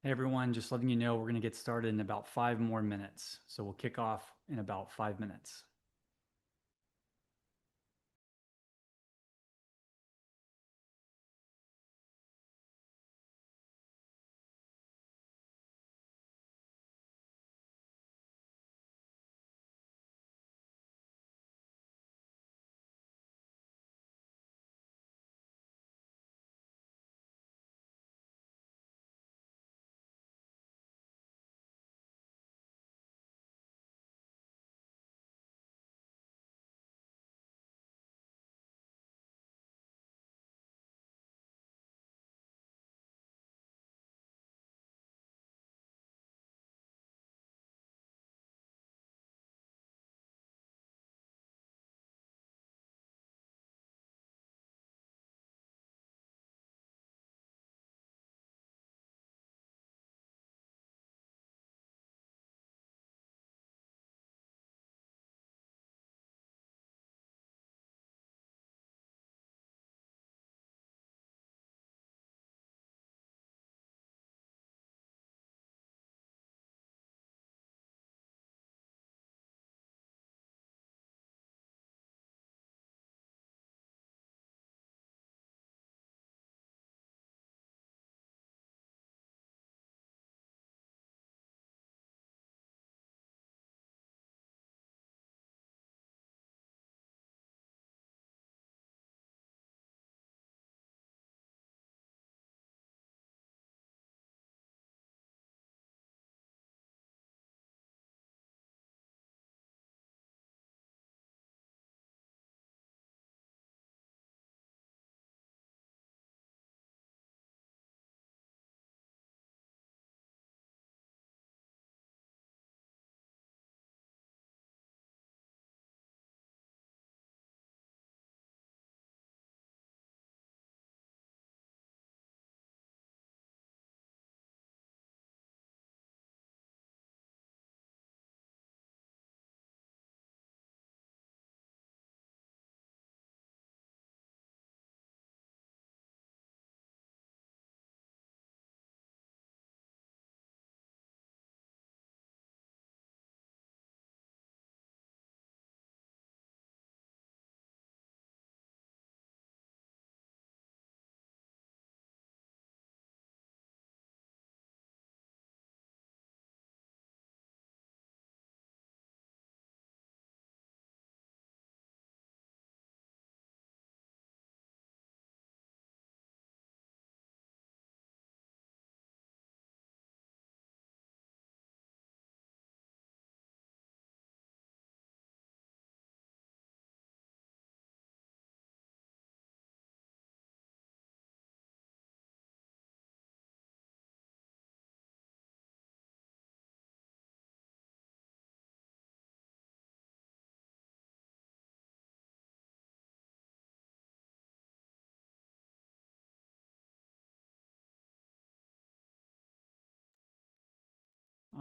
Hey everyone, just letting you know we're going to get started in about 5 more minutes. So we'll kick off in about 5 minutes.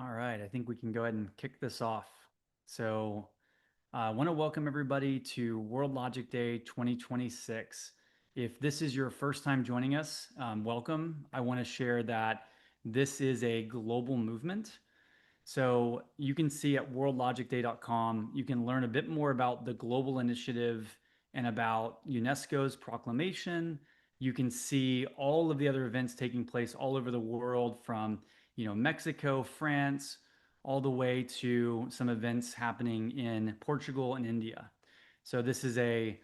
All right, I think we can go ahead and kick this off. So I want to welcome everybody to World Logic Day 2026. If this is your first time joining us, welcome. I want to share that this is a global movement. So you can see at worldlogicday.com, you can learn a bit more about the global initiative and about UNESCO's proclamation. You can see all of the other events taking place all over the world from, Mexico, France, all the way to some events happening in Portugal and India. So this is a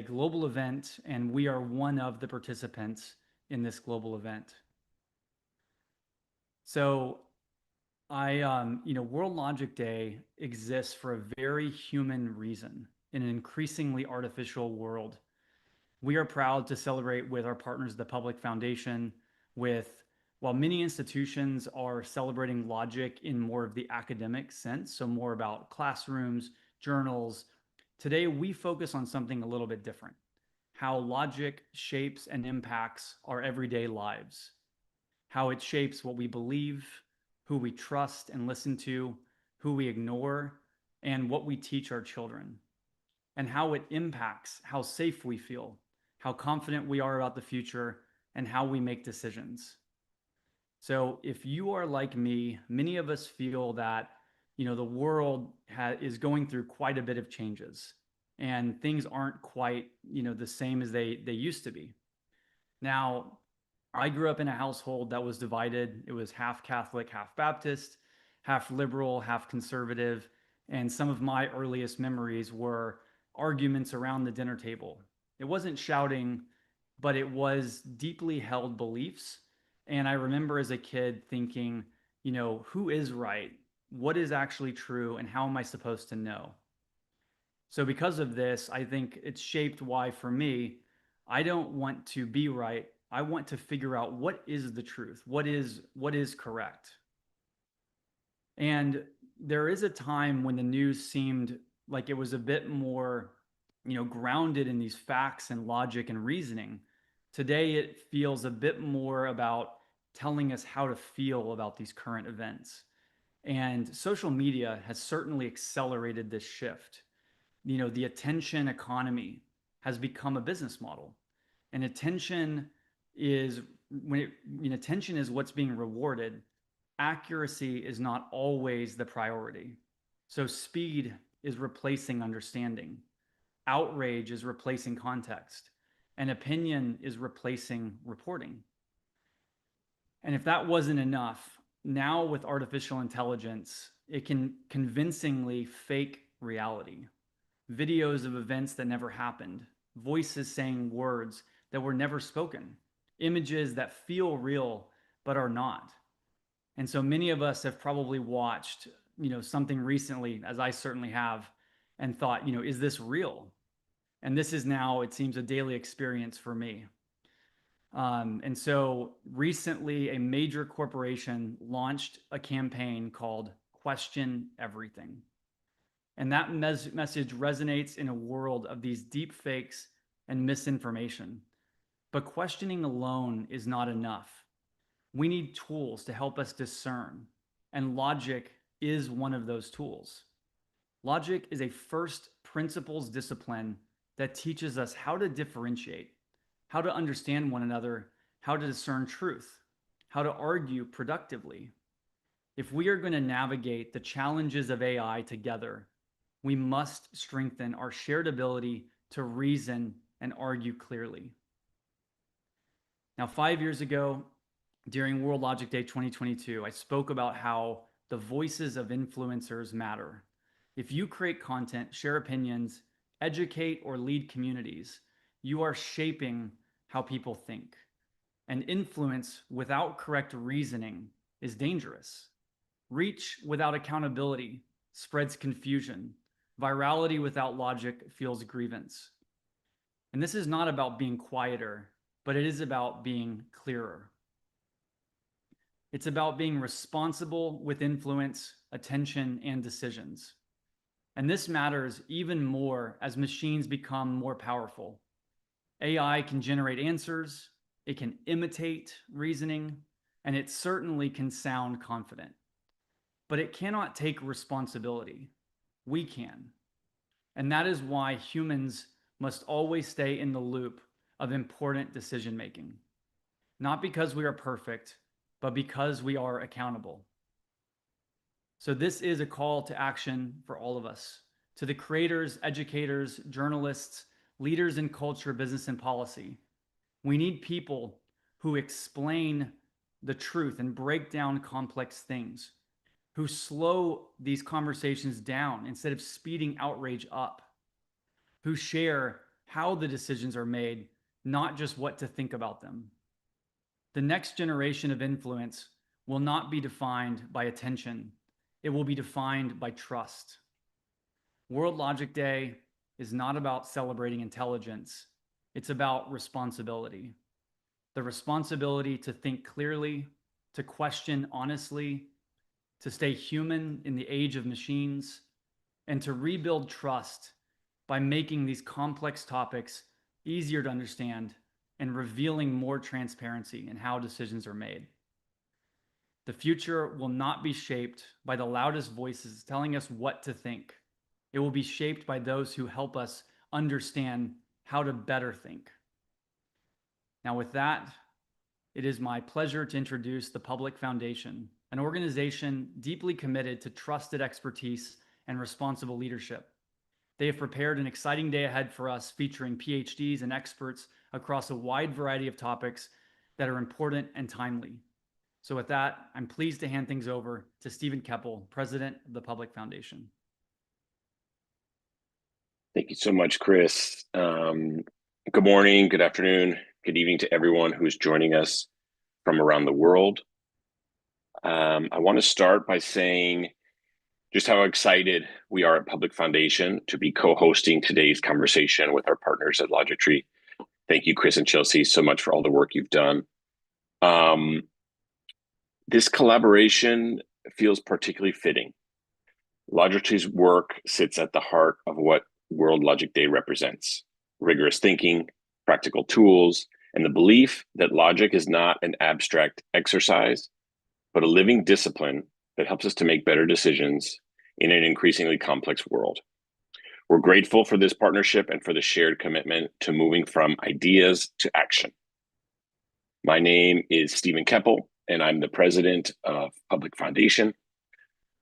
global event and we are one of the participants in this global event. So World Logic Day exists for a very human reason in an increasingly artificial world. We are proud to celebrate with our partners, the Public Foundation, while many institutions are celebrating logic in more of the academic sense, so more about classrooms, journals, today we focus on something a little bit different, how logic shapes and impacts our everyday lives, how it shapes what we believe, who we trust and listen to, who we ignore, and what we teach our children, and how it impacts how safe we feel, how confident we are about the future, and how we make decisions. So if you are like me, many of us feel that, the world is going through quite a bit of changes and things aren't quite, the same as they used to be. Now, I grew up in a household that was divided. It was half Catholic, half Baptist, half liberal, half conservative. And some of my earliest memories were arguments around the dinner table. It wasn't shouting, but it was deeply held beliefs. And I remember as a kid thinking, who is right? What is actually true? And how am I supposed to know? So, because of this, I think it's shaped why, for me, I don't want to be right. I want to figure out what is the truth, what is correct. And there is a time when the news seemed like it was a bit more, grounded in these facts and logic and reasoning. Today, it feels a bit more about telling us how to feel about these current events. And social media has certainly accelerated this shift. The attention economy has become a business model, and attention is attention is what's being rewarded. Accuracy is not always the priority. So speed is replacing understanding, outrage is replacing context, and opinion is replacing reporting. And if that wasn't enough, now with artificial intelligence, it can convincingly fake reality. Videos of events that never happened, voices saying words that were never spoken, images that feel real but are not. And so many of us have probably watched, something recently, as I certainly have, and thought, is this real? And this is now, it seems, a daily experience for me. And so recently, a major corporation launched a campaign called Question Everything. And that message resonates in a world of these deep fakes and misinformation. But questioning alone is not enough. We need tools to help us discern, and logic is one of those tools. Logic is a first principles discipline that teaches us how to differentiate, how to understand one another, how to discern truth, how to argue productively. If we are going to navigate the challenges of AI together, we must strengthen our shared ability to reason and argue clearly. Now, 5 years ago, during World Logic Day 2022, I spoke about how the voices of influencers matter. If you create content, share opinions, educate, or lead communities, you are shaping how people think. And influence without correct reasoning is dangerous. Reach without accountability spreads confusion. Virality without logic fuels grievance. And this is not about being quieter, but it is about being clearer. It's about being responsible with influence, attention, and decisions. And this matters even more as machines become more powerful. AI can generate answers, it can imitate reasoning, and it certainly can sound confident. But it cannot take responsibility. We can. And that is why humans must always stay in the loop of important decision making. Not because we are perfect, but because we are accountable. So this is a call to action for all of us, to the creators, educators, journalists, leaders in culture, business, and policy. We need people who explain the truth and break down complex things, who slow these conversations down instead of speeding outrage up, who share how the decisions are made, not just what to think about them. The next generation of influence will not be defined by attention. It will be defined by trust. World Logic Day is not about celebrating intelligence. It's about responsibility. The responsibility to think clearly, to question honestly, to stay human in the age of machines, and to rebuild trust by making these complex topics easier to understand and revealing more transparency in how decisions are made. The future will not be shaped by the loudest voices telling us what to think. It will be shaped by those who help us understand how to better think. Now, with that, it is my pleasure to introduce the Public Foundation, an organization deeply committed to trusted expertise and responsible leadership. They have prepared an exciting day ahead for us, featuring PhDs and experts across a wide variety of topics that are important and timely. So with that, I'm pleased to hand things over to Stephen Keppel, President of the Public Foundation. Thank you so much, Chris. Good morning, good afternoon, good evening to everyone who's joining us from around the world. I want to start by saying just how excited we are at Public Foundation to be co-hosting today's conversation with our partners at LogicTree. Thank you, Chris and Chelsea, so much for all the work you've done. This collaboration feels particularly fitting. LogicTree's work sits at the heart of what World Logic Day represents: rigorous thinking, practical tools, and the belief that logic is not an abstract exercise, but a living discipline that helps us to make better decisions in an increasingly complex world. We're grateful for this partnership and for the shared commitment to moving from ideas to action. My name is Stephen Keppel, and I'm the president of Public Foundation.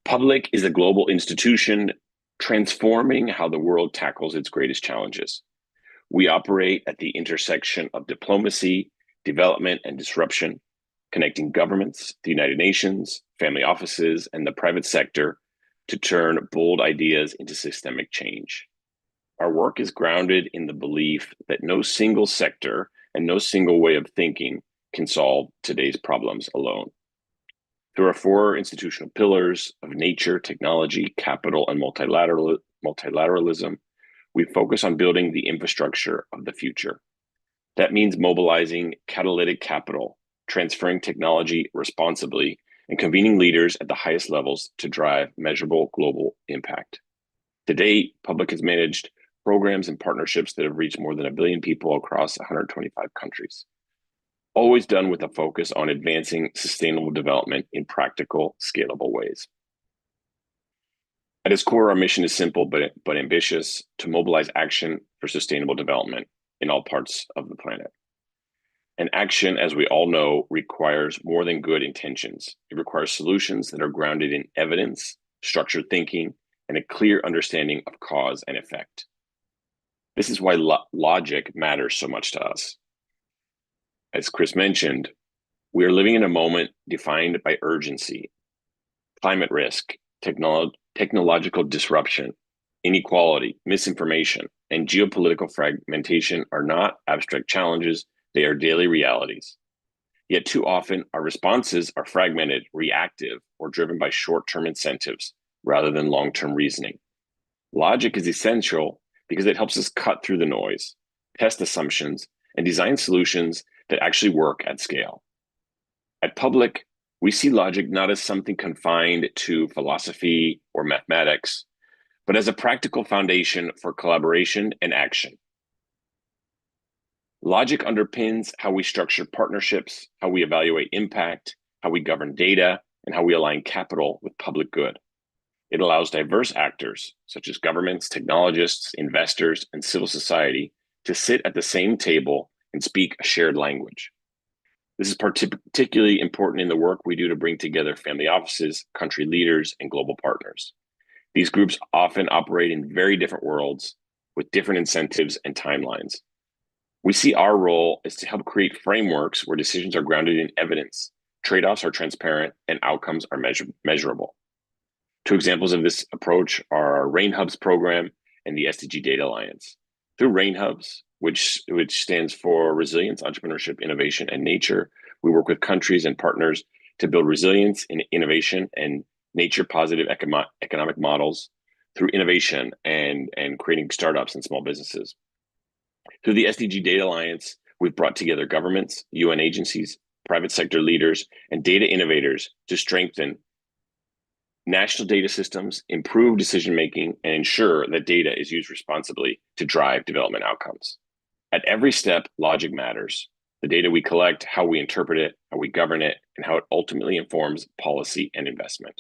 Public is a global institution transforming how the world tackles its greatest challenges. We operate at the intersection of diplomacy, development, and disruption, connecting governments, the United Nations, family offices, and the private sector to turn bold ideas into systemic change. Our work is grounded in the belief that no single sector and no single way of thinking can solve today's problems alone. Through our four institutional pillars of nature, technology, capital, and multilateralism, we focus on building the infrastructure of the future. That means mobilizing catalytic capital, transferring technology responsibly, and convening leaders at the highest levels to drive measurable global impact. To date, Public has managed programs and partnerships that have reached more than 1 billion people across 125 countries, always done with a focus on advancing sustainable development in practical, scalable ways. At its core, our mission is simple but ambitious: to mobilize action for sustainable development in all parts of the planet. And action, as we all know, requires more than good intentions. It requires solutions that are grounded in evidence, structured thinking, and a clear understanding of cause and effect. This is why logic matters so much to us. As Chris mentioned, we are living in a moment defined by urgency. Climate risk, technological disruption, inequality, misinformation, and geopolitical fragmentation are not abstract challenges, they are daily realities. Yet too often, our responses are fragmented, reactive, or driven by short-term incentives rather than long-term reasoning. Logic is essential because it helps us cut through the noise, test assumptions, and design solutions that actually work at scale. At Public, we see logic not as something confined to philosophy or mathematics, but as a practical foundation for collaboration and action. Logic underpins how we structure partnerships, how we evaluate impact, how we govern data, and how we align capital with public good. It allows diverse actors, such as governments, technologists, investors, and civil society, to sit at the same table and speak a shared language. This is particularly important in the work we do to bring together family offices, country leaders, and global partners. These groups often operate in very different worlds with different incentives and timelines. We see our role is to help create frameworks where decisions are grounded in evidence, trade-offs are transparent, and outcomes are measurable. Two examples of this approach are our Rain Hubs program and the SDG Data Alliance. Through Rain Hubs, which stands for Resilience, Entrepreneurship, Innovation, and Nature, we work with countries and partners to build resilience in innovation and nature-positive economic models through innovation and creating startups and small businesses. Through the SDG Data Alliance, we've brought together governments, UN agencies, private sector leaders, and data innovators to strengthen national data systems, improve decision-making, and ensure that data is used responsibly to drive development outcomes. At every step, logic matters. The data we collect, how we interpret it, how we govern it, and how it ultimately informs policy and investment.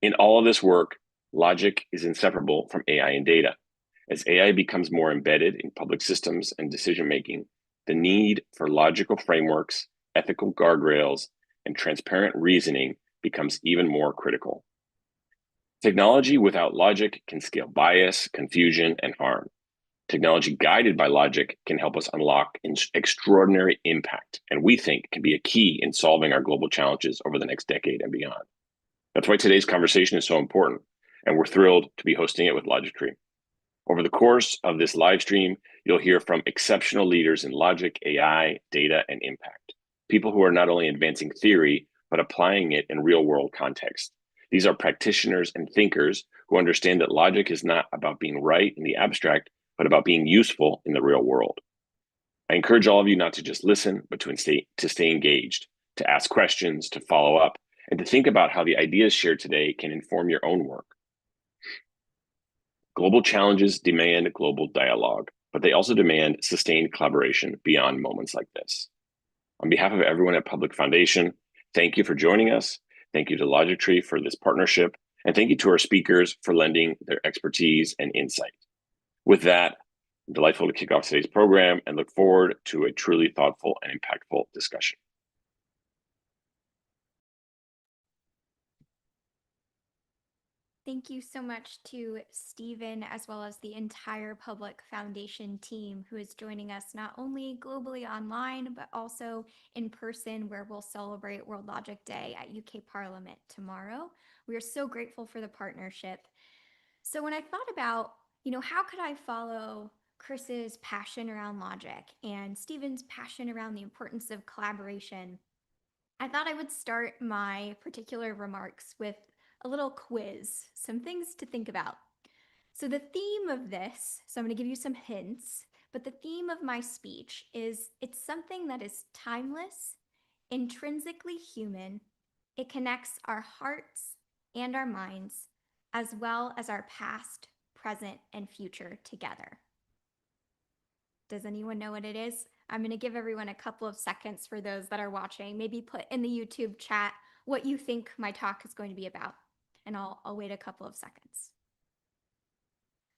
In all of this work, logic is inseparable from AI and data. As AI becomes more embedded in public systems and decision-making, the need for logical frameworks ethical guardrails, and transparent reasoning becomes even more critical. Technology without logic can scale bias, confusion, and harm. Technology guided by logic can help us unlock extraordinary impact, and we think can be a key in solving our global challenges over the next decade and beyond. That's why today's conversation is so important, and we're thrilled to be hosting it with Logictree. Over the course of this live stream, you'll hear from exceptional leaders in logic, AI, data, and impact. People who are not only advancing theory, but applying it in real-world context. These are practitioners and thinkers who understand that logic is not about being right in the abstract, but about being useful in the real world. I encourage all of you not to just listen, but to stay engaged, to ask questions, to follow up, and to think about how the ideas shared today can inform your own work. Global challenges demand global dialogue, but they also demand sustained collaboration beyond moments like this. On behalf of everyone at Public Foundation, thank you for joining us. Thank you to Logictree for this partnership, and thank you to our speakers for lending their expertise and insight. With that, I'm delightful to kick off today's program and look forward to a truly thoughtful and impactful discussion. Thank you so much to Stephen, as well as the entire Public Foundation team who is joining us not only globally online, but also in person, where we'll celebrate World Logic Day at UK Parliament tomorrow. We are so grateful for the partnership. So when I thought about, how could I follow Chris's passion around logic and Stephen's passion around the importance of collaboration, I thought I would start my particular remarks with a little quiz, some things to think about. So the theme of this, so I'm going to give you some hints, but the theme of my speech is it's something that is timeless, intrinsically human. It connects our hearts and our minds, as well as our past, present, and future together. Does anyone know what it is? I'm going to give everyone a couple of seconds for those that are watching. Maybe put in the YouTube chat what you think my talk is going to be about, and I'll wait a couple of seconds.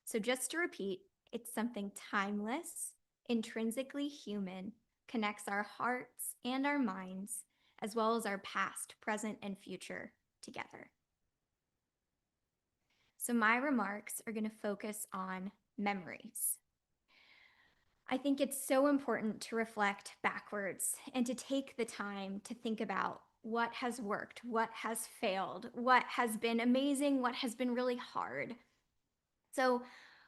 So just to repeat, it's something timeless, intrinsically human, connects our hearts and our minds, as well as our past, present, and future together. So my remarks are going to focus on memories. I think it's so important to reflect backwards and to take the time to think about what has worked, what has failed, what has been amazing, what has been really hard. So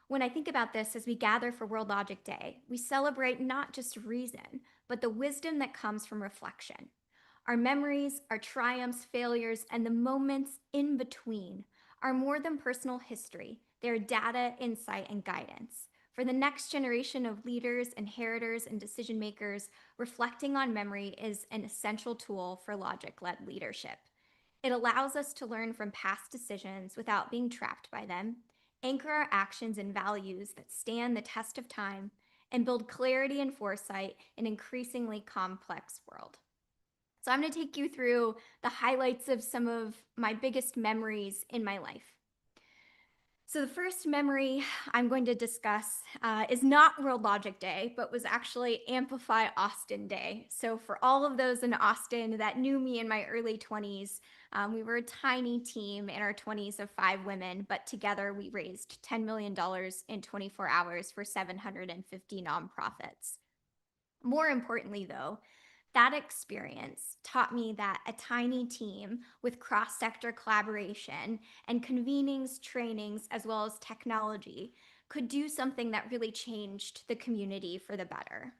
when I think about this, as we gather for World Logic Day, we celebrate not just reason, but the wisdom that comes from reflection. Our memories, our triumphs, failures, and the moments in between are more than personal history. They're data, insight, and guidance. For the next generation of leaders, inheritors, and decision makers, reflecting on memory is an essential tool for logic-led leadership. It allows us to learn from past decisions without being trapped by them, anchor our actions in values that stand the test of time, and build clarity and foresight in an increasingly complex world. So I'm going to take you through the highlights of some of my biggest memories in my life. So the first memory I'm going to discuss is not World Logic Day, but was actually Amplify Austin Day. So for all of those in Austin that knew me in my early 20s, we were a tiny team in our 20s of 5 women, but together we raised $10 million in 24 hours for 750 nonprofits. More importantly, though, that experience taught me that a tiny team with cross-sector collaboration and convenings, trainings, as well as technology could do something that really changed the community for the better.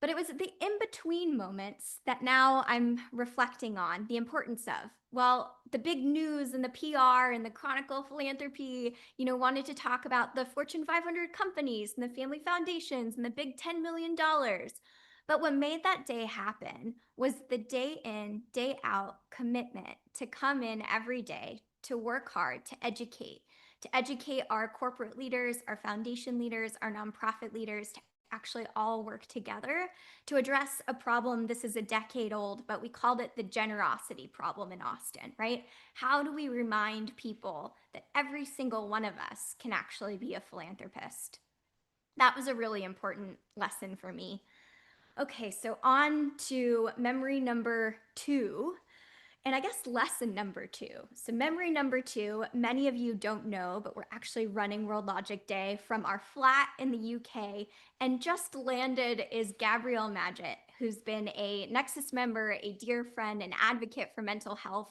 But it was the in-between moments that now I'm reflecting on the importance of. Well, the big news and the PR and the Chronicle Philanthropy, wanted to talk about the Fortune 500 companies and the family foundations and the big $10 million. But what made that day happen was the day in, day out commitment to come in every day, to work hard, to educate our corporate leaders, our foundation leaders, our nonprofit leaders, to actually all work together to address a problem. This is a decade old, but we called it the generosity problem in Austin, right? How do we remind people that every single one of us can actually be a philanthropist? That was a really important lesson for me. Okay, so on to memory number 2, and I guess lesson number 2. So memory number 2, many of you don't know, but we're actually running World Logic Day from our flat in the UK, and just landed is Gabrielle Madgett, who's been a Nexus member, a dear friend, an advocate for mental health.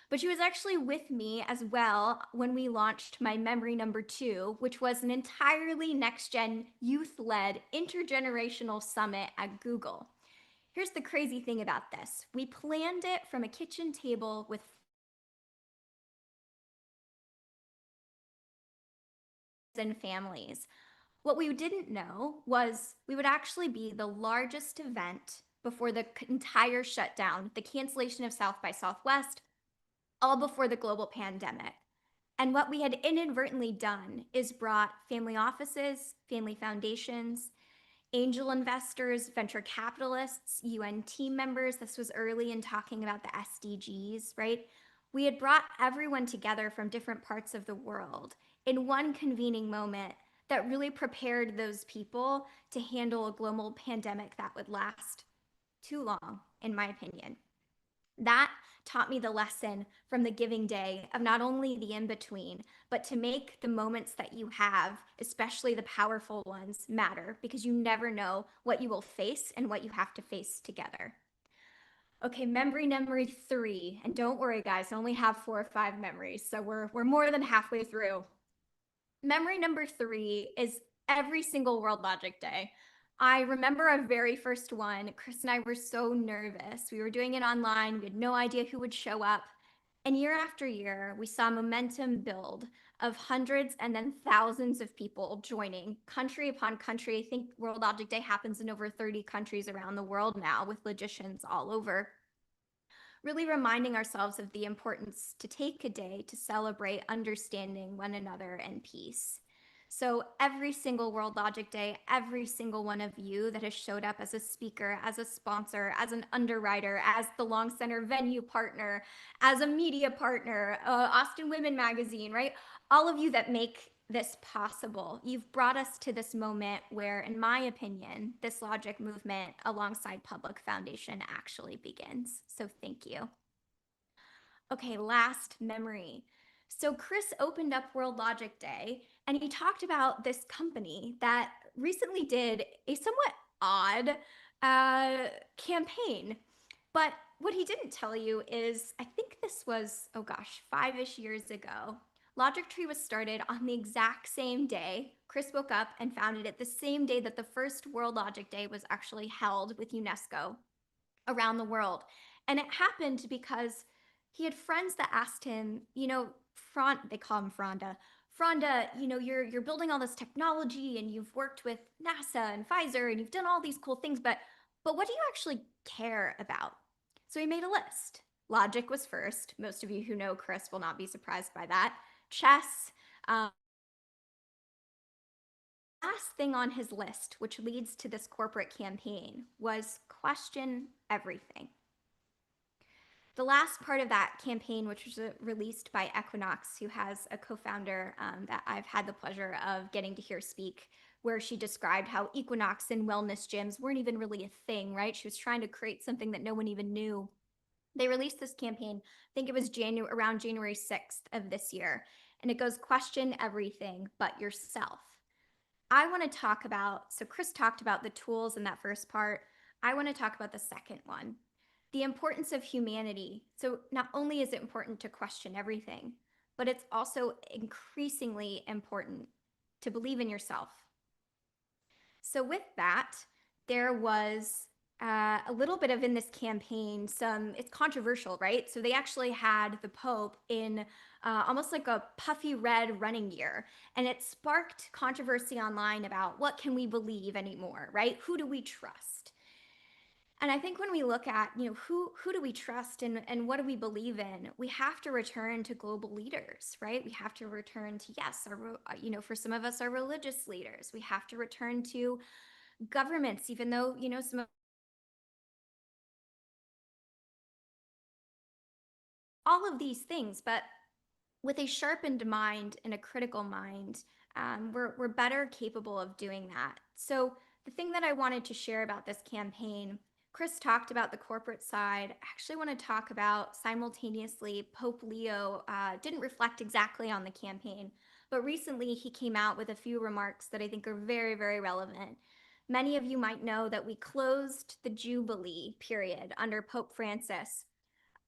But she was actually with me as well when we launched my memory number 2, which was an entirely next-gen, youth-led, intergenerational summit at Google. Here's the crazy thing about this. We planned it from a kitchen table with and families. What we didn't know was we would actually be the largest event before the entire shutdown, the cancellation of South by Southwest, all before the global pandemic. And what we had inadvertently done is brought family offices, family foundations, angel investors, venture capitalists, UN team members. This was early in talking about the SDGs, right? We had brought everyone together from different parts of the world in one convening moment that really prepared those people to handle a global pandemic that would last too long, in my opinion. That taught me the lesson from the giving day of not only the in-between, but to make the moments that you have, especially the powerful ones, matter, because you never know what you will face and what you have to face together. Okay, memory number 3, and don't worry guys, I only have 4 or 5 memories, so we're more than halfway through. Memory number 3 is every single World Logic Day. I remember our very first one. Chris and I were so nervous. We were doing it online. We had no idea who would show up. And year after year, we saw momentum build of hundreds and then thousands of people joining country upon country. I think World Logic Day happens in over 30 countries around the world now with logicians all over. Really reminding ourselves of the importance to take a day to celebrate understanding one another and peace. So every single World Logic Day, every single one of you that has showed up as a speaker, as a sponsor, as an underwriter, as the Long Center venue partner, as a media partner, Austin Women Magazine, right? All of you that make this possible, you've brought us to this moment where, in my opinion, this logic movement alongside Public Foundation actually begins. So thank you. Okay, last memory. So Chris opened up World Logic Day and he talked about this company that recently did a somewhat odd campaign. But what he didn't tell you is, I think this was, oh gosh, 5-ish years ago. Logic Tree was started on the exact same day. Chris woke up and founded it the same day that the first World Logic Day was actually held with UNESCO around the world. And it happened because he had friends that asked him, you know, they call him Fronda. Fronda, you know, you're building all this technology and you've worked with NASA and Pfizer and you've done all these cool things, but what do you actually care about? So he made a list. Logic was first. Most of you who know Chris will not be surprised by that. Chess. Last thing on his list, which leads to this corporate campaign, was question everything. The last part of that campaign, which was released by Equinox, who has a co-founder that I've had the pleasure of getting to hear speak, where she described how Equinox and wellness gyms weren't even really a thing, right? She was trying to create something that no one even knew. They released this campaign, I think it was around January 6th of this year, and it goes, question everything but yourself. I want to talk about, so Chris talked about the tools in that first part. I want to talk about the second one, the importance of humanity. So not only is it important to question everything, but it's also increasingly important to believe in yourself. So with that, there was a little bit of in this campaign, it's controversial, right? So they actually had the Pope in almost like a puffy red running gear. And it sparked controversy online about what can we believe anymore, right? Who do we trust? And I think when we look at, you know, who do we trust and what do we believe in, we have to return to global leaders, right? We have to return to, yes, you know, for some of us, our religious leaders. We have to return to governments, even though, you know, some of all of these things, but with a sharpened mind and a critical mind, we're better capable of doing that. So the thing that I wanted to share about this campaign, Chris talked about the corporate side. I actually want to talk about simultaneously Pope Leo didn't reflect exactly on the campaign, but recently he came out with a few remarks that I think are very, very relevant. Many of you might know that we closed the Jubilee period under Pope Francis.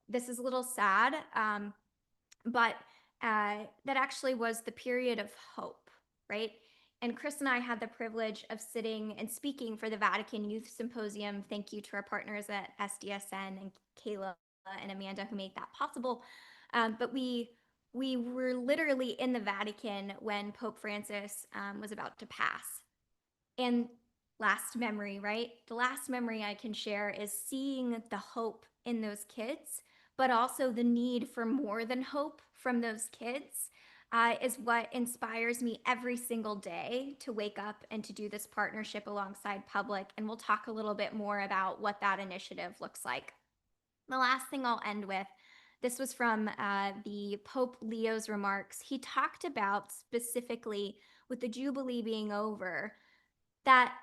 This is a little sad, but that actually was the period of hope, right? And Chris and I had the privilege of sitting and speaking for the Vatican Youth Symposium. Thank you to our partners at SDSN and Kayla and Amanda who made that possible. But we were literally in the Vatican when Pope Francis was about to pass. And last memory, right? The last memory I can share is seeing the hope in those kids, but also the need for more than hope from those kids is what inspires me every single day to wake up and to do this partnership alongside Public. And we'll talk a little bit more about what that initiative looks like. The last thing I'll end with, this was from the Pope Leo's remarks. He talked about specifically with the Jubilee being over, that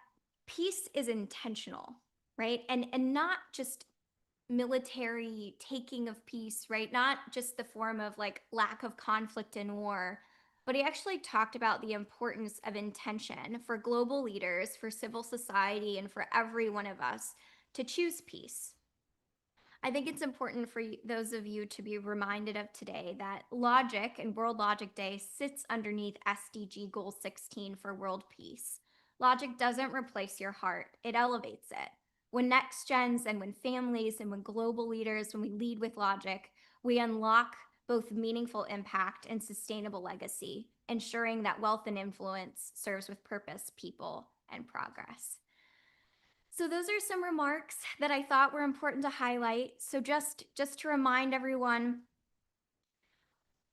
peace is intentional, right? And not just military taking of peace, right? Not just the form of like lack of conflict and war, but he actually talked about the importance of intention for global leaders, for civil society, and for every one of us to choose peace. I think it's important for those of you to be reminded of today that Logic and World Logic Day sits underneath SDG Goal 16 for world peace. Logic doesn't replace your heart, it elevates it. When next gens and when families and when global leaders, when we lead with logic, we unlock both meaningful impact and sustainable legacy, ensuring that wealth and influence serves with purpose, people, and progress. So those are some remarks that I thought were important to highlight. So just to remind everyone,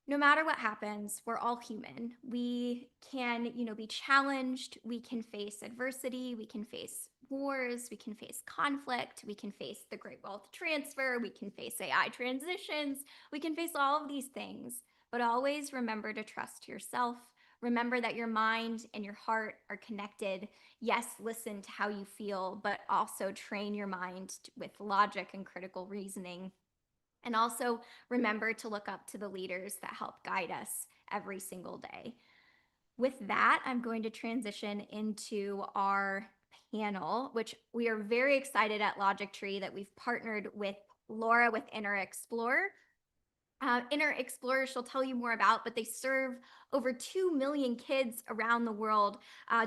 no matter what happens, we're all human. We can, be challenged. We can face adversity. We can face wars. We can face conflict. We can face the great wealth transfer. We can face AI transitions. We can face all of these things. But always remember to trust yourself. Remember that your mind and your heart are connected. Yes, listen to how you feel, but also train your mind with logic and critical reasoning. And also remember to look up to the leaders that help guide us every single day. With that, I'm going to transition into our panel, which we are very excited at Logic Tree that we've partnered with Laura with Inner Explorer. Inner Explorer she'll tell you more about, but they serve over 2 million kids around the world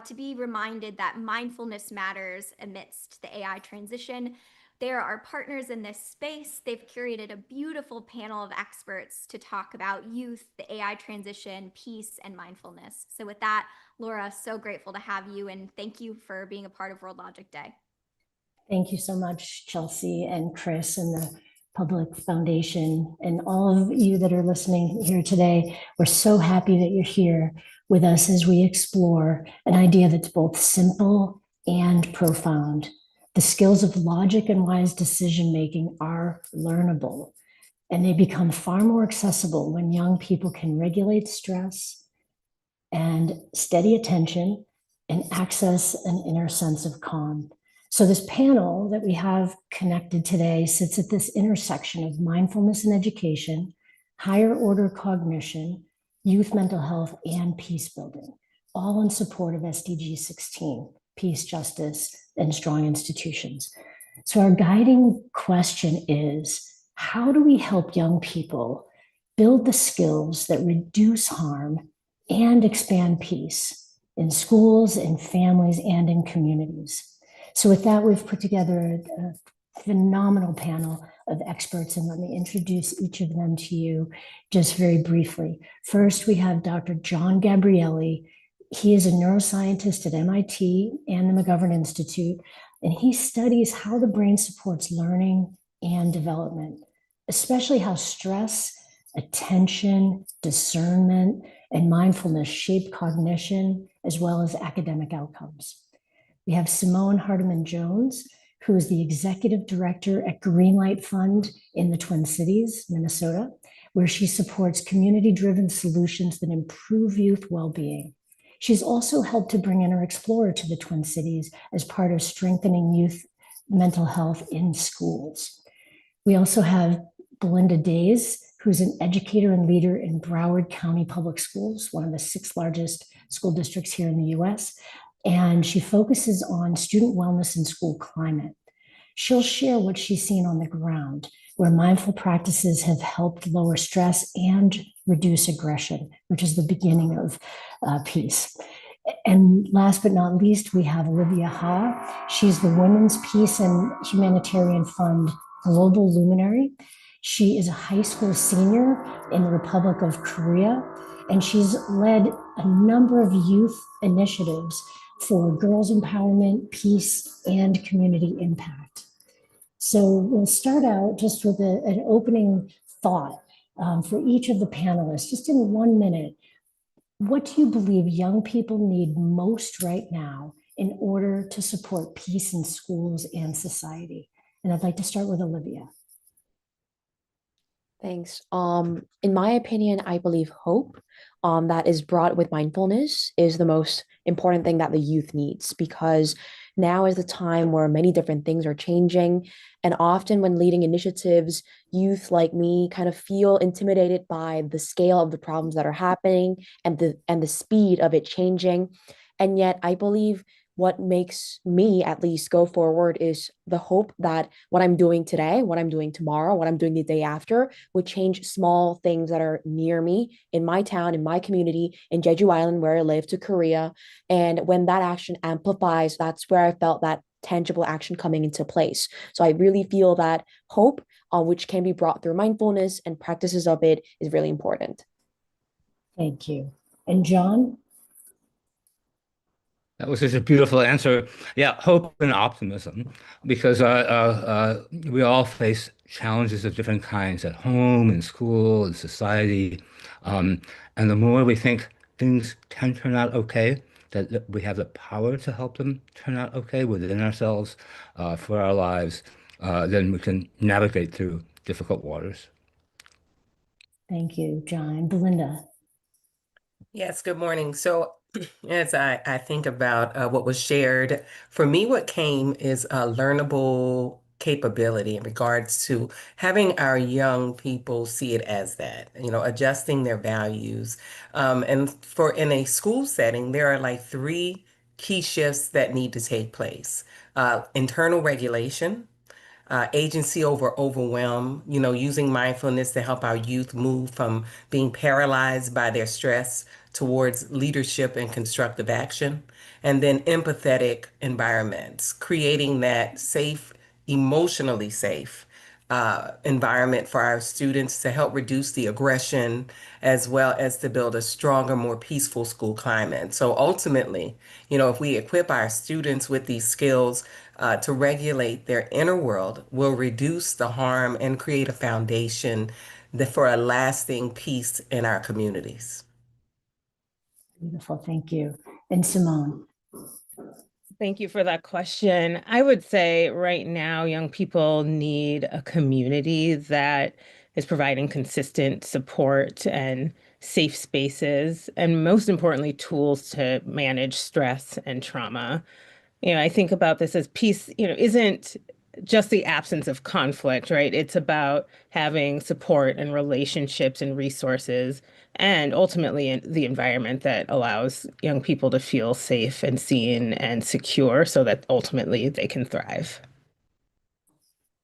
to be reminded that mindfulness matters amidst the AI transition. They are our partners in this space. They've curated a beautiful panel of experts to talk about youth, the AI transition, peace, and mindfulness. So with that, Laura, so grateful to have you, and thank you for being a part of World Logic Day. Thank you so much, Chelsea and Chris and the Public Foundation and all of you that are listening here today. We're so happy that you're here with us as we explore an idea that's both simple and profound. The skills of logic and wise decision-making are learnable, and they become far more accessible when young people can regulate stress and steady attention and access an inner sense of calm. So this panel that we have connected today sits at this intersection of mindfulness and education, higher order cognition, youth mental health, and peace building, all in support of SDG 16, peace, justice, and strong institutions. So our guiding question is, how do we help young people build the skills that reduce harm and expand peace in schools, in families, and in communities? So with that, we've put together a phenomenal panel of experts, and let me introduce each of them to you just very briefly. First, we have Dr. John Gabrielli. He is a neuroscientist at MIT and the McGovern Institute, and he studies how the brain supports learning and development, especially how stress, attention, discernment, and mindfulness shape cognition, as well as academic outcomes. We have Simone Hardiman-Jones, who is the executive director at Greenlight Fund in the Twin Cities, Minnesota, where she supports community-driven solutions that improve youth well-being. She's also helped to bring Inner Explorer to the Twin Cities as part of strengthening youth mental health in schools. We also have Belinda Days, who's an educator and leader in Broward County Public Schools, one of the 6 largest school districts here in the US. And she focuses on student wellness and school climate. She'll share what she's seen on the ground, where mindful practices have helped lower stress and reduce aggression, which is the beginning of peace. And last but not least, we have Olivia Ha. She's the Women's Peace and Humanitarian Fund Global Luminary. She is a high school senior in the Republic of Korea, and she's led a number of youth initiatives for girls' empowerment, peace, and community impact. So we'll start out just with an opening thought for each of the panelists, just in 1 minute. What do you believe young people need most right now in order to support peace in schools and society? And I'd like to start with Olivia. Thanks. In my opinion, I believe hope that is brought with mindfulness is the most important thing that the youth needs, because now is the time where many different things are changing. And often when leading initiatives, youth like me kind of feel intimidated by the scale of the problems that are happening and the speed of it changing. And yet I believe what makes me at least go forward is the hope that what I'm doing today, what I'm doing tomorrow, what I'm doing the day after would change small things that are near me, in my town, in my community, in Jeju Island where I live, to Korea. And when that action amplifies, that's where I felt that tangible action coming into place. So I really feel that hope, which can be brought through mindfulness and practices of it, is really important. Thank you. And John? That was such a beautiful answer. Yeah, hope and optimism, because we all face challenges of different kinds at home, in school, in society. And the more we think things can turn out okay, that we have the power to help them turn out okay within ourselves, for our lives, then we can navigate through difficult waters. Thank you, John. Belinda? Yes, good morning. So as I think about what was shared, for me, what came is a learnable capability in regards to having our young people see it as that, adjusting their values. And for in a school setting, there are like 3 key shifts that need to take place. Internal regulation, agency over overwhelm, using mindfulness to help our youth move from being paralyzed by their stress towards leadership and constructive action. And then empathetic environments, creating that safe, emotionally safe environment for our students to help reduce the aggression, as well as to build a stronger, more peaceful school climate. So ultimately, if we equip our students with these skills to regulate their inner world, will reduce the harm and create a foundation for a lasting peace in our communities. Beautiful, thank you. And Simone? Thank you for that question. I would say right now, young people need a community that is providing consistent support and safe spaces, and most importantly, tools to manage stress and trauma. I think about this as peace, isn't just the absence of conflict, right? It's about having support and relationships and resources, and ultimately in the environment that allows young people to feel safe and seen and secure so that ultimately they can thrive.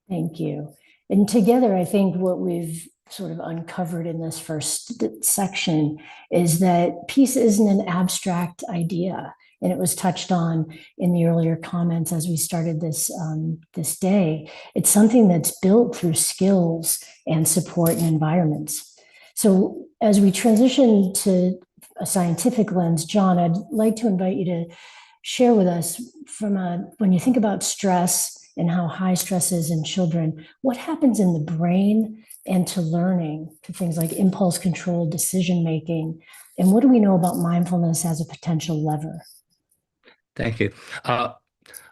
Thank you. And together, I think what we've sort of uncovered in this first section is that peace isn't an abstract idea. And it was touched on in the earlier comments as we started this day. It's something that's built through skills and support and environments. So as we transition to a scientific lens, John, I'd like to invite you to share with us when you think about stress and how high stress is in children, what happens in the brain and to learning, to things like impulse control, decision making, and what do we know about mindfulness as a potential lever? Thank you. Well,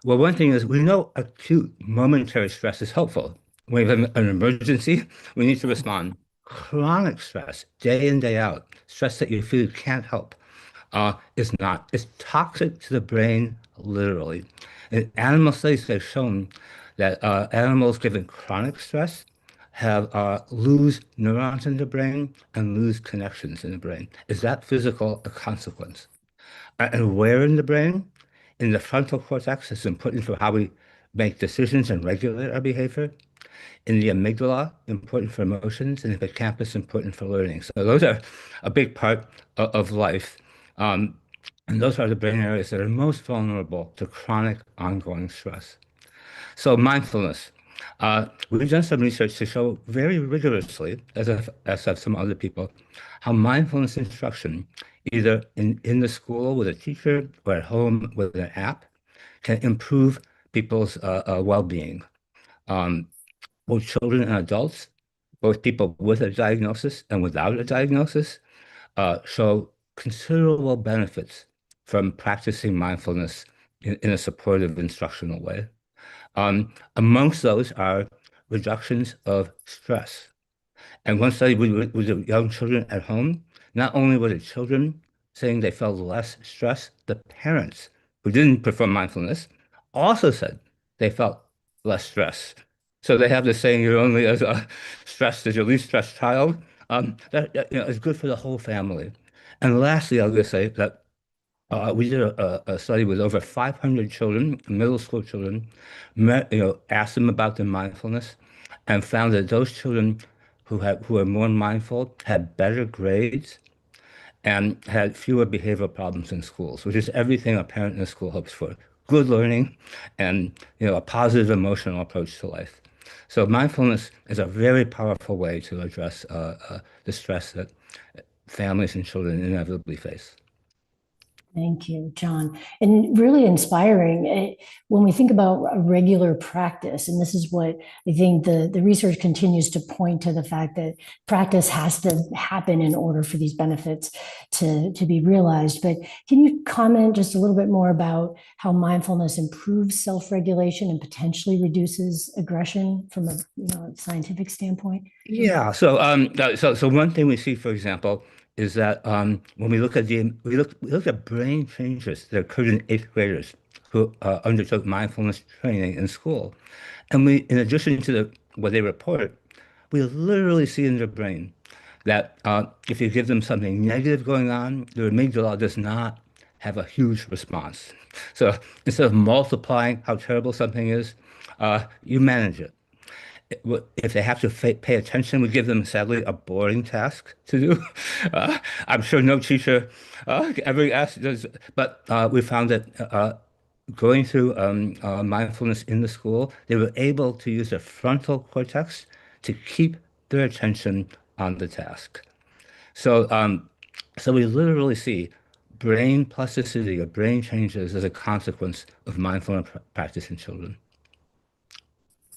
one thing is we know acute momentary stress is helpful. When we have an emergency, we need to respond. Chronic stress, day in, day out, stress that you feel you can't help, is not. It's toxic to the brain, literally. In animal studies, they've shown that animals given chronic stress have lose neurons in the brain and lose connections in the brain. Is that physical a consequence? And where in the brain? In the frontal cortex is important for how we make decisions and regulate our behavior. In the amygdala, important for emotions, and the hippocampus, important for learning. So those are a big part of life. Um, and those are the brain areas that are most vulnerable to chronic ongoing stress. So mindfulness. We've done some research to show very rigorously, as have some other people, how mindfulness instruction, either in the school with a teacher or at home with an app, can improve people's well-being. Both children and adults, both people with a diagnosis and without a diagnosis, show considerable benefits from practicing mindfulness in a supportive instructional way. Amongst those are reductions of stress. And one study with the young children at home, not only were the children saying they felt less stress, the parents who didn't perform mindfulness also said they felt less stress. So they have this saying, you're only as stressed as your least stressed child. That is good for the whole family. And lastly, I'll just say that we did a study with over 500 children, middle school children, asked them about their mindfulness, and found that those children who are more mindful had better grades and had fewer behavioral problems in schools, which is everything a parent in a school hopes for: good learning and a positive emotional approach to life. So mindfulness is a very powerful way to address the stress that families and children inevitably face. Thank you, John. And really inspiring. When we think about a regular practice, and this is what I think the research continues to point to, the fact that practice has to happen in order for these benefits to be realized. But can you comment just a little bit more about how mindfulness improves self-regulation and potentially reduces aggression from a scientific standpoint? Yeah. So one thing we see, for example, is that when we look at we look at brain changes that occurred in eighth graders who undertook mindfulness training in school, and in addition to what they report, we literally see in their brain that if you give them something negative going on, their amygdala does not have a huge response. So instead of multiplying how terrible something is, you manage it. If they have to pay attention, we give them, sadly, a boring task to do. I'm sure no teacher ever asked this, but we found that going through mindfulness in the school, they were able to use their frontal cortex to keep their attention on the task. So, so we literally see brain plasticity or brain changes as a consequence of mindfulness practice in children.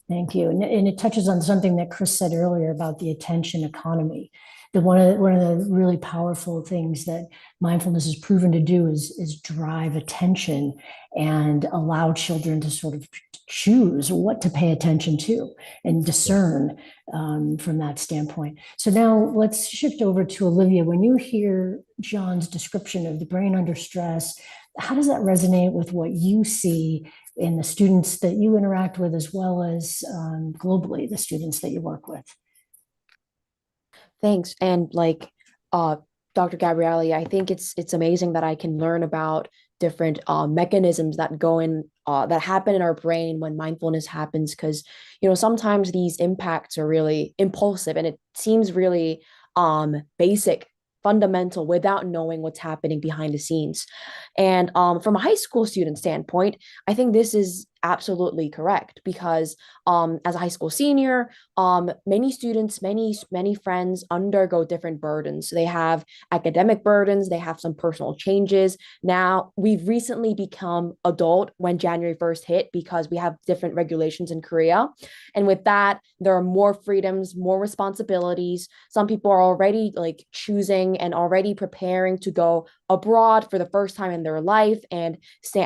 Thank you. And it touches on something that Chris said earlier about the attention economy. One of the really powerful things that mindfulness is proven to do is drive attention and allow children to sort of choose what to pay attention to and discern from that standpoint. So now let's shift over to Olivia. When you hear John's description of the brain under stress, how does that resonate with what you see in the students that you interact with, as well as globally, the students that you work with? Thanks. And like Dr. Gabrielli, I think it's amazing that I can learn about different mechanisms that go in that happen in our brain when mindfulness happens, because sometimes these impacts are really impulsive and it seems really basic, fundamental, without knowing what's happening behind the scenes. And from a high school student standpoint, I think this is absolutely correct, because as a high school senior, many students, many friends undergo different burdens. They have academic burdens, they have some personal changes. Now, we've recently become adult when January 1st hit, because we have different regulations in Korea. And with that, there are more freedoms, more responsibilities. Some people are already like choosing and already preparing to go abroad for the first time in their life and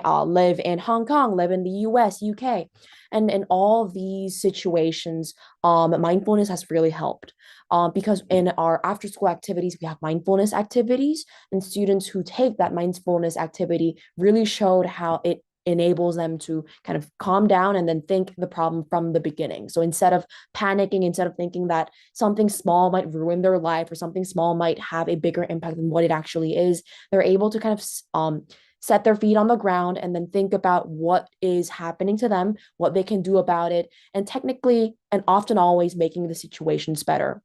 live in Hong Kong, live in the US, US, UK. And in all these situations, mindfulness has really helped. Because in our after school activities, we have mindfulness activities, and students who take that mindfulness activity really showed how it enables them to kind of calm down and then think the problem from the beginning. So instead of panicking, instead of thinking that something small might ruin their life or something small might have a bigger impact than what it actually is, they're able to kind of set their feet on the ground and then think about what is happening to them, what they can do about it, and technically and often always making the situations better.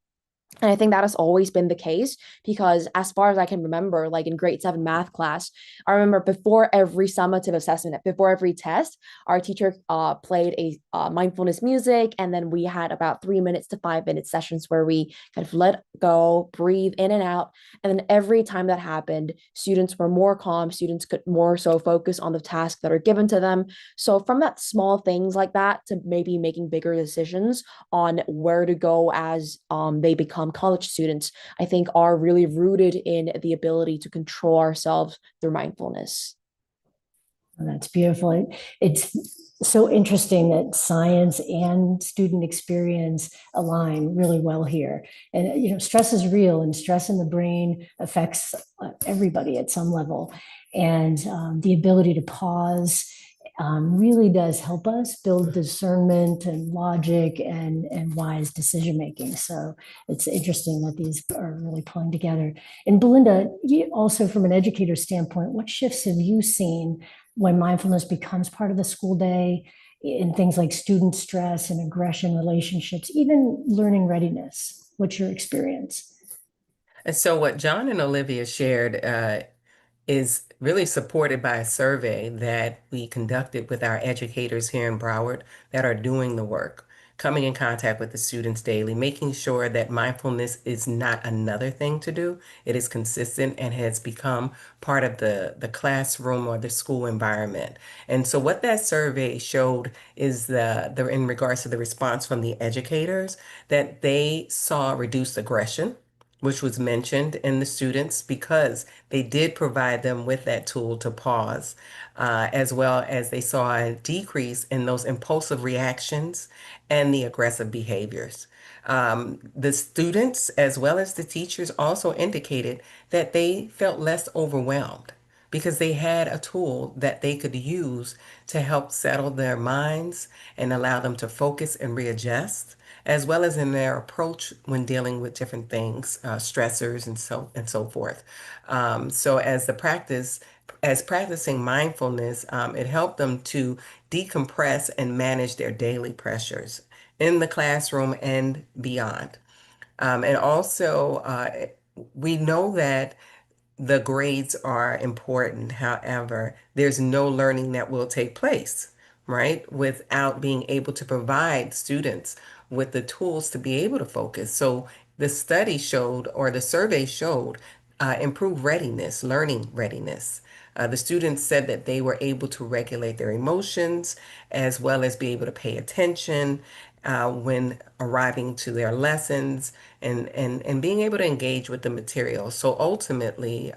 And I think that has always been the case because, as far as I can remember, like in grade 7 math class, I remember before every summative assessment, before every test, our teacher played a mindfulness music. And then we had about 3 minutes to 5 minute sessions where we kind of let go, breathe in and out. And then every time that happened, students were more calm, students could more so focus on the tasks that are given to them. So, from that small things like that to maybe making bigger decisions on where to go as they become college students, I think are really rooted in the ability to control ourselves through mindfulness. Oh, that's beautiful. It's so interesting that science and student experience align really well here. And, stress is real, and stress in the brain affects everybody at some level. And the ability to pause really does help us build discernment and logic and wise decision making. So it's interesting that these are really pulling together. And Belinda, you also, from an educator standpoint, what shifts have you seen when mindfulness becomes part of the school day in things like student stress and aggression relationships, even learning readiness? What's your experience? And so what John and Olivia shared is really supported by a survey that we conducted with our educators here in Broward that are doing the work, coming in contact with the students daily, making sure that mindfulness is not another thing to do. It is consistent and has become part of the classroom or the school environment. And so what that survey showed is the in regards to the response from the educators, that they saw reduced aggression, which was mentioned in the students because they did provide them with that tool to pause, as well as they saw a decrease in those impulsive reactions and the aggressive behaviors. The students, as well as the teachers, also indicated that they felt less overwhelmed because they had a tool that they could use to help settle their minds and allow them to focus and readjust, as well as in their approach when dealing with different things, stressors and so forth. So as practicing mindfulness, it helped them to decompress and manage their daily pressures in the classroom and beyond. And also, we know that the grades are important. However, there's no learning that will take place, right, without being able to provide students with the tools to be able to focus. So the study showed, or the survey showed, improved readiness, learning readiness. The students said that they were able to regulate their emotions as well as be able to pay attention when arriving to their lessons and being able to engage with the material. So ultimately,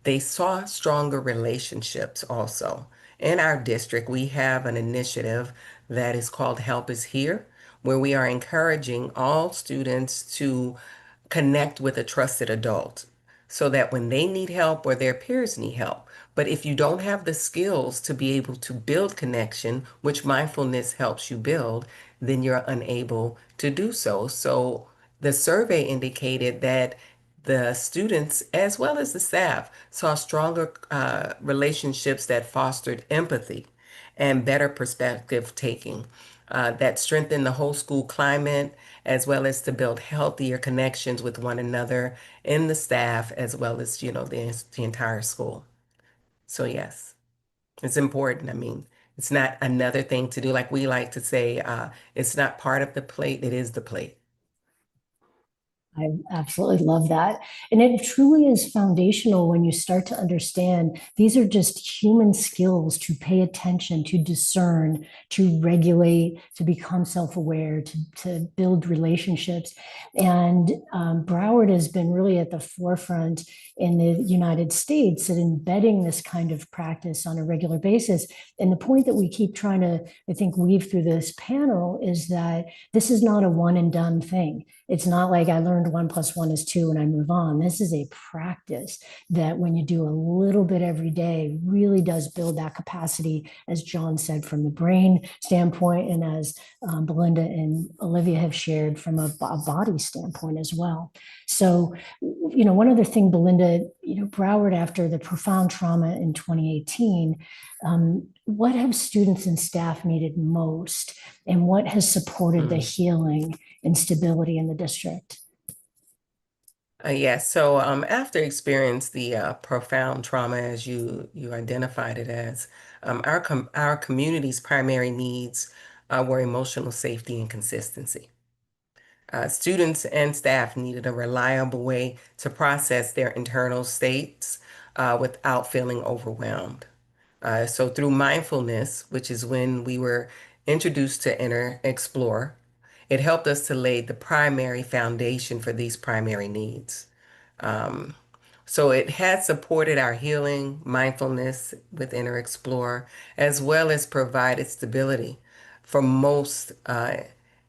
they saw stronger relationships also. In our district, we have an initiative that is called Help is Here, where we are encouraging all students to connect with a trusted adult so that when they need help or their peers need help. But if you don't have the skills to be able to build connection, which mindfulness helps you build, then you're unable to do so. So the survey indicated that the students, as well as the staff, saw stronger relationships that fostered empathy and better perspective taking, that strengthened the whole school climate, as well as to build healthier connections with one another in the staff, as well as, the entire school. So, yes, it's important. I mean, it's not another thing to do. Like we like to say, it's not part of the plate, it is the plate. I absolutely love that. And it truly is foundational when you start to understand these are just human skills to pay attention, to discern, to regulate, to become self-aware, to build relationships. And Broward has been really at the forefront in the United States at embedding this kind of practice on a regular basis. And the point that we keep trying to, I think, weave through this panel is that this is not a one and done thing. It's not like I learned 1+1 is 2 and I move on. This is a practice that when you do a little bit every day really does build that capacity, as John said, from the brain standpoint, and as Belinda and Olivia have shared from a body standpoint as well. So, one other thing, Belinda, Broward, after the profound trauma in 2018, what have students and staff needed most, and what has supported the healing and stability in the district? Yes. So after experience the profound trauma, as you identified it as, our community's primary needs were emotional safety and consistency. Students and staff needed a reliable way to process their internal states without feeling overwhelmed. So through mindfulness, which is when we were introduced to Inner Explore, it helped us to lay the primary foundation for these primary needs. Um, so it has supported our healing, mindfulness with Inner Explore, as well as provided stability for most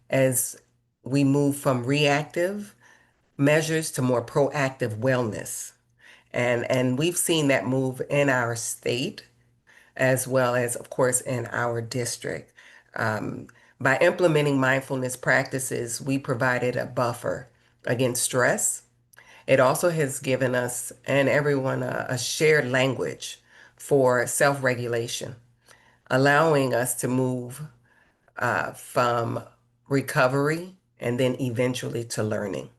as we move from reactive measures to more proactive wellness. And we've seen that move in our state as well as, of course, in our district. Um, by implementing mindfulness practices, we provided a buffer against stress. It also has given us and everyone a shared language for self-regulation, allowing us to move from recovery and then eventually to learning.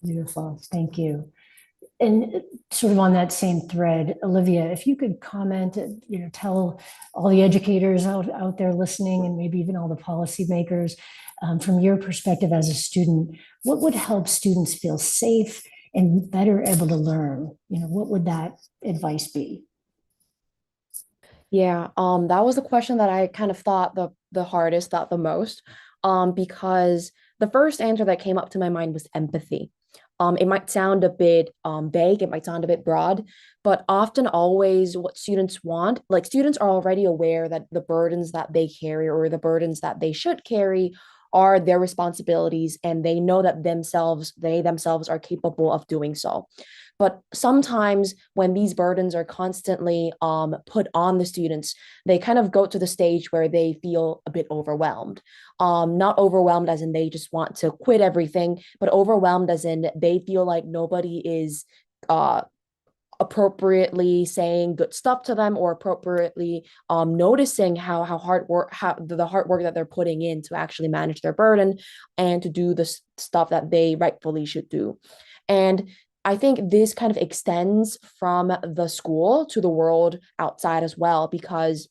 Beautiful. Thank you. And sort of on that same thread, Olivia, if you could comment, tell all the educators out there listening, and maybe even all the policymakers, from your perspective as a student, what would help students feel safe and better able to learn? What would that advice be? Yeah, that was the question that I kind of thought the hardest, thought the most, because the first answer that came up to my mind was empathy. It might sound a bit vague, it might sound a bit broad, but often always what students want, like students are already aware that the burdens that they carry or the burdens that they should carry are their responsibilities, and they know that they themselves are capable of doing so. But sometimes when these burdens are constantly put on the students, they kind of go to the stage where they feel a bit overwhelmed. Not overwhelmed as in they just want to quit everything, but overwhelmed as in they feel like nobody is appropriately saying good stuff to them, or appropriately noticing how the hard work that they're putting in to actually manage their burden and to do the stuff that they rightfully should do. And I think this kind of extends from the school to the world outside as well, because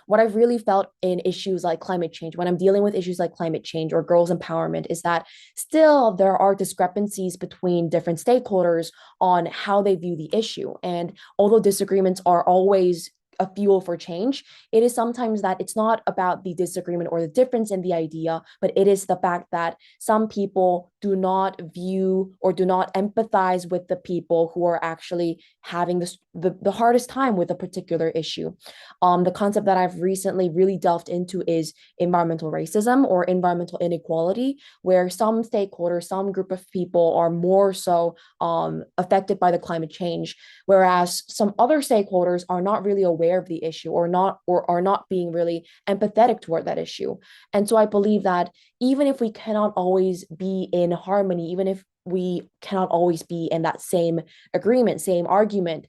what I've really felt in issues like climate change, when I'm dealing with issues like climate change or girls' empowerment, is that still there are discrepancies between different stakeholders on how they view the issue. And although disagreements are always a fuel for change, it is sometimes that it's not about the disagreement or the difference in the idea, but it is the fact that some people do not view or do not empathize with the people who are actually having the hardest time with a particular issue. The concept that I've recently really delved into is environmental racism or environmental inequality, where some stakeholders, some group of people are more so affected by the climate change, whereas some other stakeholders are not really aware of the issue, or are not being really empathetic toward that issue. And so I believe that even if we cannot always be in harmony, even if we cannot always be in that same agreement, same argument,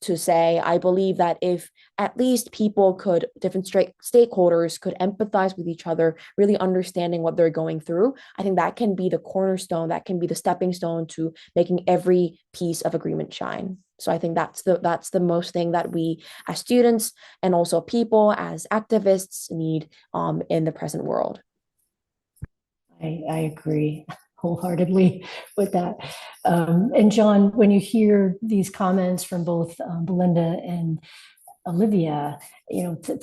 to say, I believe that if at least different stakeholders could empathize with each other, really understanding what they're going through, I think that can be the cornerstone, that can be the stepping stone to making every piece of agreement shine. So I think that's the most thing that we as students and also people as activists need in the present world. I agree wholeheartedly with that. And John, when you hear these comments from both Belinda and Olivia,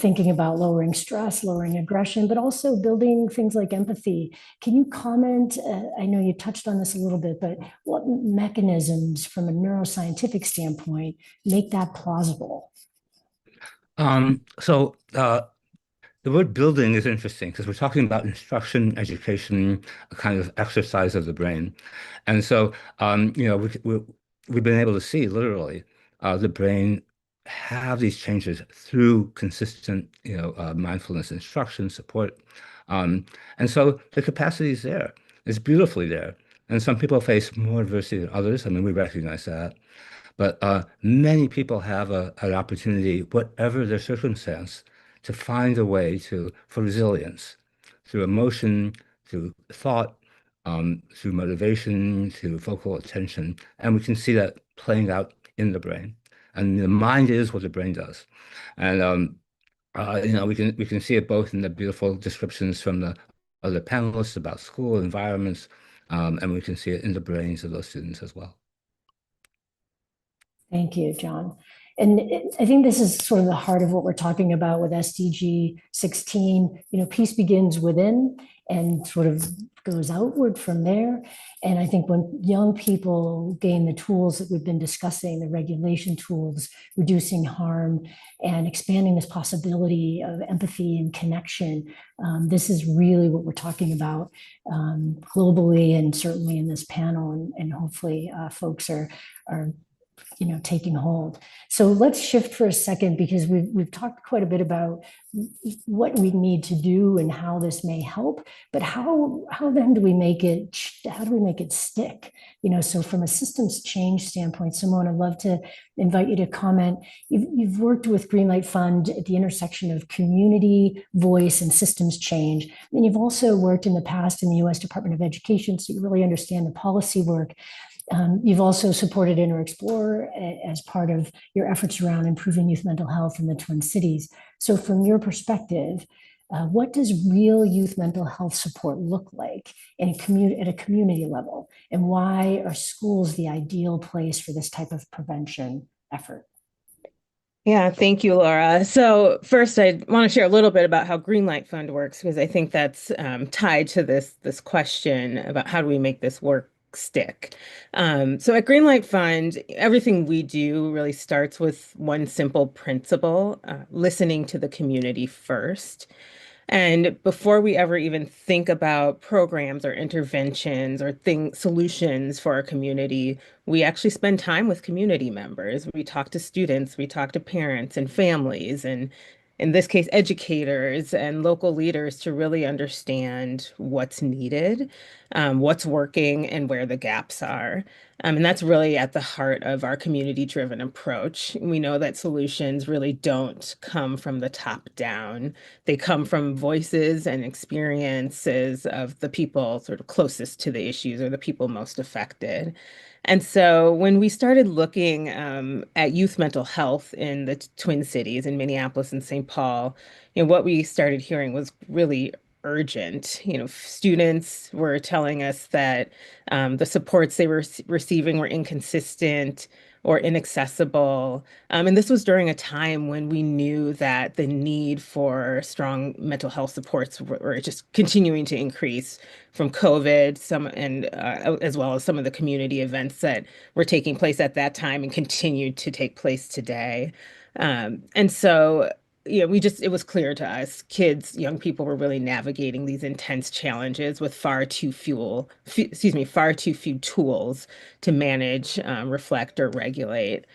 thinking about lowering stress, lowering aggression, but also building things like empathy. Can you comment? I know you touched on this a little bit, but what mechanisms from a neuroscientific standpoint make that plausible? So the word building is interesting because we're talking about instruction, education, a kind of exercise of the brain. And so, we've been able to see literally the brain have these changes through consistent, mindfulness instruction support. And so the capacity is there. It's beautifully there. And some people face more adversity than others. I mean, we recognize that. But many people have an opportunity, whatever their circumstance, to find a way for resilience through emotion, through thought, through motivation, through focal attention. And we can see that playing out in the brain. And the mind is what the brain does. And we can see it both in the beautiful descriptions from the other panelists about school environments, and we can see it in the brains of those students as well. Thank you, John. And I think this is sort of the heart of what we're talking about with SDG 16. Peace begins within and sort of goes outward from there. And I think when young people gain the tools that we've been discussing, the regulation tools, reducing harm, and expanding this possibility of empathy and connection, this is really what we're talking about globally and certainly in this panel. And hopefully folks are taking hold. So let's shift for a second because we've talked quite a bit about what we need to do and how this may help, but how then do we make it, how do we make it stick? So from a systems change standpoint, Simone, I'd love to invite you to comment. You've worked with Greenlight Fund at the intersection of community, voice, and systems change. And you've also worked in the past in the US Department of Education, so you really understand the policy work. You've also supported InterExplore as part of your efforts around improving youth mental health in the Twin Cities. So from your perspective, what does real youth mental health support look like at a community level? And why are schools the ideal place for this type of prevention effort? Yeah, thank you, Laura. So first, I want to share a little bit about how Greenlight Fund works, because I think that's tied to this question about how do we make this work stick. So at Greenlight Fund, everything we do really starts with one simple principle, listening to the community first. And before we ever even think about programs or interventions or solutions for our community, we actually spend time with community members. We talk to students, we talk to parents and families, and in this case, educators and local leaders to really understand what's needed, what's working, and where the gaps are. And that's really at the heart of our community-driven approach. We know that solutions really don't come from the top down. They come from voices and experiences of the people sort of closest to the issues or the people most affected. And so when we started looking at youth mental health in the Twin Cities, in Minneapolis and St. Paul, what we started hearing was really urgent. Students were telling us that the supports they were receiving were inconsistent or inaccessible. And this was during a time when we knew that the need for strong mental health supports were just continuing to increase from COVID, as well as some of the community events that were taking place at that time and continued to take place today. And so it was clear to us, young people were really navigating these intense challenges with far too few tools to manage, reflect, or regulate.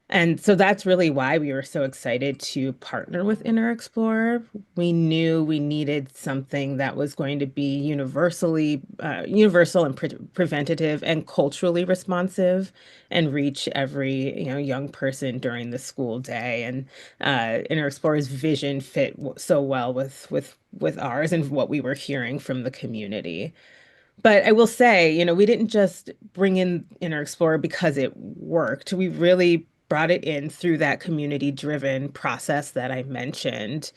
And so that's really why we were so excited to partner with InterExplore. We knew we needed something that was going to be universal and preventative and culturally responsive and reach every young person during the school day. And InterExplore's vision fit so well with ours and what we were hearing from the community. But I will say, we didn't just bring in InterExplore because it worked. We really brought it in through that community-driven process that I mentioned,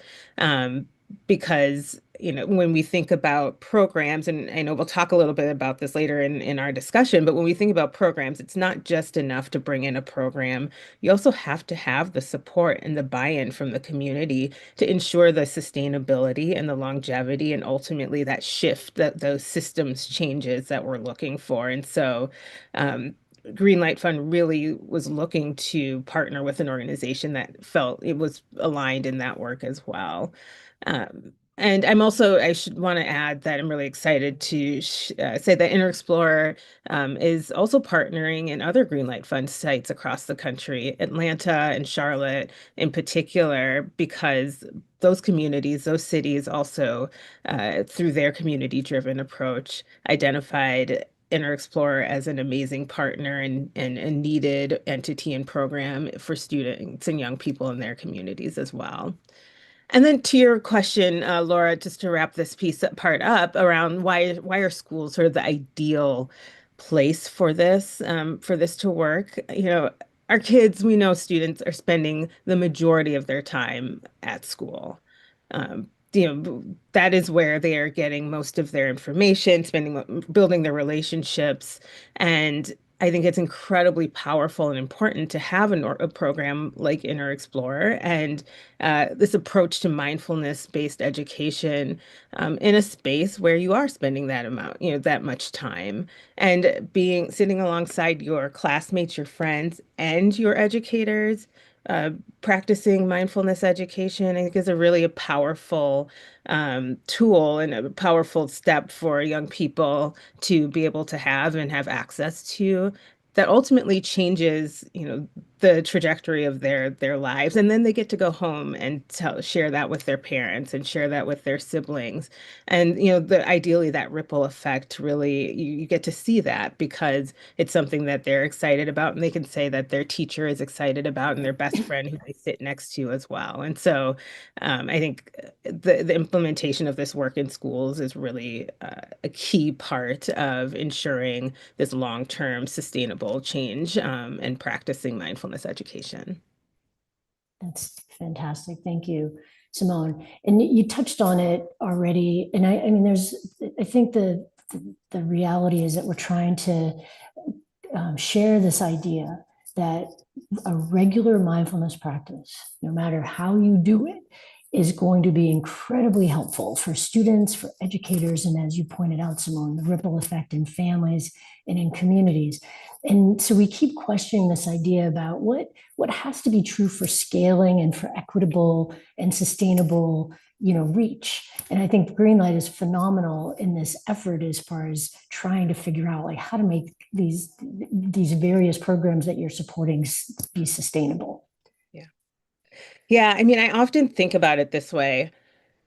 because when we think about programs, and I know we'll talk a little bit about this later in our discussion, but when we think about programs, it's not just enough to bring in a program. You also have to have the support and the buy-in from the community to ensure the sustainability and the longevity and ultimately that shift, that those systems changes that we're looking for. And so Greenlight Fund really was looking to partner with an organization that felt it was aligned in that work as well. And I should want to add that I'm really excited to say that InterExplorer is also partnering in other Greenlight Fund sites across the country, Atlanta and Charlotte in particular, because those communities, those cities also, through their community-driven approach, identified InterExplorer as an amazing partner and a needed entity and program for students and young people in their communities as well. And then to your question, Laura, just to wrap this part up around why are schools sort of the ideal place for this to work? Our kids, we know students are spending the majority of their time at school. That is where they are getting most of their information, building their relationships, and I think it's incredibly powerful and important to have a program like Inner Explorer and this approach to mindfulness-based education in a space where you are spending that amount, that much time, and sitting alongside your classmates, your friends, and your educators. Practicing mindfulness education, I think, is a powerful tool and a powerful step for young people to be able to have and have access to that ultimately changes, the trajectory of their lives. And then they get to go home and share that with their parents and share that with their siblings. And, ideally that ripple effect really, you get to see that because it's something that they're excited about and they can say that their teacher is excited about and their best friend who they sit next to as well. And so I think the implementation of this work in schools is really a key part of ensuring this long-term sustainable change and practicing mindfulness education. That's fantastic. Thank you, Simone. And you touched on it already. And I mean, I think the reality is that we're trying to share this idea that a regular mindfulness practice, no matter how you do it, is going to be incredibly helpful for students, for educators, and as you pointed out, Simone, the ripple effect in families and in communities. And so we keep questioning this idea about what has to be true for scaling and for equitable and sustainable reach. And I think Greenlight is phenomenal in this effort as far as trying to figure out like how to make these various programs that you're supporting be sustainable. Yeah, I mean, I often think about it this way.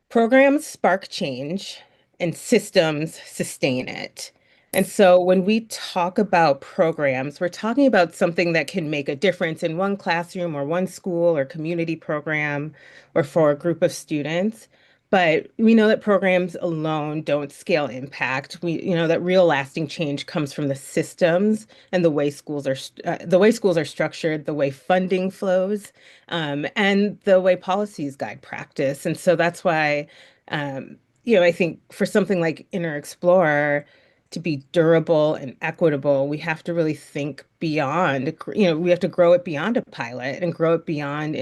Programs spark change and systems sustain it. And so when we talk about programs, we're talking about something that can make a difference in one classroom or one school or community program or for a group of students. But we know that programs alone don't scale impact. We know that real lasting change comes from the systems and the way schools are structured, the way funding flows, and the way policies guide practice. And so that's why, I think for something like Inner Explorer to be durable and equitable, we have to really think beyond, we have to grow it beyond a pilot and grow it beyond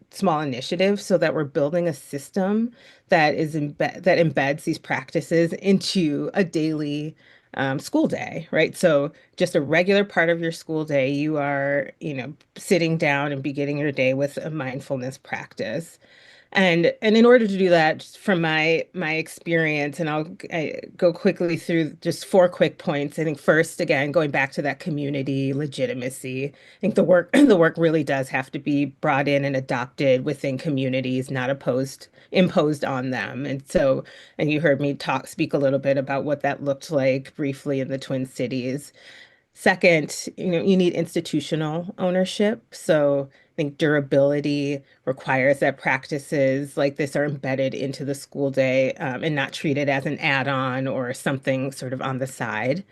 small initiatives so that we're building a system that that embeds these practices into a daily school day, right? So just a regular part of your school day, you are, sitting down and beginning your day with a mindfulness practice. And in order to do that, just from my experience, and I go quickly through just four quick points. I think first, again, going back to that community legitimacy, I think the work really does have to be brought in and adopted within communities, not imposed on them. And you heard me speak a little bit about what that looked like briefly in the Twin Cities. Second, you need institutional ownership. So I think durability requires that practices like this are embedded into the school day and not treated as an add-on or something sort of on the side.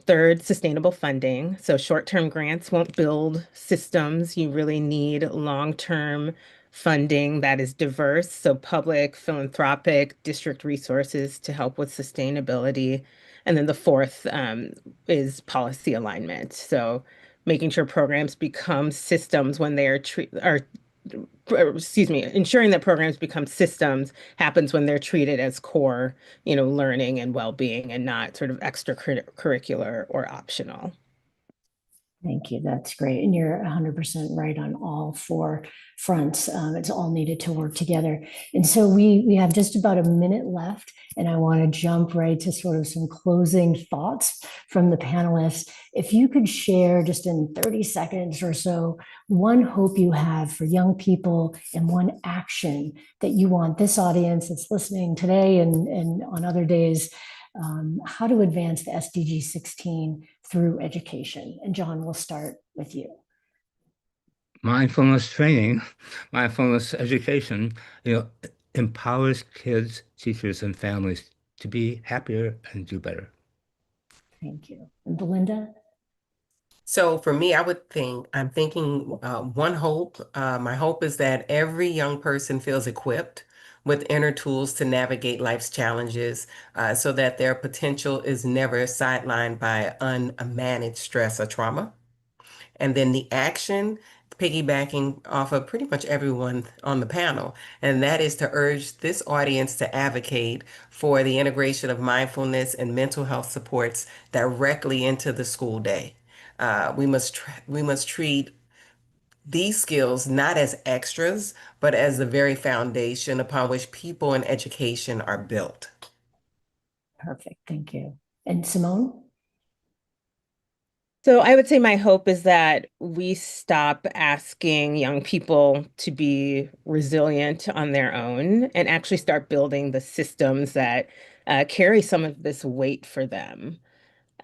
Third, sustainable funding. So short-term grants won't build systems. You really need long-term funding that is diverse, so public, philanthropic, district resources to help with sustainability. And then the fourth is policy alignment. So making sure programs become systems when they ensuring that programs become systems happens when they're treated as core, learning and well-being and not sort of extracurricular or optional. Thank you. That's great. And you're 100% right on all four fronts. It's all needed to work together. And so we have just about a minute left, and I want to jump right to sort of some closing thoughts from the panelists. If you could share just in 30 seconds or so, one hope you have for young people and one action that you want this audience that's listening today and on other days, how to advance the SDG 16 through education. And John, we'll start with you. Mindfulness training, mindfulness education, empowers kids, teachers, and families to be happier and do better. Thank you. And Belinda? So for me, I'm thinking one hope. My hope is that every young person feels equipped with inner tools to navigate life's challenges so that their potential is never sidelined by unmanaged stress or trauma. And then the action, piggybacking off of pretty much everyone on the panel, and that is to urge this audience to advocate for the integration of mindfulness and mental health supports directly into the school day. We must treat these skills not as extras, but as the very foundation upon which people in education are built. Perfect. Thank you. And Simone? So I would say my hope is that we stop asking young people to be resilient on their own and actually start building the systems that carry some of this weight for them.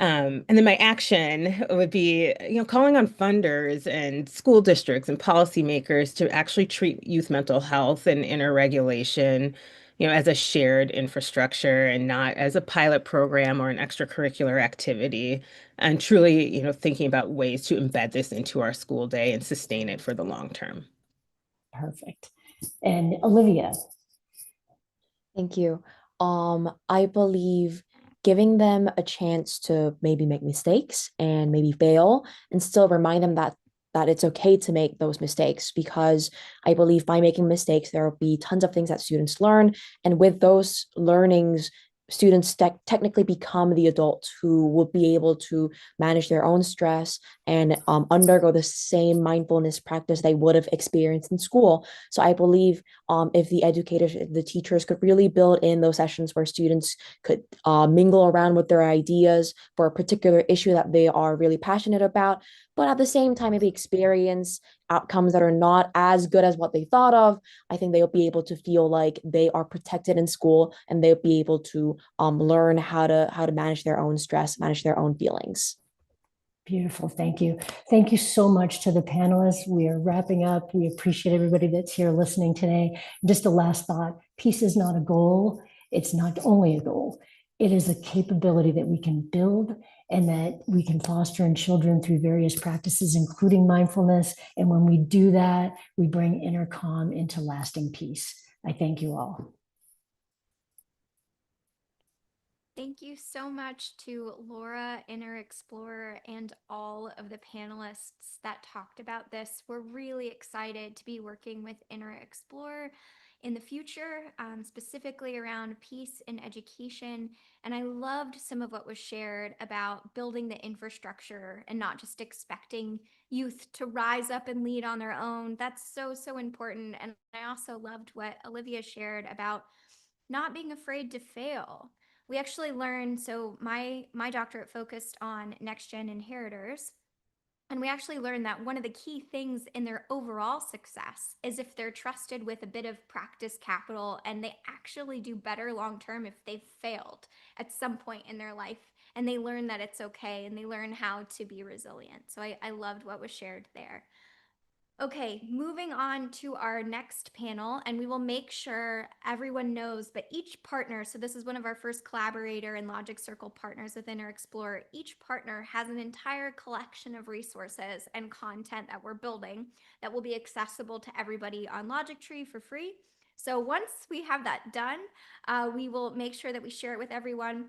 And then my action would be, calling on funders and school districts and policymakers to actually treat youth mental health and inner regulation, as a shared infrastructure and not as a pilot program or an extracurricular activity. And truly, thinking about ways to embed this into our school day and sustain it for the long term. Perfect. And Olivia? Thank you. I believe giving them a chance to maybe make mistakes and maybe fail and still remind them that it's okay to make those mistakes, because I believe by making mistakes, there will be tons of things that students learn. And with those learnings, students technically become the adults who will be able to manage their own stress and undergo the same mindfulness practice they would have experienced in school. So I believe if the educators, the teachers could really build in those sessions where students could mingle around with their ideas for a particular issue that they are really passionate about, but at the same time, maybe experience outcomes that are not as good as what they thought of, I think they'll be able to feel like they are protected in school and they'll be able to learn how to manage their own stress, manage their own feelings. Beautiful. Thank you. Thank you so much to the panelists. We are wrapping up. We appreciate everybody that's here listening today. Just a last thought, peace is not a goal. It's not only a goal. It is a capability that we can build and that we can foster in children through various practices, including mindfulness. And when we do that, we bring inner calm into lasting peace. I thank you all. Thank you so much to Laura, Inner Explorer, and all of the panelists that talked about this. We're really excited to be working with Inner Explorer in the future, specifically around peace in education. And I loved some of what was shared about building the infrastructure and not just expecting youth to rise up and lead on their own. That's so, so important. And I also loved what Olivia shared about not being afraid to fail. We actually learned, so my doctorate focused on next gen inheritors, and we actually learned that one of the key things in their overall success is if they're trusted with a bit of practice capital, and they actually do better long term if they've failed at some point in their life, and they learn that it's okay, and they learn how to be resilient. So I loved what was shared there. Okay, moving on to our next panel, and we will make sure everyone knows, but each partner, so this is one of our first collaborator and Logic Circle partners within our Explorer, each partner has an entire collection of resources and content that we're building that will be accessible to everybody on Logic Tree for free. So once we have that done, we will make sure that we share it with everyone.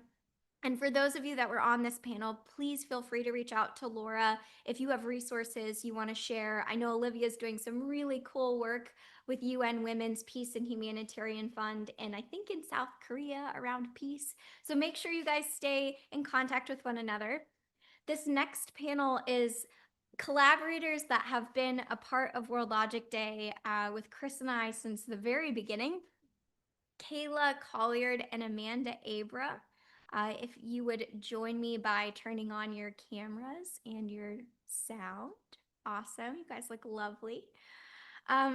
And for those of you that were on this panel, please feel free to reach out to Laura if you have resources you want to share. I know Olivia's doing some really cool work with UN Women's Peace and Humanitarian Fund, and I think in South Korea around peace. So make sure you guys stay in contact with one another. This next panel is collaborators that have been a part of World Logic Day with Chris and I since the very beginning. Kayla Colliard and Amanda Abra. If you would join me by turning on your cameras and your sound. Awesome. You guys look lovely.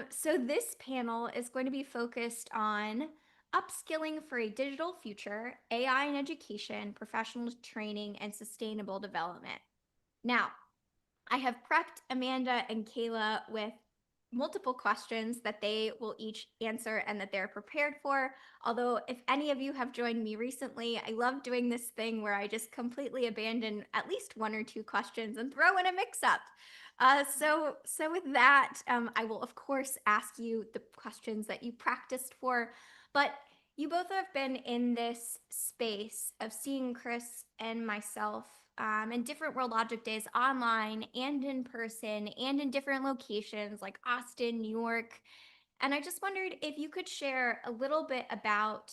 So this panel is going to be focused on upskilling for a digital future, AI in education, professional training, and sustainable development. Now, I have prepped Amanda and Kayla with multiple questions that they will each answer and that they're prepared for. Although if any of you have joined me recently, I love doing this thing where I just completely abandon at least one or two questions and throw in a mix-up. So with that, I will of course ask you the questions that you practiced for, but you both have been in this space of seeing Chris and myself in different World Logic Days online and in person and in different locations like Austin, New York. And I just wondered if you could share a little bit about,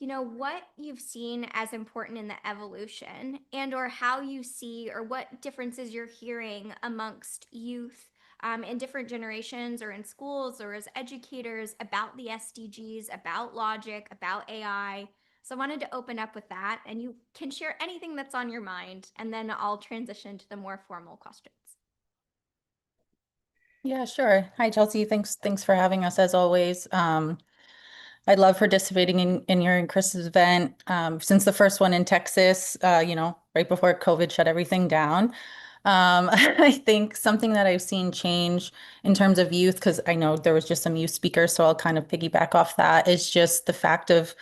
what you've seen as important in the evolution and or how you see or what differences you're hearing amongst youth in different generations or in schools or as educators about the SDGs, about logic, about AI. So I wanted to open up with that, and you can share anything that's on your mind, and then I'll transition to the more formal questions. Yeah, sure. Hi, Chelsea. Thanks for having us as always. I love participating in your and Chris's event. Since the first one in Texas, right before COVID shut everything down. I think something that I've seen change in terms of youth, because I know there was just some youth speakers, so I'll kind of piggyback off that, is just the fact of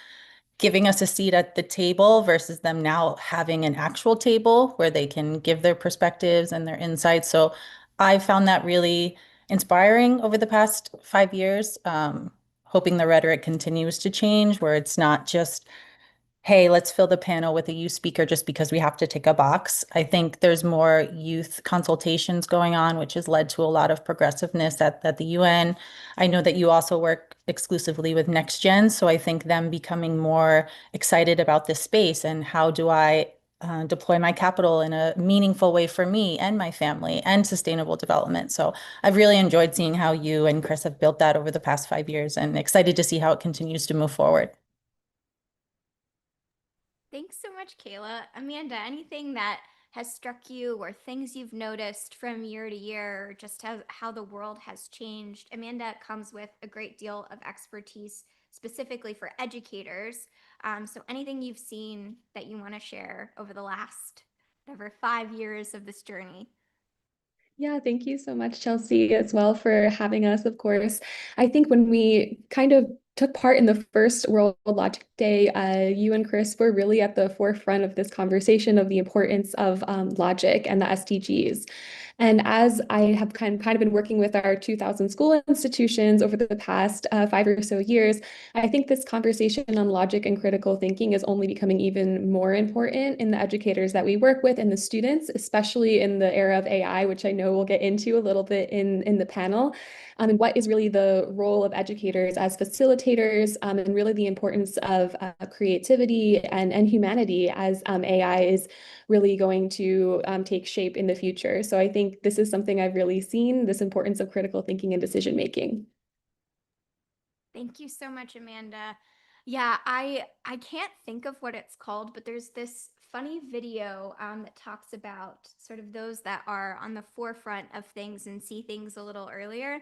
giving us a seat at the table versus them now having an actual table where they can give their perspectives and their insights. So I found that really inspiring over the past 5 years. Hoping the rhetoric continues to change, where it's not just, hey, let's fill the panel with a youth speaker just because we have to tick a box. I think there's more youth consultations going on, which has led to a lot of progressiveness at the UN. I know that you also work exclusively with Next Gen, so I think them becoming more excited about this space and how do I deploy my capital in a meaningful way for me and my family and sustainable development. So I've really enjoyed seeing how you and Chris have built that over the past 5 years and excited to see how it continues to move forward. Thanks so much, Kayla. Amanda, anything that has struck you or things you've noticed from year to year, or just how the world has changed? Amanda comes with a great deal of expertise specifically for educators. So anything you've seen that you want to share over the last, whatever, 5 years of this journey? Yeah, thank you so much, Chelsea, as well for having us, of course. I think when we kind of took part in the first World Logic Day, you and Chris were really at the forefront of this conversation of the importance of logic and the SDGs. And as I have kind of been working with our 2000 school institutions over the past 5 or so years, I think this conversation on logic and critical thinking is only becoming even more important in the educators that we work with and the students, especially in the era of AI, which I know we'll get into a little bit in the panel. And what is really the role of educators as facilitators, and really the importance of creativity and humanity as AI is really going to take shape in the future. So I think this is something I've really seen, this importance of critical thinking and decision making. Thank you so much, Amanda. Yeah, I can't think of what it's called, but there's this funny video that talks about sort of those that are on the forefront of things and see things a little earlier.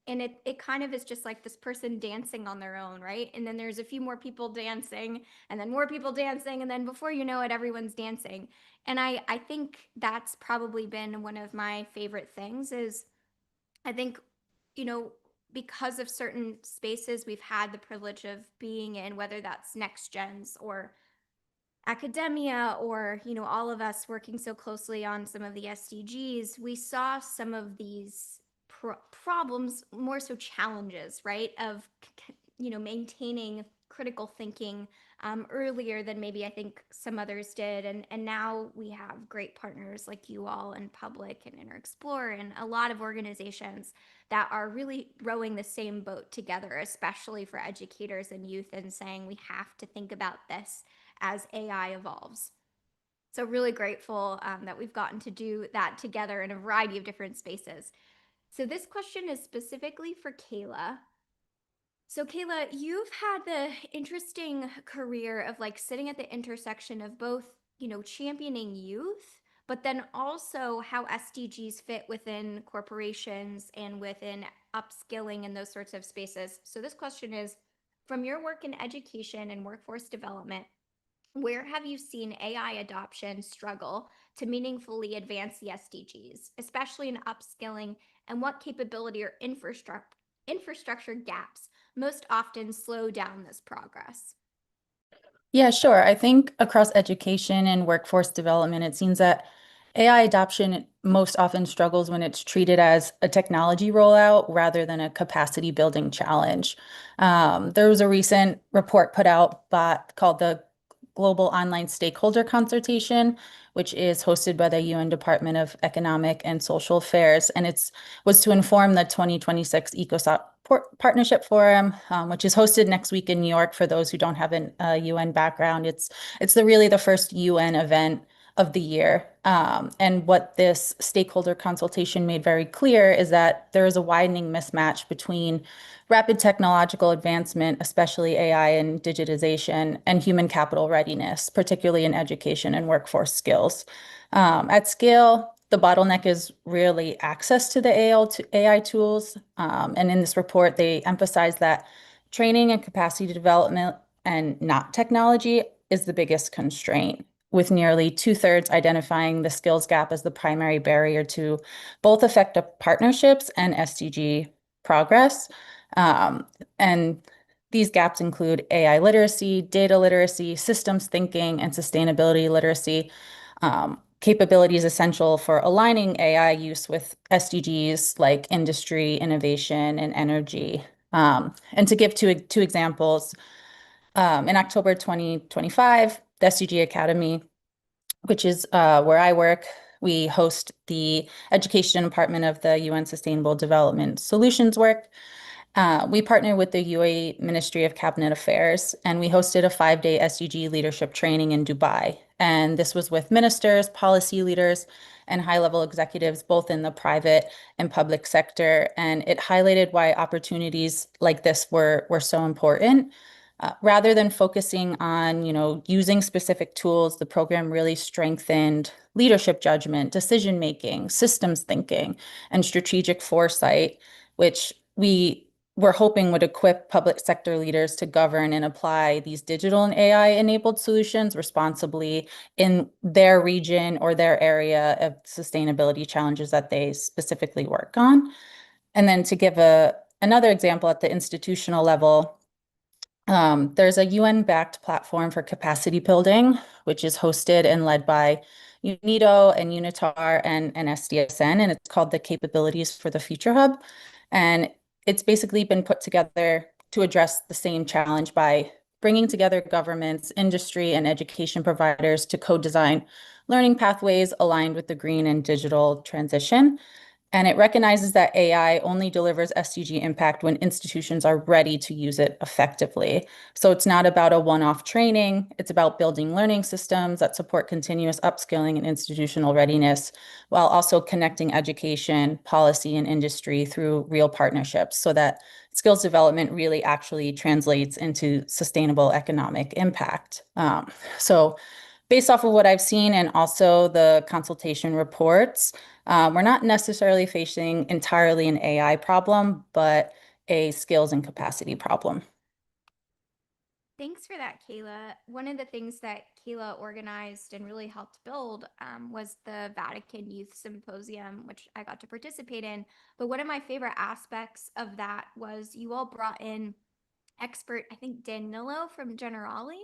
And it kind of is just like this person dancing on their own, right? And then there's a few more people dancing, and then more people dancing, and then before you know it, everyone's dancing. And I think that's probably been one of my favorite things is I think you know, because of certain spaces we've had the privilege of being in, whether that's next gens or academia or, you know, all of us working so closely on some of the SDGs, we saw some of these problems, more so challenges, right? Of, you know, maintaining critical thinking earlier than maybe I think some others did. And now we have great partners like you all and Public and InterExplore and a lot of organizations that are really rowing the same boat together, especially for educators and youth, and saying we have to think about this as AI evolves. So really grateful that we've gotten to do that together in a variety of different spaces. So this question is specifically for Kayla. So Kayla, you've had the interesting career of like sitting at the intersection of both, you know, championing youth, but then also how SDGs fit within corporations and within upskilling and those sorts of spaces. So this question is, from your work in education and workforce development, where have you seen AI adoption struggle to meaningfully advance the SDGs, especially in upskilling, and what capability or infrastructure gaps most often slow down this progress? Yeah, sure. I think across education and workforce development, it seems that AI adoption most often struggles when it's treated as a technology rollout rather than a capacity building challenge. There was a recent report put out called the Global Online Stakeholder Consultation, which is hosted by the UN Department of Economic and Social Affairs, and it was to inform the 2026 Partnership Forum, which is hosted next week in New York. For those who don't have a UN background, it's really the first UN event of the year. And what this stakeholder consultation made very clear is that there is a widening mismatch between rapid technological advancement, especially AI and digitization, and human capital readiness, particularly in education and workforce skills. At scale, the bottleneck is really access to the AI tools. And in this report, they emphasize that training and capacity development and not technology is the biggest constraint, with nearly 2/3 identifying the skills gap as the primary barrier to both effective partnerships and SDG progress. And these gaps include AI literacy, data literacy, systems thinking, and sustainability literacy. Capabilities essential for aligning AI use with SDGs like industry, innovation, and energy. And to give two examples, in October 2025, the SDG Academy, which is where I work, we host the Education Department of the UN Sustainable Development Solutions work. We partner with the UAE Ministry of Cabinet Affairs, and we hosted a 5-day SDG leadership training in Dubai. And this was with ministers, policy leaders, and high-level executives, both in the private and public sector. And it highlighted why opportunities like this were so important. Rather than focusing on, using specific tools, the program really strengthened leadership judgment, decision-making, systems thinking, and strategic foresight, which we were hoping would equip public sector leaders to govern and apply these digital and AI-enabled solutions responsibly in their region or their area of sustainability challenges that they specifically work on. And then to give another example at the institutional level, there's a UN-backed platform for capacity building, which is hosted and led by UNIDO and UNITAR and SDSN, and it's called the Capabilities for the Future Hub. And it's basically been put together to address the same challenge by bringing together governments, industry, and education providers to co-design learning pathways aligned with the green and digital transition. And it recognizes that AI only delivers SDG impact when institutions are ready to use it effectively. So it's not about a one-off training. It's about building learning systems that support continuous upskilling and institutional readiness, while also connecting education, policy, and industry through real partnerships so that skills development really actually translates into sustainable economic impact. So based off of what I've seen and also the consultation reports, we're not necessarily facing entirely an AI problem, but a skills and capacity problem. Thanks for that, Kayla. One of the things that Kayla organized and really helped build was the Vatican Youth Symposium, which I got to participate in. But one of my favorite aspects of that was you all brought in expert, I think Danilo from Generali,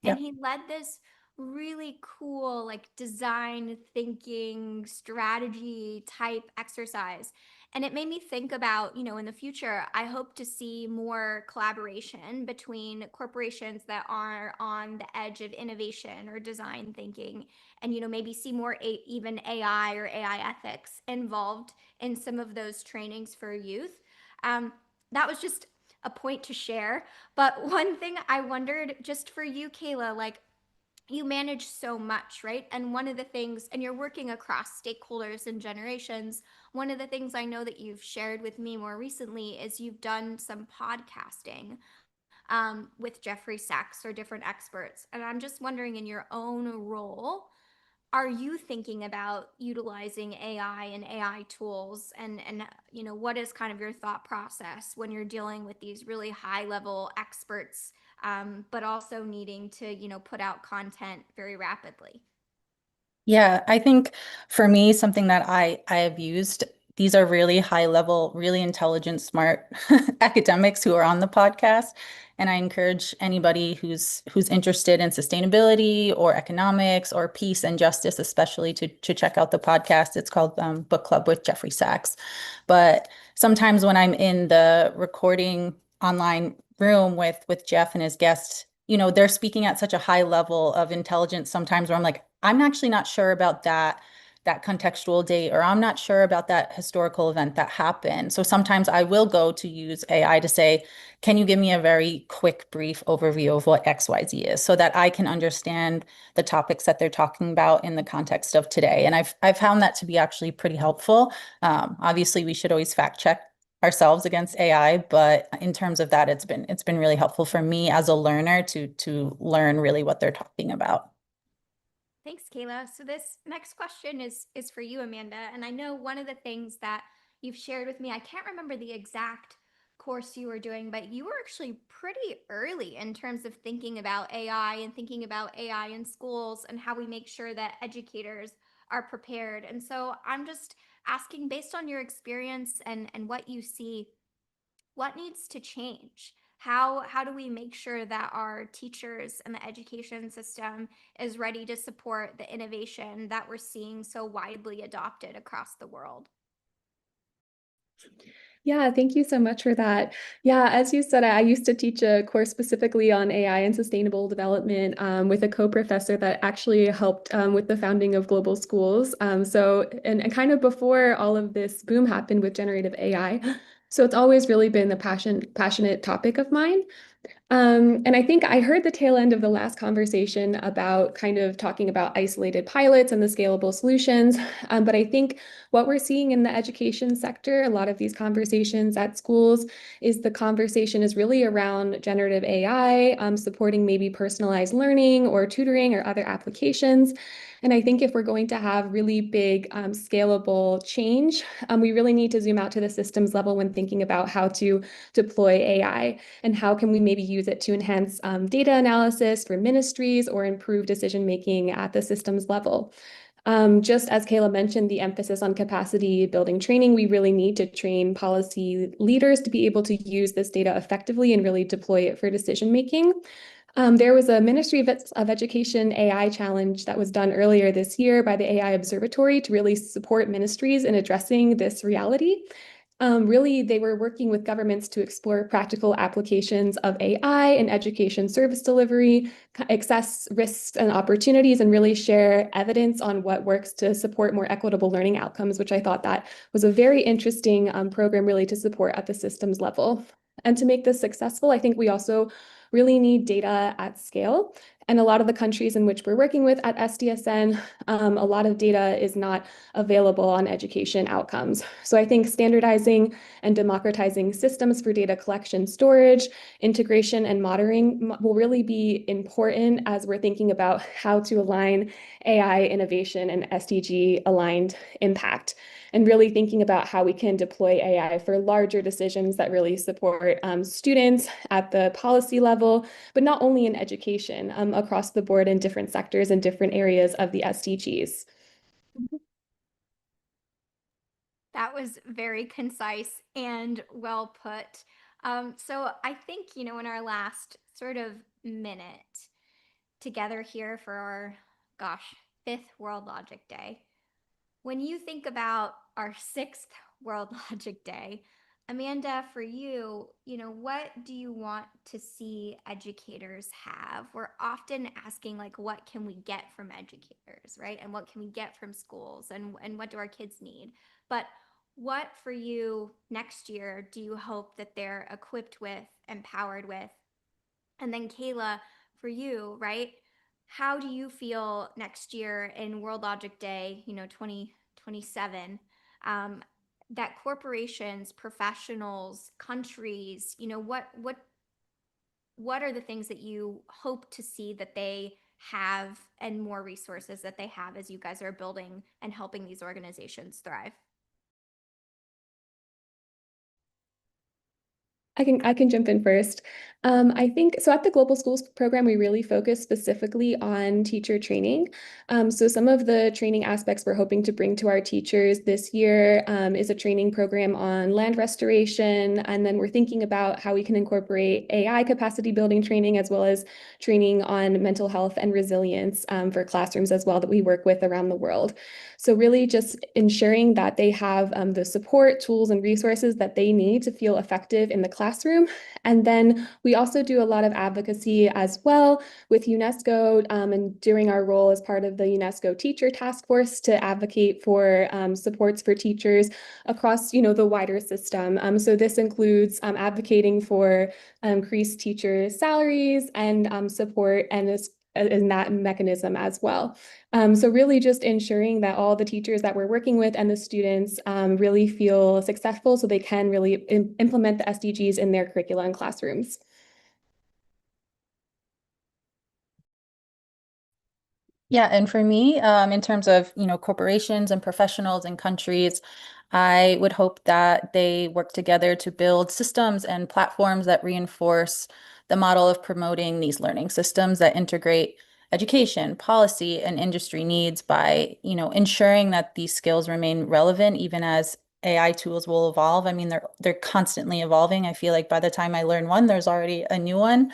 and Yep. he led this really cool, like design thinking strategy type exercise. And it made me think about, in the future, I hope to see more collaboration between corporations that are on the edge of innovation or design thinking, and, maybe see more even AI or AI ethics involved in some of those trainings for youth. That was just a point to share. But one thing I wondered just for you, Kayla, like you manage so much, right? And one of the things, and you're working across stakeholders and generations. One of the things I know that you've shared with me more recently is you've done some podcasting with Jeffrey Sachs or different experts. And I'm just wondering, in your own role, are you thinking about utilizing AI and AI tools, and what is kind of your thought process when you're dealing with these really high level experts, but also needing to put out content very rapidly? Yeah, I think for me, something that I have used, these are really high level, really intelligent, smart academics who are on the podcast. And I encourage anybody who's interested in sustainability or economics or peace and justice, especially to check out the podcast. It's called Book Club with Jeffrey Sachs. But sometimes when I'm in the recording online room with Jeff and his guests, they're speaking at such a high level of intelligence sometimes where I'm like, I'm actually not sure about that contextual date, or I'm not sure about that historical event that happened. So sometimes I will go to use AI to say, can you give me a very quick, brief overview of what XYZ is so that I can understand the topics that they're talking about in the context of today? And I've found that to be actually pretty helpful. Obviously, we should always fact check ourselves against AI, but in terms of that, it's been really helpful for me as a learner to learn really what they're talking about. Thanks, Kayla. So this next question is for you, Amanda. And I know one of the things that you've shared with me, I can't remember the exact course you were doing, but you were actually pretty early in terms of thinking about AI and thinking about AI in schools and how we make sure that educators are prepared. And so I'm just asking, based on your experience and what you see, what needs to change? How do we make sure that our teachers and the education system is ready to support the innovation that we're seeing so widely adopted across the world? Yeah, thank you so much for that. Yeah, as you said, I used to teach a course specifically on AI and sustainable development with a co-professor that actually helped with the founding of Global Schools. And kind of before all of this boom happened with generative AI. So it's always really been a passionate topic of mine. And I think I heard the tail end of the last conversation about kind of talking about isolated pilots and the scalable solutions. But I think what we're seeing in the education sector, a lot of these conversations at schools, is the conversation is really around generative AI, supporting maybe personalized learning or tutoring or other applications. And I think if we're going to have really big scalable change, we really need to zoom out to the systems level when thinking about how to deploy AI and how can we maybe use it to enhance data analysis for ministries or improve decision making at the systems level. Just as Kayla mentioned, the emphasis on capacity building training, we really need to train policy leaders to be able to use this data effectively and really deploy it for decision making. There was a Ministry of Education AI challenge that was done earlier this year by the AI Observatory to really support ministries in addressing this reality. Really, they were working with governments to explore practical applications of AI in education service delivery, assess risks and opportunities, and really share evidence on what works to support more equitable learning outcomes, which I thought that was a very interesting program really to support at the systems level. And to make this successful, I think we also really need data at scale. And a lot of the countries in which we're working with at SDSN, a lot of data is not available on education outcomes. So I think standardizing and democratizing systems for data collection, storage, integration, and monitoring will really be important as we're thinking about how to align AI innovation and SDG aligned impact, and really thinking about how we can deploy AI for larger decisions that really support students at the policy level, but not only in education, across the board in different sectors and different areas of the SDGs. That was very concise and well put. So I think, in our last sort of minute together here for our, fifth World Logic Day, when you think about our sixth World Logic Day, Amanda, for you, what do you want to see educators have? We're often asking, like, what can we get from educators, right? And what can we get from schools? And what do our kids need? But what for you next year do you hope that they're equipped with, empowered with? And then Kayla, for you, right? How do you feel next year in World Logic Day, 2027, that corporations, professionals, countries, what are the things that you hope to see that they have and more resources that they have as you guys are building and helping these organizations thrive? I can jump in first. I think so at the Global Schools program, we really focus specifically on teacher training. So some of the training aspects we're hoping to bring to our teachers this year is a training program on land restoration. And then we're thinking about how we can incorporate AI capacity building training as well as training on mental health and resilience for classrooms as well that we work with around the world. So really just ensuring that they have the support, tools, and resources that they need to feel effective in the classroom. And then we also do a lot of advocacy as well with UNESCO and during our role as part of the UNESCO Teacher Task Force to advocate for supports for teachers across, the wider system. So this includes advocating for increased teacher salaries and support and in that mechanism as well. So really just ensuring that all the teachers that we're working with and the students really feel successful so they can really implement the SDGs in their curricula and classrooms. Yeah, and for me, in terms of, corporations and professionals and countries, I would hope that they work together to build systems and platforms that reinforce the model of promoting these learning systems that integrate education, policy, and industry needs by, ensuring that these skills remain relevant even as AI tools will evolve. I mean, they're constantly evolving. I feel like by the time I learn one, there's already a new one.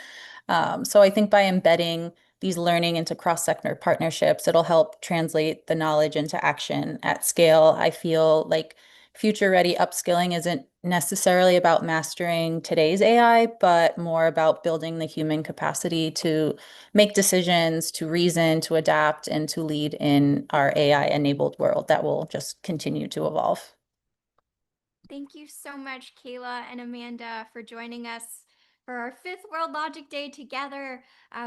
So I think by embedding these learning into cross-sector partnerships, it'll help translate the knowledge into action at scale. I feel like future-ready upskilling isn't necessarily about mastering today's AI, but more about building the human capacity to make decisions, to reason, to adapt, and to lead in our AI-enabled world that will just continue to evolve. Thank you so much, Kayla and Amanda, for joining us for our fifth World Logic Day together.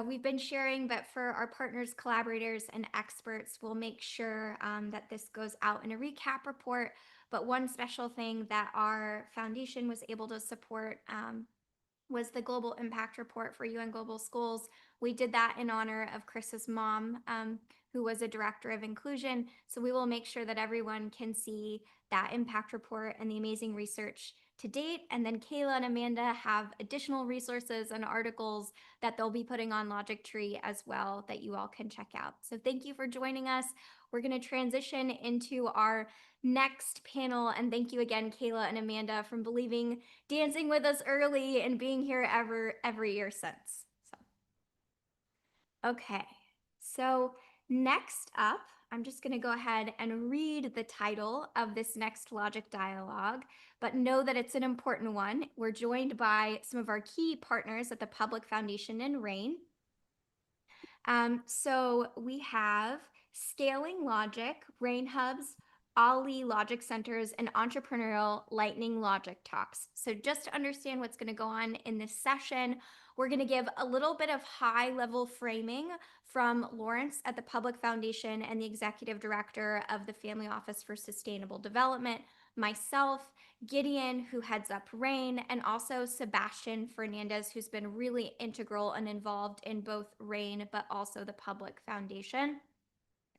We've been sharing, but for our partners, collaborators, and experts, we'll make sure that this goes out in a recap report. But one special thing that our foundation was able to support was the Global Impact Report for UN Global Schools. We did that in honor of Chris's mom, who was a director of inclusion. So we will make sure that everyone can see that impact report and the amazing research to date. And then Kayla and Amanda have additional resources and articles that they'll be putting on Logic Tree as well that you all can check out. So thank you for joining us. We're going to transition into our next panel. And thank you again, Kayla and Amanda, for dancing with us early and being here every year since. Okay, so next up, I'm just going to go ahead and read the title of this next Logic Dialogue, but know that it's an important one. We're joined by some of our key partners at the Public Foundation and RAIN. So we have Scaling Logic, RAIN Hub's Ali Logic Centers and Entrepreneurial Lightning Logic Talks. So just to understand what's going to go on in this session, we're going to give a little bit of high-level framing from Lawrence at the Public Foundation and the Executive Director of the Family Office for Sustainable Development, myself, Gideon, who heads up RAIN, and also Sebastian Fernandez, who's been really integral and involved in both RAIN, but also the Public Foundation.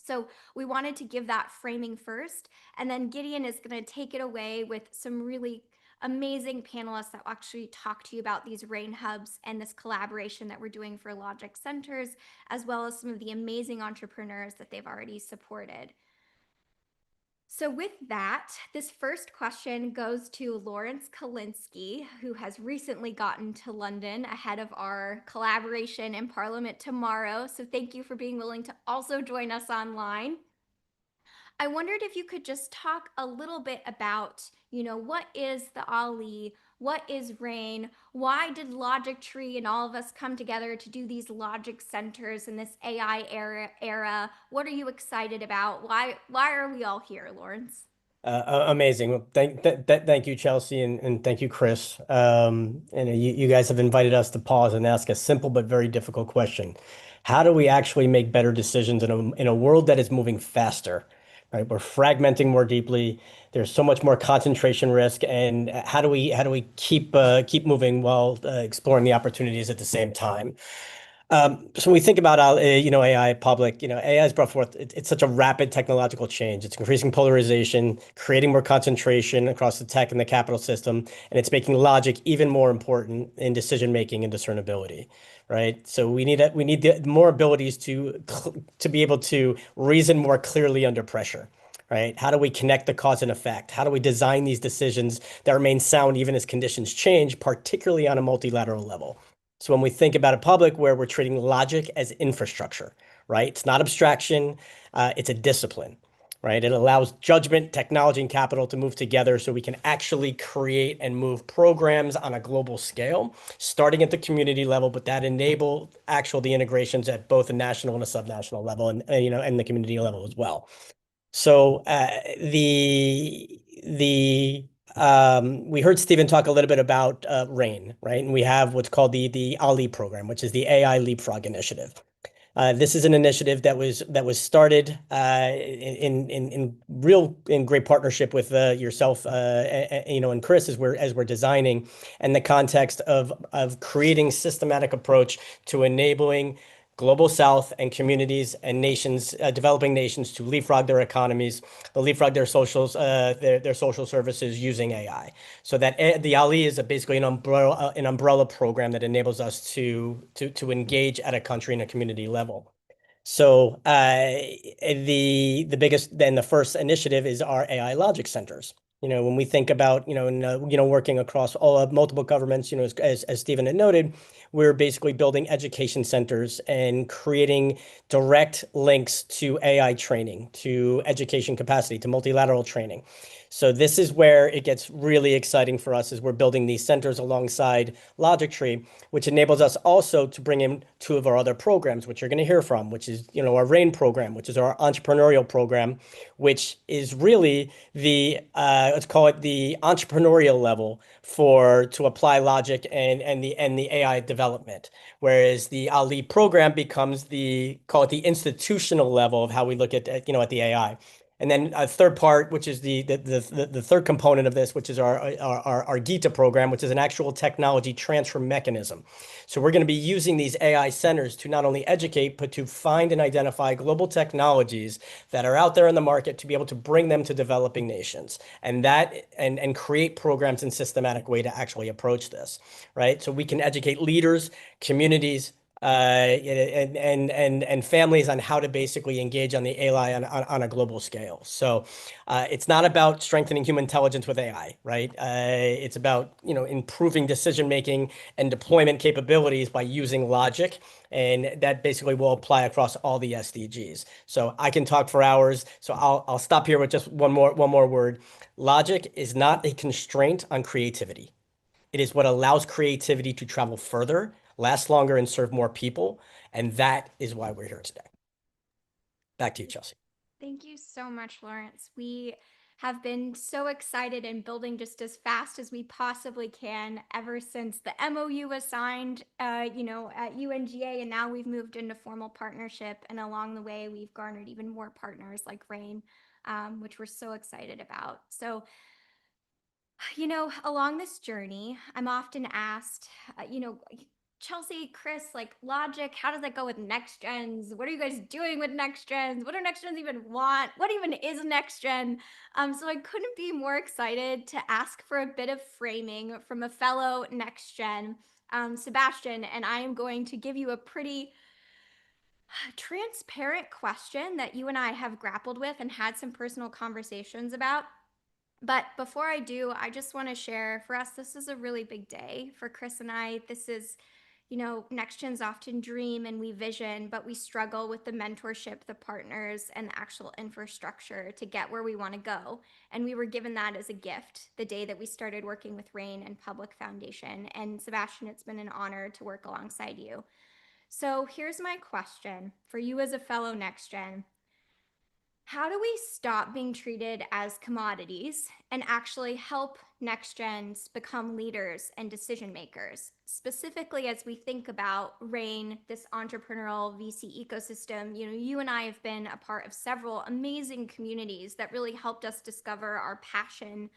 So we wanted to give that framing first, and then Gideon is going to take it away with some really amazing panelists that will actually talk to you about these RAIN hubs and this collaboration that we're doing for Logic Centers, as well as some of the amazing entrepreneurs that they've already supported. So with that, this first question goes to Lawrence Kalinsky, who has recently gotten to London ahead of our collaboration in Parliament tomorrow. So thank you for being willing to also join us online. I wondered if you could just talk a little bit about, what is the Ali? What is RAIN? Why did Logic Tree and all of us come together to do these logic centers in this AI era? What are you excited about? Why are we all here, Lawrence? Amazing. Well, thank you, Chelsea, and thank you, Chris. And you guys have invited us to pause and ask a simple but very difficult question. How do we actually make better decisions in a world that is moving faster? Right? We're fragmenting more deeply. There's so much more concentration risk, and how do we keep moving while exploring the opportunities at the same time? So when we think about AI public, AI has brought forth it's such a rapid technological change. It's increasing polarization, creating more concentration across the tech and the capital system, and it's making logic even more important in decision making and discernibility, right? So we need more abilities to be able to reason more clearly under pressure. Right? How do we connect the cause and effect? How do we design these decisions that remain sound even as conditions change, particularly on a multilateral level? So when we think about a public where we're treating logic as infrastructure, right? It's not abstraction, it's a discipline, right? It allows judgment, technology, and capital to move together so we can actually create and move programs on a global scale, starting at the community level, but that enable the integrations at both a national and a subnational level, and the community level as well. So we heard Stephen talk a little bit about RAIN, right? And we have what's called the Ali program, which is the AI Leapfrog Initiative. This is an initiative that was started in great partnership with yourself, and Chris as we're designing, and the context of creating systematic approach to enabling Global South and communities and nations, developing nations, to leapfrog their economies, leapfrog their socials, their social services using AI. So that the Ali is basically an umbrella program that enables us to engage at a country and a community level. So the first initiative is our AI logic centers. When we think about working across multiple governments, as Stephen had noted, we're basically building education centers and creating direct links to AI training, to education capacity, to multilateral training. So this is where it gets really exciting for us, as we're building these centers alongside Logic Tree, which enables us also to bring in two of our other programs, which you're going to hear from, which is our RAIN program, which is our entrepreneurial program, which is really the let's call it the entrepreneurial level to apply logic and the AI development, whereas the Ali program becomes call it the institutional level of how we look at the AI. And then a third part, which is the third component of this, which is our GITA program, which is an actual technology transfer mechanism. So we're going to be using these AI centers to not only educate, but to find and identify global technologies that are out there in the market, to be able to bring them to developing nations, and create programs in systematic way to actually approach this, right? So we can educate leaders, communities, and families on how to basically engage on the AI on a global scale. So it's not about strengthening human intelligence with AI, right? It's about improving decision making and deployment capabilities by using logic, and that basically will apply across all the SDGs. So I can talk for hours, so I'll stop here with just one more word. Logic is not a constraint on creativity. It is what allows creativity to travel further, last longer, and serve more people. And that is why we're here today. Back to you, Chelsea. Thank you so much, Lawrence. We have been so excited and building just as fast as we possibly can ever since the MOU was signed, at UNGA, and now we've moved into formal partnership. And along the way, we've garnered even more partners like RAIN, which we're so excited about. So, along this journey, I'm often asked, Chelsea, Chris, like logic, how does that go with next gens? What are you guys doing with next gens? What do next gens even want? What even is next gen? So I couldn't be more excited to ask for a bit of framing from a fellow next gen, Sebastian, and I am going to give you a pretty transparent question that you and I have grappled with and had some personal conversations about. But before I do, I just want to share for us, this is a really big day. For Chris and I, this is, next gens often dream and we vision, but we struggle with the mentorship, the partners, and the actual infrastructure to get where we want to go. And we were given that as a gift the day that we started working with RAIN and Public Foundation. And Sebastian, it's been an honor to work alongside you. So here's my question for you as a fellow next gen. How do we stop being treated as commodities and actually help next gens become leaders and decision makers? Specifically, as we think about RAIN, this entrepreneurial VC ecosystem, you and I have been a part of several amazing communities that really helped us discover our passion,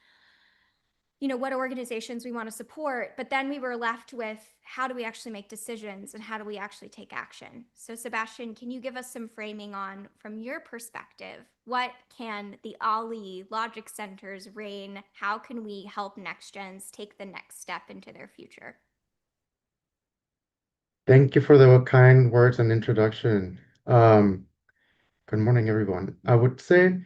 what organizations we want to support, but then we were left with how do we actually make decisions and how do we actually take action? So Sebastian, can you give us some framing on, from your perspective, what can the Ali, Logic Centers, RAIN, how can we help next gens take the next step into their future? Thank you for the kind words and introduction. Good morning, everyone. I would say,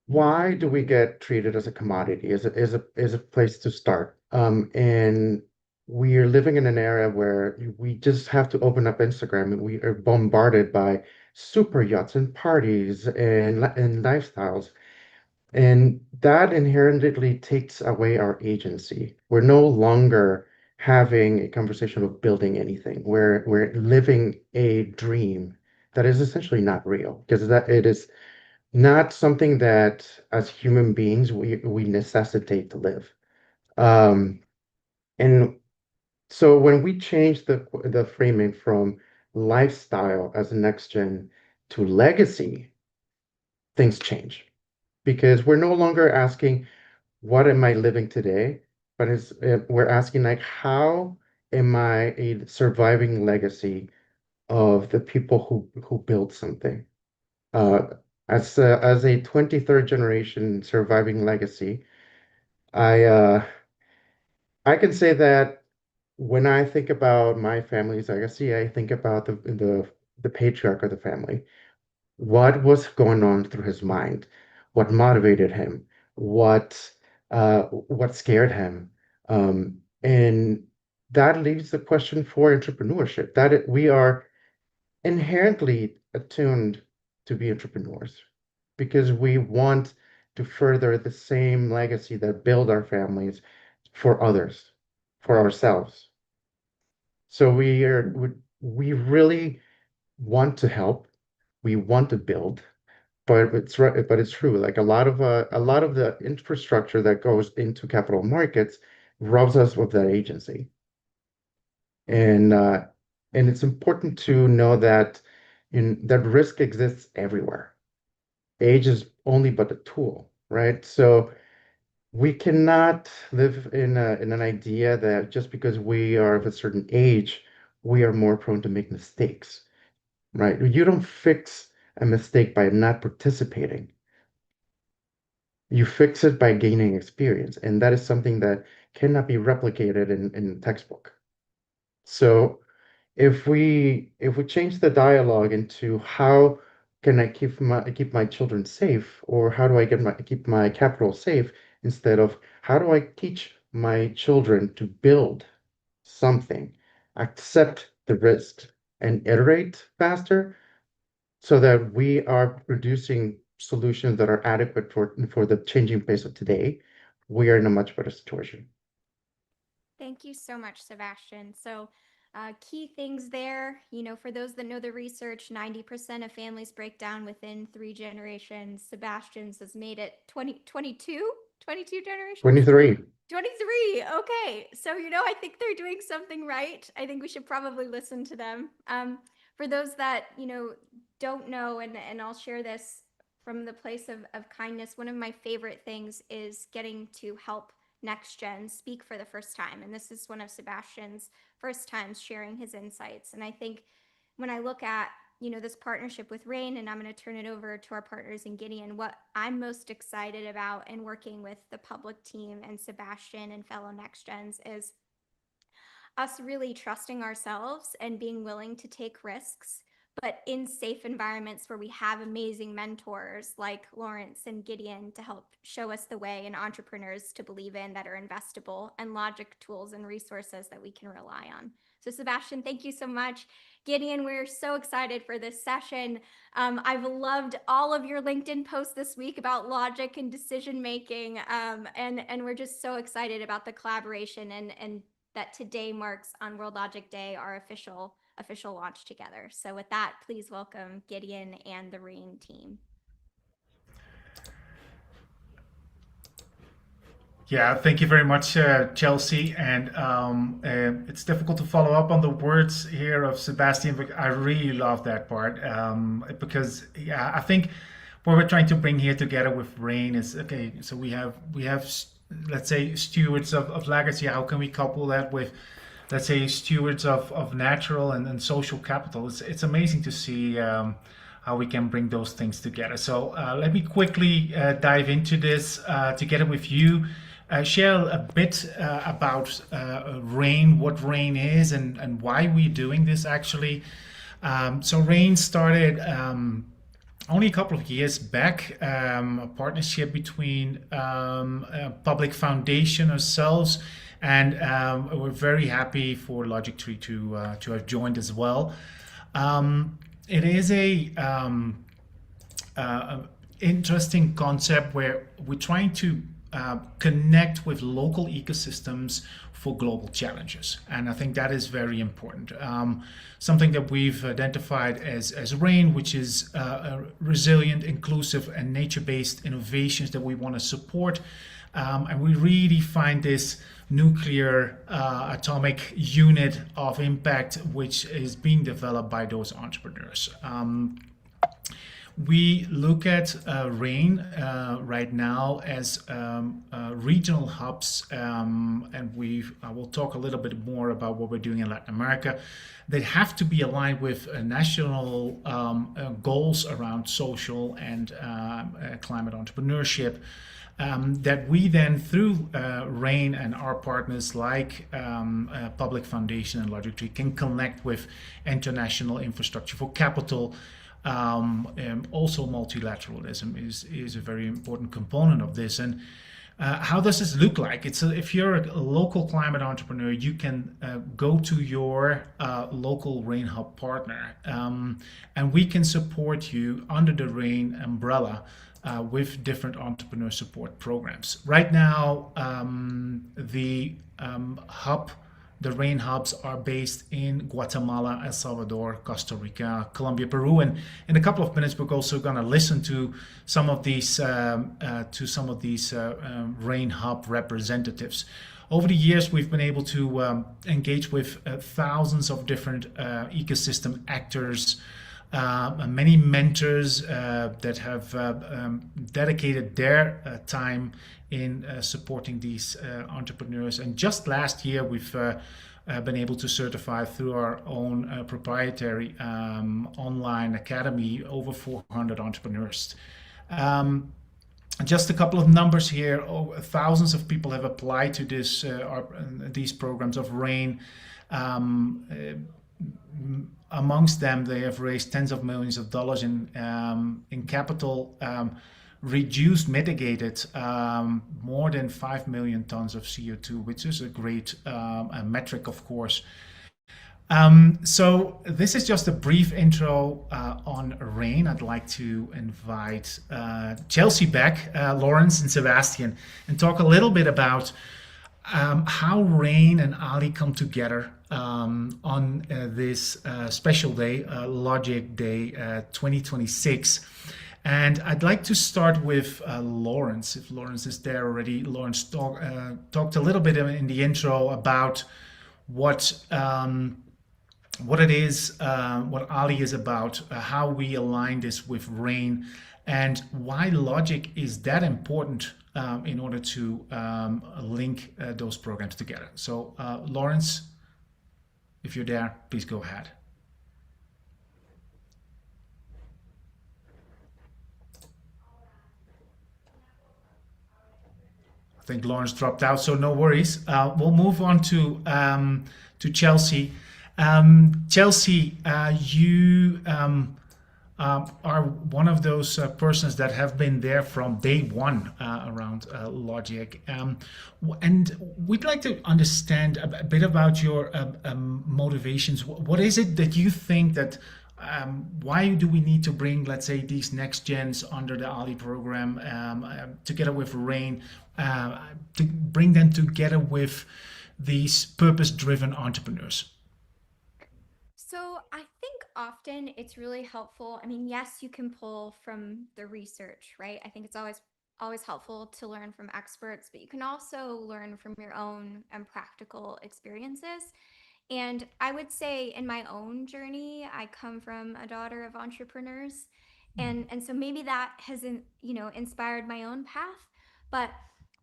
why do we get treated as a commodity? Is a place to start. And we are living in an era where we just have to open up Instagram and we are bombarded by super yachts and parties and lifestyles. And that inherently takes away our agency. We're no longer having a conversation of building anything. We're living a dream that is essentially not real because that it is not something that as human beings we necessitate to live. Um, and so when we change the framing from lifestyle as a next gen to legacy, things change because we're no longer asking what am I living today, but we're asking like how am I a surviving legacy of the people who built something. Uh, as a 23rd generation surviving legacy, I uh, I can say that when I think about my family's legacy, I think about the patriarch of the family. What was going on through his mind? What motivated him? What scared him? And that leaves the question for entrepreneurship. We are inherently attuned to be entrepreneurs because we want to further the same legacy that build our families for others, for ourselves. So we really want to help, we want to build, but it's right, but it's true. Like a lot of the infrastructure that goes into capital markets robs us of that agency. And and it's important to know that that risk exists everywhere. Age is only but a tool, right? So we cannot live in an idea that just because we are of a certain age, we are more prone to make mistakes, right? You don't fix a mistake by not participating. You fix it by gaining experience, and that is something that cannot be replicated in textbook. So if we change the dialogue into how can I keep my children safe, or how do I keep my capital safe, instead of how do I teach my children to build something, accept the risks, and iterate faster so that we are producing solutions that are adequate for the changing pace of today, we are in a much better situation. Thank you so much, Sebastian. So Key things there, for those that know the research, 90% of families break down within 3 generations. Sebastian's has made it 22 generations? 23. 23. Okay. So, I think they're doing something right. I think we should probably listen to them. For those that, don't know, and I'll share this from the place of kindness, one of my favorite things is getting to help next gen speak for the first time. And this is one of Sebastian's first times sharing his insights. And I think when I look at, this partnership with Rain, and I'm going to turn it over to our partners in Gideon, what I'm most excited about in working with the public team and Sebastian and fellow next gens is us really trusting ourselves and being willing to take risks, but in safe environments where we have amazing mentors like Lawrence and Gideon to help show us the way, and entrepreneurs to believe in that are investable, and logic tools and resources that we can rely on. So Sebastian, thank you so much. Gideon, we're so excited for this session. I've loved all of your LinkedIn posts this week about logic and decision making, and we're just so excited about the collaboration and that today marks on World Logic Day our official launch together. So with that, please welcome Gideon and the Rain team. Yeah, thank you very much, Chelsea. And it's difficult to follow up on the words here of Sebastian, but I really love that part because, yeah, I think what we're trying to bring here together with Rain is, okay, so we have let's say, stewards of legacy. How can we couple that with, let's say, stewards of natural and social capital? It's amazing to see how we can bring those things together. So let me quickly dive into this together with you. Share a bit about Rain, what Rain is, and why we're doing this actually. So Rain started only a couple of years back, a partnership between a public foundation ourselves, and we're very happy for Logic Tree to have joined as well. It is a interesting concept where we're trying to connect with local ecosystems for global challenges, and I think that is very important. Something that we've identified as Rain, which is resilient, inclusive, and nature-based innovations that we want to support, and we really find this nuclear atomic unit of impact which is being developed by those entrepreneurs. We look at Rain right now as regional hubs, and I will talk a little bit more about what we're doing in Latin America. They have to be aligned with national goals around social and climate entrepreneurship. That we then, through Rain and our partners like Public Foundation and Logic Tree, can connect with international infrastructure for capital. Also multilateralism is a very important component of this. And how does this look like? If you're a local climate entrepreneur, you can go to your local Rain Hub partner, and we can support you under the Rain umbrella with different entrepreneur support programs. Right now, the Rain hubs are based in Guatemala, El Salvador, Costa Rica, Colombia, Peru, and in a couple of minutes we're also going to listen to some of these Rain hub representatives. Over the years, we've been able to engage with thousands of different ecosystem actors. Many mentors that have dedicated their time in supporting these entrepreneurs. And just last year, we've been able to certify through our own proprietary online academy over 400 entrepreneurs. Just a couple of numbers here. Thousands of people have applied to these programs of Rain. Amongst them, they have raised tens of millions of dollars in capital, mitigated more than 5 million tons of CO2, which is a great metric, of course. So this is just a brief intro on Rain. I'd like to invite Chelsea back, Lawrence and Sebastian, and talk a little bit about how Rain and Ali come together on this special day, Logic Day 2026. And I'd like to start with Lawrence, if Lawrence is there already. Lawrence talked a little bit in the intro about what it is, what Ali is about, how we align this with Rain, and why logic is that important in order to link those programs together. So, Lawrence, if you're there, please go ahead. I think Lawrence dropped out, so no worries. We'll move on to Chelsea. Chelsea, you are one of those persons that have been there from day one around Logic. And we'd like to understand a bit about your motivations. What is it that you think that why do we need to bring, let's say, these next gens under the Ali program together with Rain, to bring them together with these purpose-driven entrepreneurs? So I think often it's really helpful. I mean, yes, you can pull from the research, right? I think it's always helpful to learn from experts, but you can also learn from your own and practical experiences. And I would say in my own journey, I come from a daughter of entrepreneurs. And so maybe that hasn't, inspired my own path. But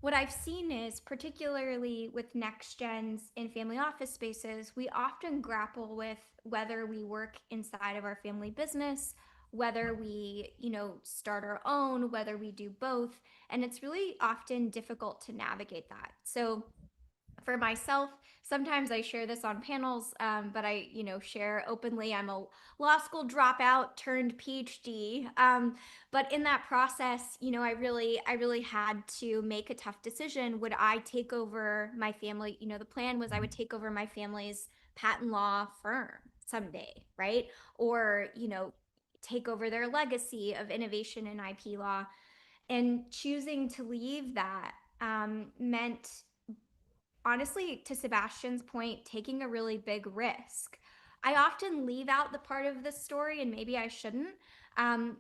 what I've seen is, particularly with next gens in family office spaces, we often grapple with whether we work inside of our family business, whether we, start our own, whether we do both. And it's really often difficult to navigate that. So for myself, sometimes I share this on panels, but I, share openly. I'm a law school dropout turned PhD. But in that process, I really had to make a tough decision. Would I take over my family? The plan was I would take over my family's patent law firm someday, right? Or, take over their legacy of innovation in IP law. And choosing to leave that meant, honestly, to Sebastian's point, taking a really big risk. I often leave out the part of the story, and maybe I shouldn't,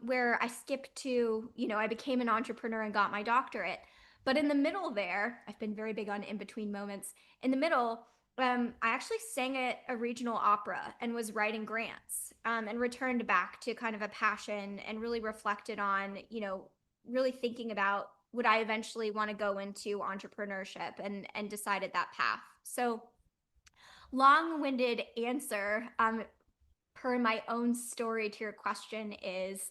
where I skip to, I became an entrepreneur and got my doctorate. But in the middle there, I've been very big on in between moments. In the middle, I actually sang at a regional opera and was writing grants, and returned back to kind of a passion and really reflected on, really thinking about, would I eventually want to go into entrepreneurship, and decided that path. So long-winded answer, per my own story to your question, is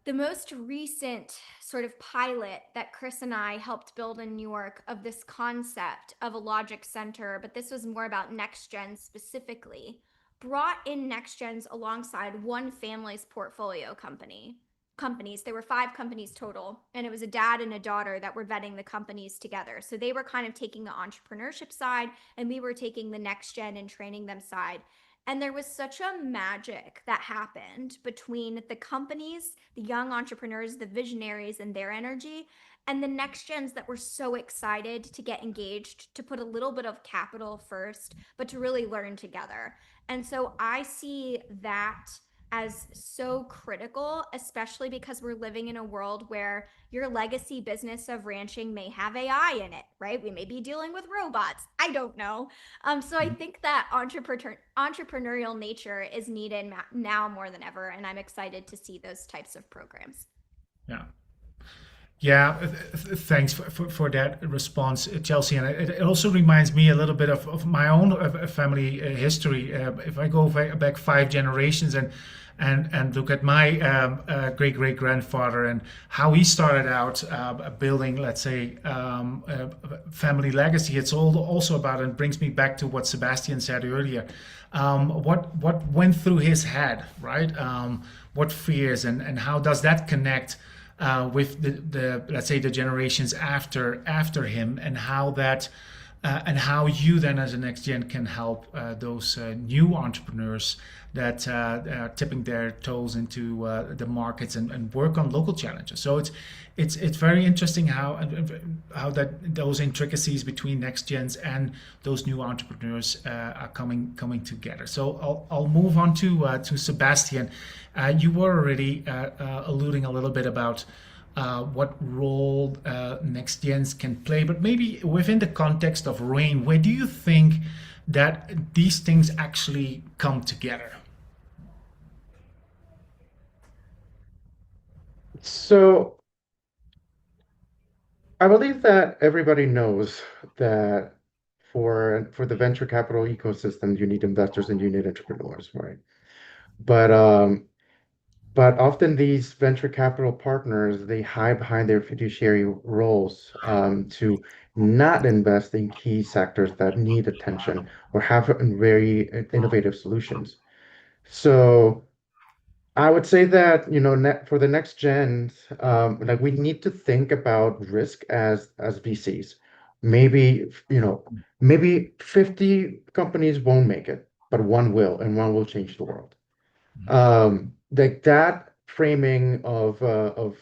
the most recent sort of pilot that Chris and I helped build in New York of this concept of a logic center, but this was more about next gen specifically, brought in next gens alongside one family's portfolio companies. There were 5 companies total, and it was a dad and a daughter that were vetting the companies together. So they were kind of taking the entrepreneurship side, and we were taking the next gen and training them side. And there was such a magic that happened between the companies, the young entrepreneurs, the visionaries, and their energy, and the next gens that were so excited to get engaged, to put a little bit of capital first, but to really learn together. And so I see that as so critical, especially because we're living in a world where your legacy business of ranching may have AI in it, right? We may be dealing with robots. I don't know. So I think that entrepreneurial nature is needed now more than ever, and I'm excited to see those types of programs. Yeah. Yeah, thanks for that response, Chelsea. And it also reminds me a little bit of my own family history. If I go back 5 generations and look at my great grandfather and how he started out building, let's say, family legacy, it's also about, and brings me back to what Sebastian said earlier. What went through his head, right? What fears, and how does that connect with the let's say the generations after him, and how that and how you then as a next gen can help those new entrepreneurs that are tipping their toes into the markets and work on local challenges. So it's very interesting how that those intricacies between next gens and those new entrepreneurs are coming together. So I'll move on to Sebastian. You were already alluding a little bit about what role next gens can play, but maybe within the context of RAIN, where do you think that these things actually come together? So I believe that everybody knows that for the venture capital ecosystem, you need investors and you need entrepreneurs, right? But but often these venture capital partners, they hide behind their fiduciary roles to not invest in key sectors that need attention or have very innovative solutions. So I would say that, for the next gens, like we need to think about risk as VCs. Maybe, maybe 50 companies won't make it, but one will, and one will change the world. Like that framing of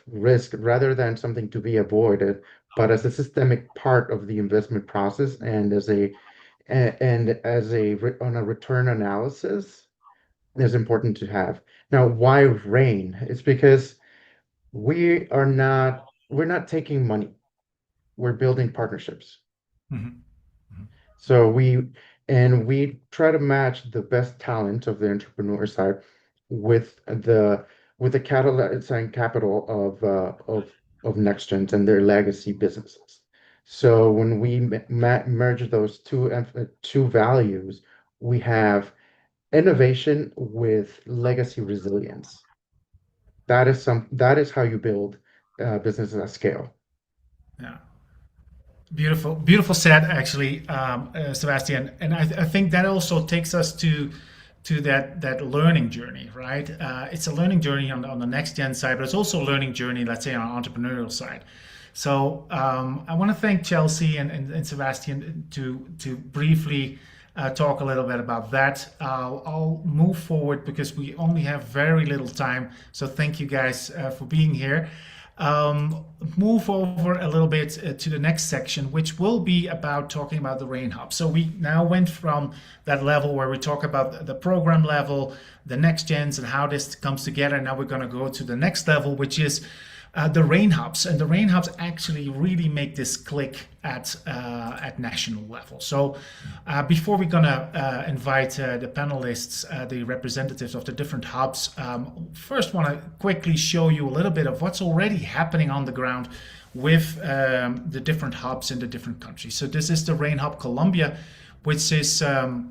risk rather than something to be avoided, but as a systemic part of the investment process and as on a return analysis is important to have. Now, why RAIN? It's because we're not taking money. We're building partnerships. Mm-hmm. So we try to match the best talent of the entrepreneur side with the catalyst and capital of NextGens and their legacy businesses. So when we merge those two values, we have innovation with legacy resilience. That is how you build businesses at scale. Yeah. Beautiful said, actually, Sebastian. And I think that also takes us to that learning journey, right? It's a learning journey on the next gen side, but it's also a learning journey, let's say, on the entrepreneurial side. So I want to thank Chelsea and Sebastian to briefly talk a little bit about that. I'll move forward because we only have very little time. So thank you guys for being here. Move over a little bit to the next section, which will be about talking about the RAIN Hub. So we now went from that level where we talk about the program level, the next gens, and how this comes together. Now we're going to go to the next level, which is the RAIN Hubs. And the RAIN Hubs actually really make this click at national level. So before we're going to invite the panelists, the representatives of the different hubs, first want to quickly show you a little bit of what's already happening on the ground with the different hubs in the different countries. So this is the RAIN Hub Colombia, which is the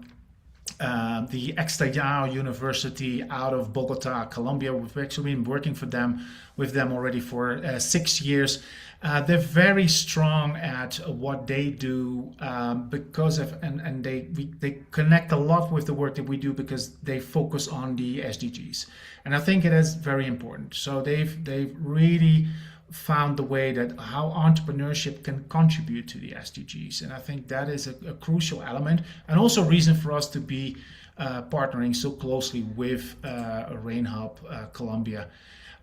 Externado University out of Bogota, Colombia. We've actually been working with them already for 6 years. They're very strong at what they do because of, and they connect a lot with the work that we do because they focus on the SDGs. And I think it is very important. So they've really found the way that how entrepreneurship can contribute to the SDGs. And I think that is a crucial element and also a reason for us to be partnering so closely with RAIN Hub Colombia.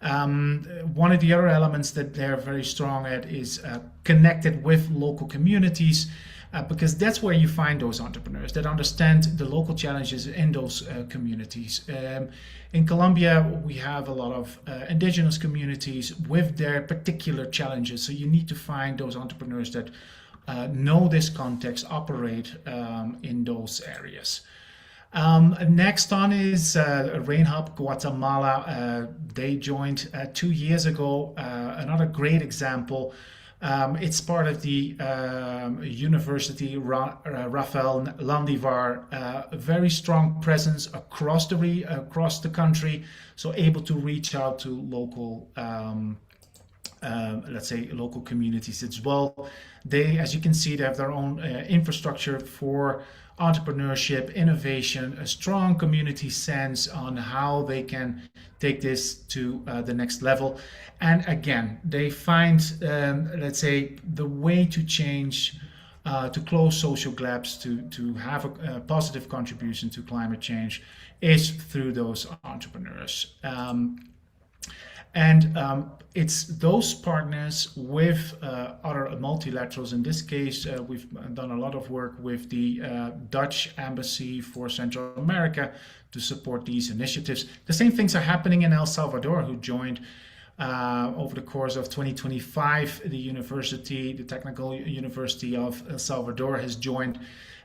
One of the other elements that they're very strong at is connected with local communities, because that's where you find those entrepreneurs that understand the local challenges in those communities. In Colombia, we have a lot of indigenous communities with their particular challenges. So you need to find those entrepreneurs that know this context, operate in those areas. Next on is RAIN Hub Guatemala. They joined 2 years ago. Another great example. It's part of the University Rafael Landivar, a very strong presence across the country, so able to reach out to local, let's say, local communities as well. They, as you can see, they have their own infrastructure for entrepreneurship, innovation, a strong community sense on how they can take this to the next level. And again, they find, let's say, the way to change to close social gaps, to have a positive contribution to climate change, is through those entrepreneurs. It's those partners with other multilaterals. In this case, we've done a lot of work with the Dutch Embassy for Central America to support these initiatives. The same things are happening in El Salvador, who joined over the course of 2025. The Technical University of El Salvador has joined.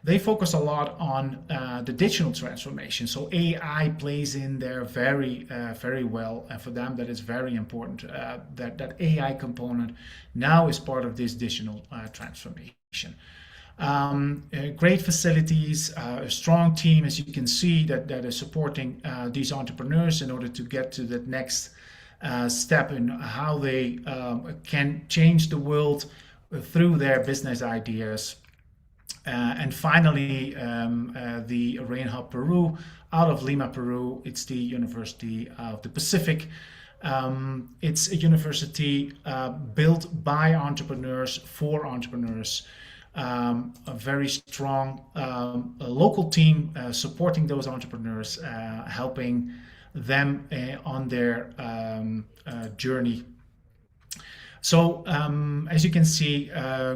They focus a lot on the digital transformation. So AI plays in there very well. And for them, that is very important. That AI component now is part of this digital transformation. Great facilities, a strong team, as you can see, that is supporting these entrepreneurs in order to get to that next step in how they can change the world through their business ideas. And finally, the Rain Hub Peru, out of Lima, Peru. It's the University of the Pacific. It's a university built by entrepreneurs for entrepreneurs. A very strong local team supporting those entrepreneurs, helping them on their journey. So as you can see,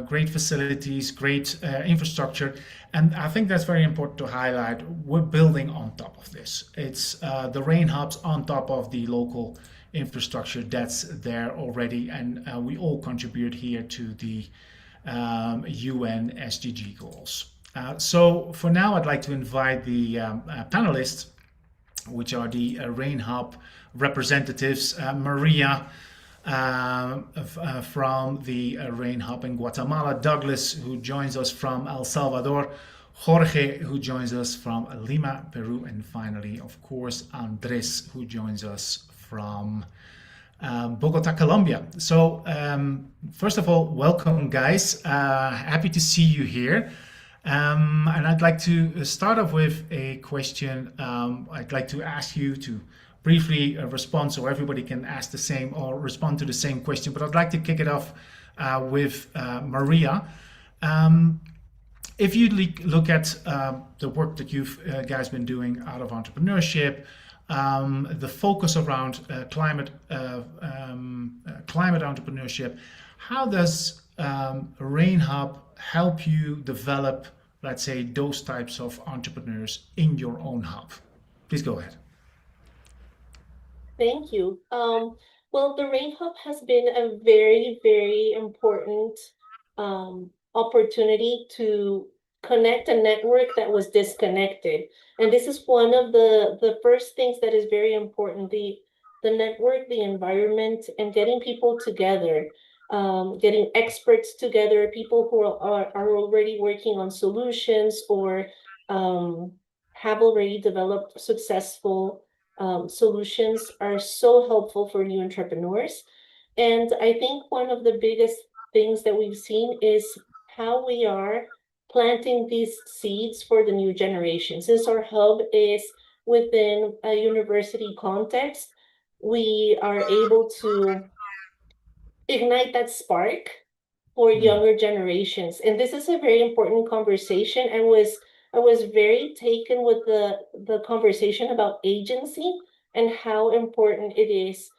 great facilities, great infrastructure, and I think that's very important to highlight. We're building on top of this. It's the Rain Hubs on top of the local infrastructure that's there already, and we all contribute here to the UN SDG goals. So for now, I'd like to invite the panelists, which are the Rain Hub representatives, Maria from the Rain Hub in Guatemala, Douglas, who joins us from El Salvador, Jorge, who joins us from Lima, Peru, and finally, of course, Andres, who joins us from Bogota, Colombia. So first of all, welcome, guys. Happy to see you here. And I'd like to start off with a question. I'd like to ask you to briefly respond so everybody can ask the same or respond to the same question. But I'd like to kick it off with Maria. If you look at the work that you've guys been doing out of entrepreneurship, the focus around climate entrepreneurship, how does Rain Hub help you develop, let's say, those types of entrepreneurs in your own hub? Please go ahead. Thank you. Well, the Rain Hub has been a very, very important opportunity to connect a network that was disconnected. And this is one of the first things that is very important, the network, the environment, and getting people together, getting experts together, people who are already working on solutions or have already developed successful solutions are so helpful for new entrepreneurs. And I think one of the biggest things that we've seen is how we are planting these seeds for the new generation. Since our hub is within a university context, we are able to ignite that spark for younger generations. And this is a very important conversation. I was very taken with the conversation about agency and how important it is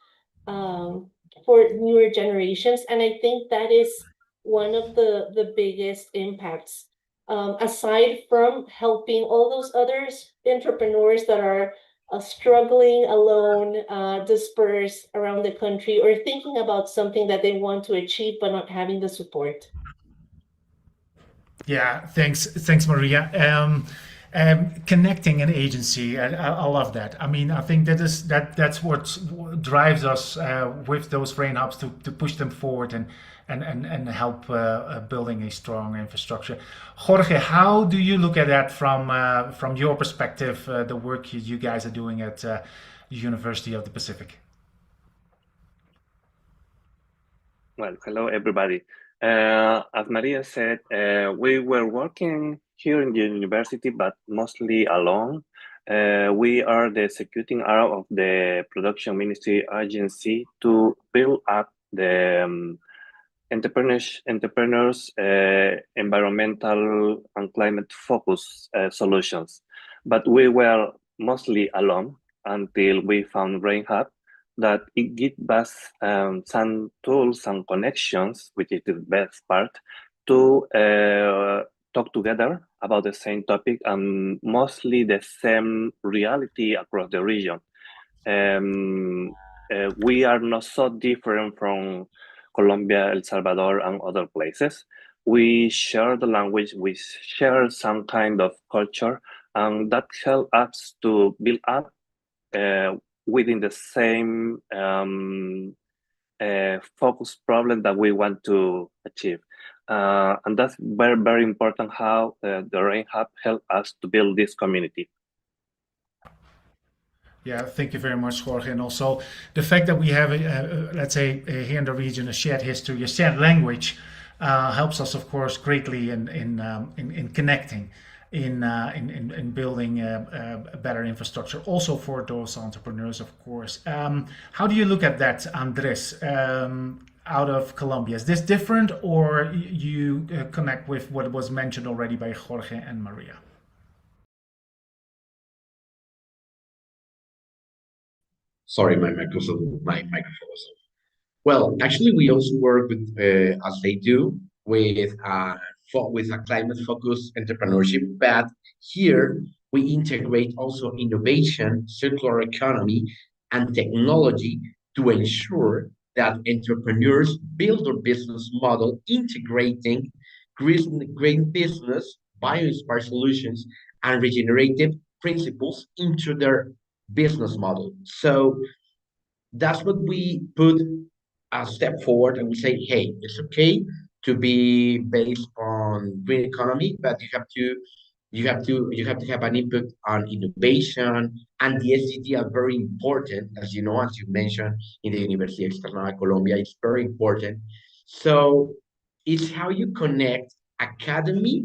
for newer generations. And I think that is one of the biggest impacts, aside from helping all those other entrepreneurs that are struggling alone, dispersed around the country, or thinking about something that they want to achieve but not having the support. Yeah, thanks, Maria. Connecting an agency, I love that. I mean, I think that's what drives us with those Rain Hubs to push them forward and help building a strong infrastructure. Jorge, how do you look at that from your perspective, the work you guys are doing at the University of the Pacific? Well, hello, everybody. As Maria said, we were working here in the university, but mostly alone. We are the executing arm of the production ministry agency to build up the entrepreneurs, environmental and climate focused solutions. But we were mostly alone until we found Brain Hub, that it gives us some tools and connections, which is the best part, to talk together about the same topic and mostly the same reality across the region. We are not so different from Colombia, El Salvador, and other places. We share the language, we share some kind of culture, and that helps us to build up within the same focus problem that we want to achieve. And that's very, very important how the Rain Hub helped us to build this community. Yeah, thank you very much, Jorge. And also the fact that we have, let's say, here in the region, a shared history, a shared language, helps us, of course, greatly in connecting, in building a better infrastructure, also for those entrepreneurs, of course. How do you look at that, Andres, out of Colombia? Is this different, or you connect with what was mentioned already by Jorge and Maria? Sorry, my microphone was off. Well, actually, we also work with, as they do, with a climate-focused entrepreneurship. But here we integrate also innovation, circular economy, and technology to ensure that entrepreneurs build their business model integrating green business, bio-inspired solutions, and regenerative principles into their business model. So that's what we put a step forward, and we say, hey, it's okay to be based on green economy, but you have to have an input on innovation, and the SDG are very important, as you know, as you mentioned in the University External Colombia, it's very important. So it's how you connect academy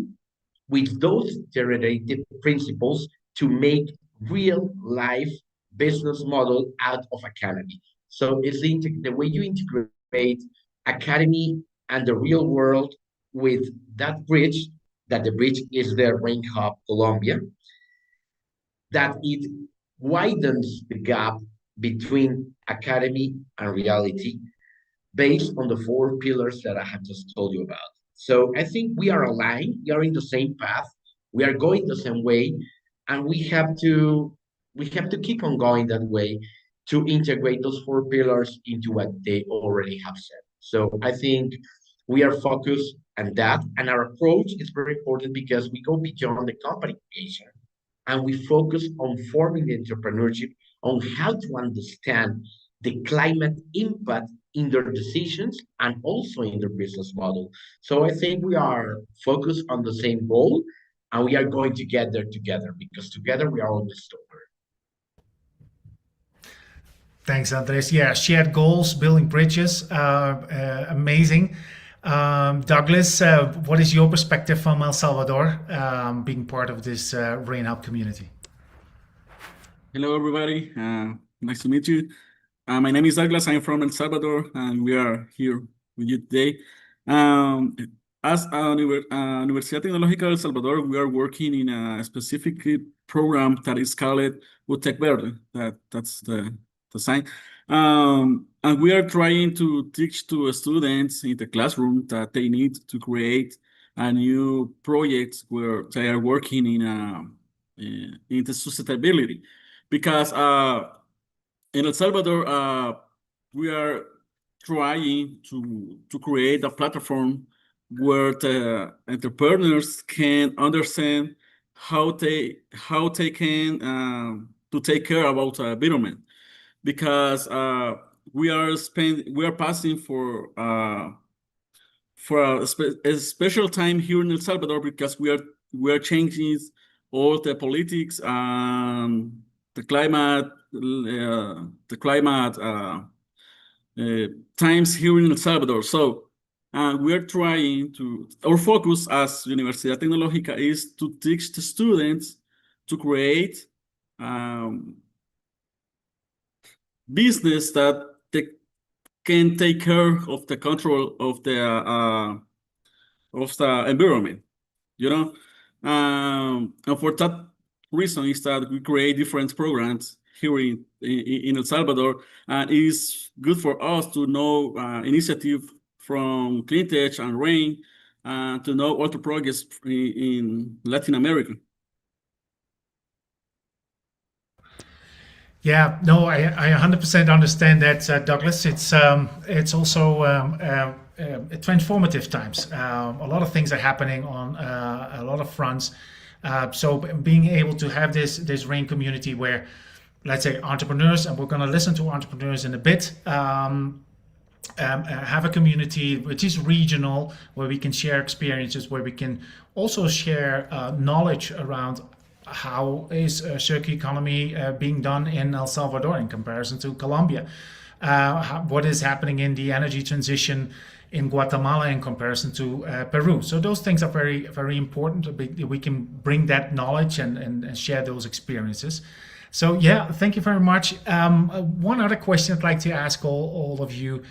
with those generative principles to make real life business model out of academy. So it's the way you integrate academy and the real world with that bridge, that the bridge is the Rain Hub Colombia, that it widens the gap between academy and reality based on the four pillars that I have just told you about. So I think we are aligned, we are in the same path, we are going the same way, and we have to keep on going that way to integrate those four pillars into what they already have said. So I think we are focused on that, and our approach is very important because we go beyond the company creation and we focus on forming the entrepreneurship on how to understand the climate impact in their decisions and also in their business model. So I think we are focused on the same goal, and we are going to get there together because together we are always stronger. Thanks, Andres. Yeah, shared goals, building bridges, amazing. Douglas, what is your perspective from El Salvador, being part of this Rain Hub community? Hello, everybody. Nice to meet you. My name is Douglas. I'm from El Salvador, and we are here with you today. As Universidad Tecnológica de El Salvador, we are working in a specific program that is called UTEC Verde. That's the sign. And we are trying to teach to students in the classroom that they need to create a new project where they are working in the sustainability. Because in El Salvador, we are trying to create a platform where the entrepreneurs can understand how they can to take care about environment, because we are passing for a special time here in El Salvador, because we are changing all the politics and the climate times here in El Salvador. So we are trying to, our focus as Universidad Tecnológica is to teach the students to create business that can take care of the control of the environment, you know. And for that reason is that we create different programs here in El Salvador, and it's good for us to know initiative from Cleantech and Rain, to know all the progress in Latin America. Yeah, no, I 100% understand that, Douglas. It's also transformative times. A lot of things are happening on a lot of fronts. So being able to have this RAIN community where, let's say, entrepreneurs, and we're going to listen to entrepreneurs in a bit, have a community which is regional, where we can share experiences, where we can also share knowledge around how is circular economy being done in El Salvador in comparison to Colombia. What is happening in the energy transition in Guatemala in comparison to Peru. So those things are very, very important. We can bring that knowledge and share those experiences. So yeah, thank you very much. One other question I'd like to ask all of you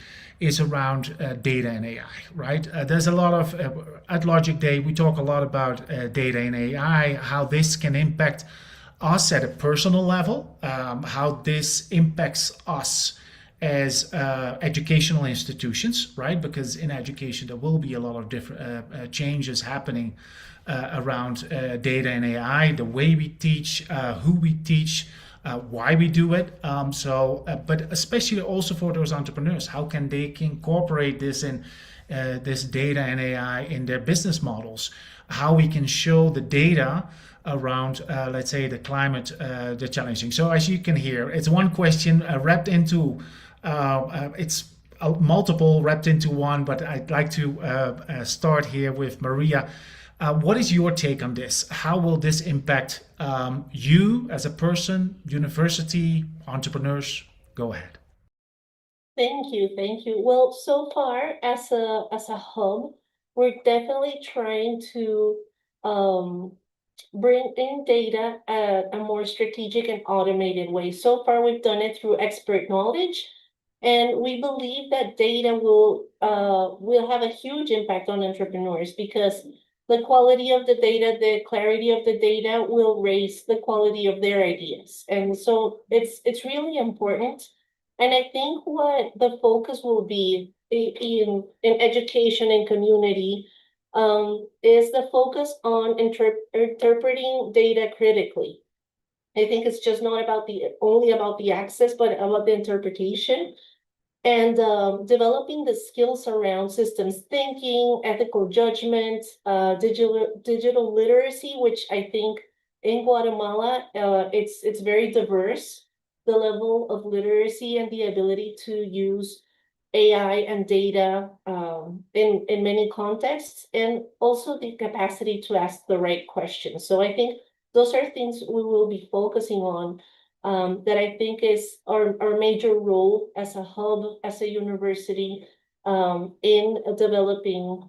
is around data and AI, right? There's a lot of, at Logic Day, we talk a lot about data and AI, how this can impact us at a personal level, how this impacts us as educational institutions, right? Because in education, there will be a lot of different changes happening around data and AI, the way we teach, who we teach, why we do it. But especially also for those entrepreneurs, how can they incorporate this in this data and AI in their business models? How we can show the data around, let's say, the climate, the challenging. So as you can hear, it's one question wrapped into, it's multiple wrapped into one, but I'd like to start here with Maria. What is your take on this? How will this impact you as a person, university, entrepreneurs? Go ahead. Thank you, thank you. Well, so far as a hub, we're definitely trying to bring in data at a more strategic and automated way. So far, we've done it through expert knowledge, and we believe that data will have a huge impact on entrepreneurs, because the quality of the data, the clarity of the data will raise the quality of their ideas. And so it's really important. And I think what the focus will be in education and community is the focus on interpreting data critically. I think it's just not about only about the access, but about the interpretation, and developing the skills around systems thinking, ethical judgment, digital literacy, which I think in Guatemala, it's very diverse, the level of literacy and the ability to use AI and data in many contexts, and also the capacity to ask the right questions. So I think those are things we will be focusing on, that I think is our major role as a hub, as a university, in developing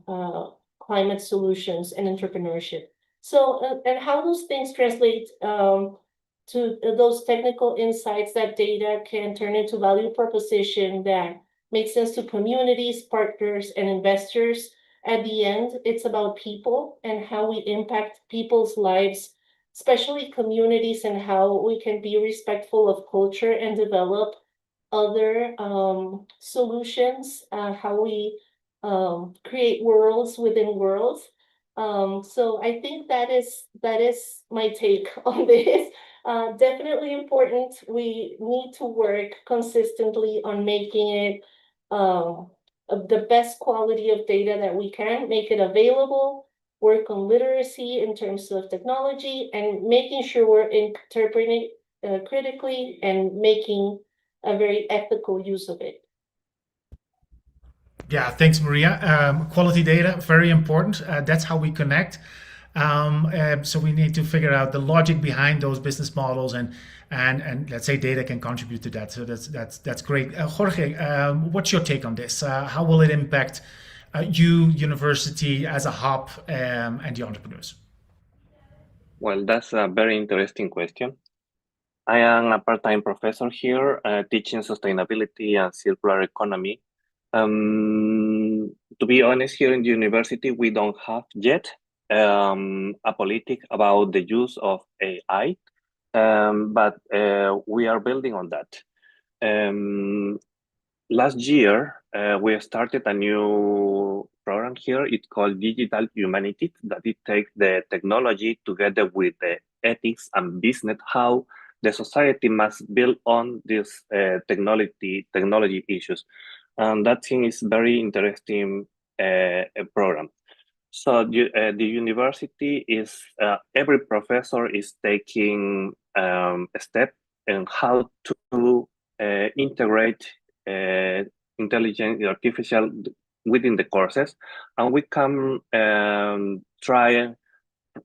climate solutions and entrepreneurship. So, and how those things translate to those technical insights, that data can turn into value proposition that makes sense to communities, partners, and investors. At the end, it's about people and how we impact people's lives, especially communities, and how we can be respectful of culture and develop other solutions, how we create worlds within worlds. So I think that is my take on this. Definitely important. We need to work consistently on making it the best quality of data that we can, make it available, work on literacy in terms of technology, and making sure we're interpreting it critically and making a very ethical use of it. Yeah, thanks, Maria. Quality data, very important. That's how we connect. So we need to figure out the logic behind those business models, and let's say data can contribute to that. So that's great. Jorge, what's your take on this? How will it impact you, university, as a hub, and the entrepreneurs? Well, that's a very interesting question. I am a part-time professor here, teaching sustainability and circular economy. To be honest, here in the university, we don't have yet a politic about the use of AI, but we are building on that. Last year, we started a new program here. It's called Digital Humanities, that it takes the technology together with the ethics and business, how the society must build on these technology issues. And that thing is very interesting program. So the university is, every professor is taking a step in how to integrate intelligent artificial within the courses, and we can trial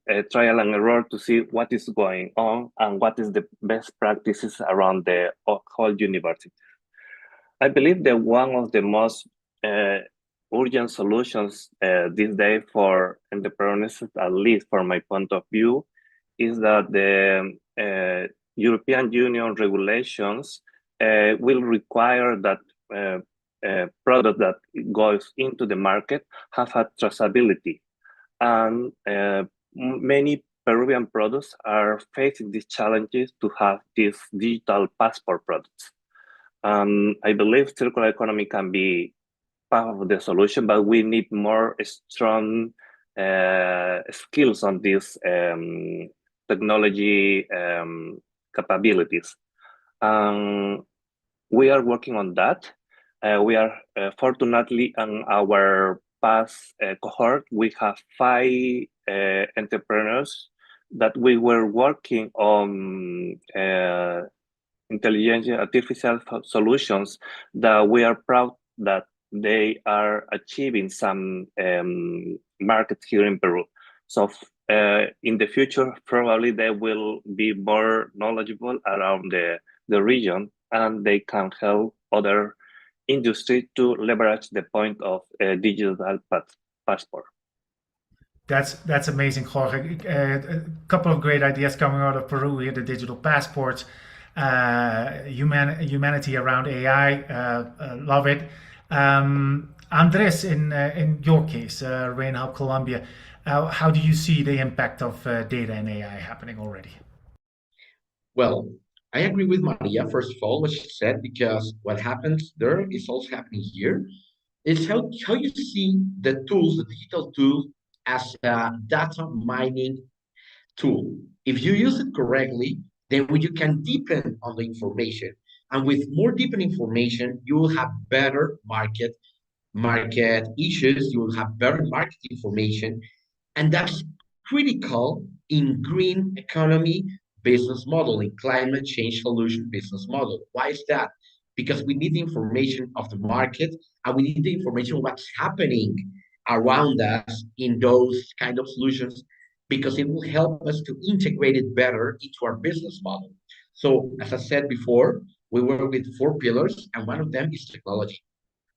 and error to see what is going on and what is the best practices around the whole university. I believe that one of the most urgent solutions these days for entrepreneurs, at least from my point of view, is that the European Union regulations will require that product that goes into the market have a traceability. And many Peruvian products are facing these challenges to have these digital passport products. I believe circular economy can be part of the solution, but we need more strong skills on these technology capabilities. We are working on that. We are fortunately in our past cohort, we have 5 entrepreneurs that we were working on intelligent artificial solutions that we are proud that they are achieving some markets here in Peru. So in the future, probably they will be more knowledgeable around the region, and they can help other industry to leverage the point of digital passport. That's amazing, Jorge. A couple of great ideas coming out of Peru here: the digital passports, humanity around AI. Love it. Andres, in your case, Rain Hub Colombia, how do you see the impact of data and AI happening already? Well, I agree with Maria, first of all, what she said, because what happens there is also happening here. It's how you see the tools, the digital tools, as a data mining tool. If you use it correctly, then you can deepen on the information. And with more deepened information, you will have better market issues, you will have better market information, and that's critical in green economy business model, in climate change solution business model. Why is that? Because we need the information of the market, and we need the information of what's happening around us in those kind of solutions, because it will help us to integrate it better into our business model. So as I said before, we work with 4 pillars, and one of them is technology.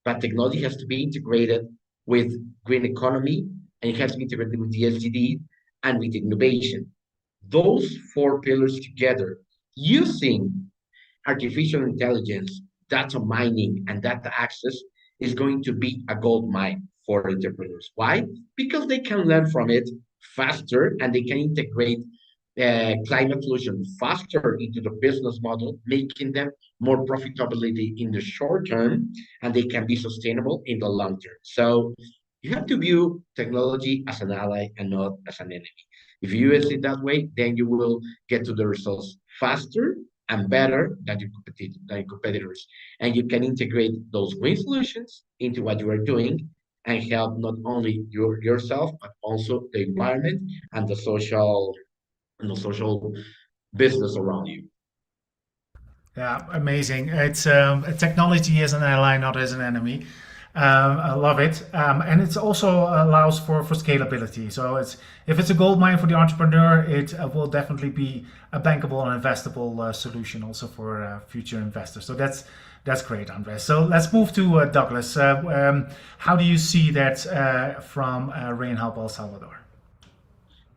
But technology has to be integrated with green economy, and it has to be integrated with the SDD and with innovation. Those 4 pillars together, using artificial intelligence, data mining, and data access, is going to be a gold mine for entrepreneurs. Why? Because they can learn from it faster, and they can integrate climate solution faster into the business model, making them more profitability in the short term, and they can be sustainable in the long term. So you have to view technology as an ally and not as an enemy. If you use it that way, then you will get to the results faster and better than your competitors. And you can integrate those green solutions into what you are doing and help not only yourself, but also the environment and the social business around you. Yeah, amazing. It's technology as an ally, not as an enemy. I love it, and it also allows for scalability. So if it's a gold mine for the entrepreneur, it will definitely be a bankable and investable solution also for future investors. So that's great, Andres. So let's move to Douglas. How do you see that from Rain Hub El Salvador?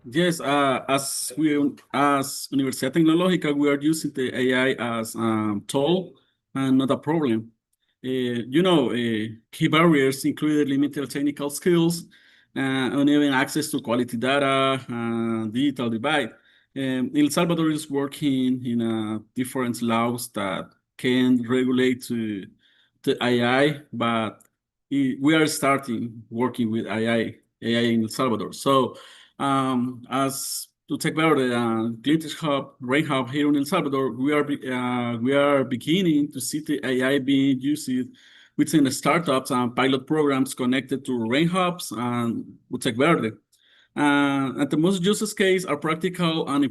Yes, as Universidad Tecnológica, we are using the AI as a tool and not a problem. Key barriers included limited technical skills, uneven access to quality data, digital divide. El Salvador is working in different laws that can regulate to AI, but we are starting working with AI in El Salvador. So as to take about the Glitch Hub, Rain Hub here in El Salvador, we are beginning to see the AI being used within the startups and pilot programs connected to Rain Hubs and Utec Verde. And the most use case are practical and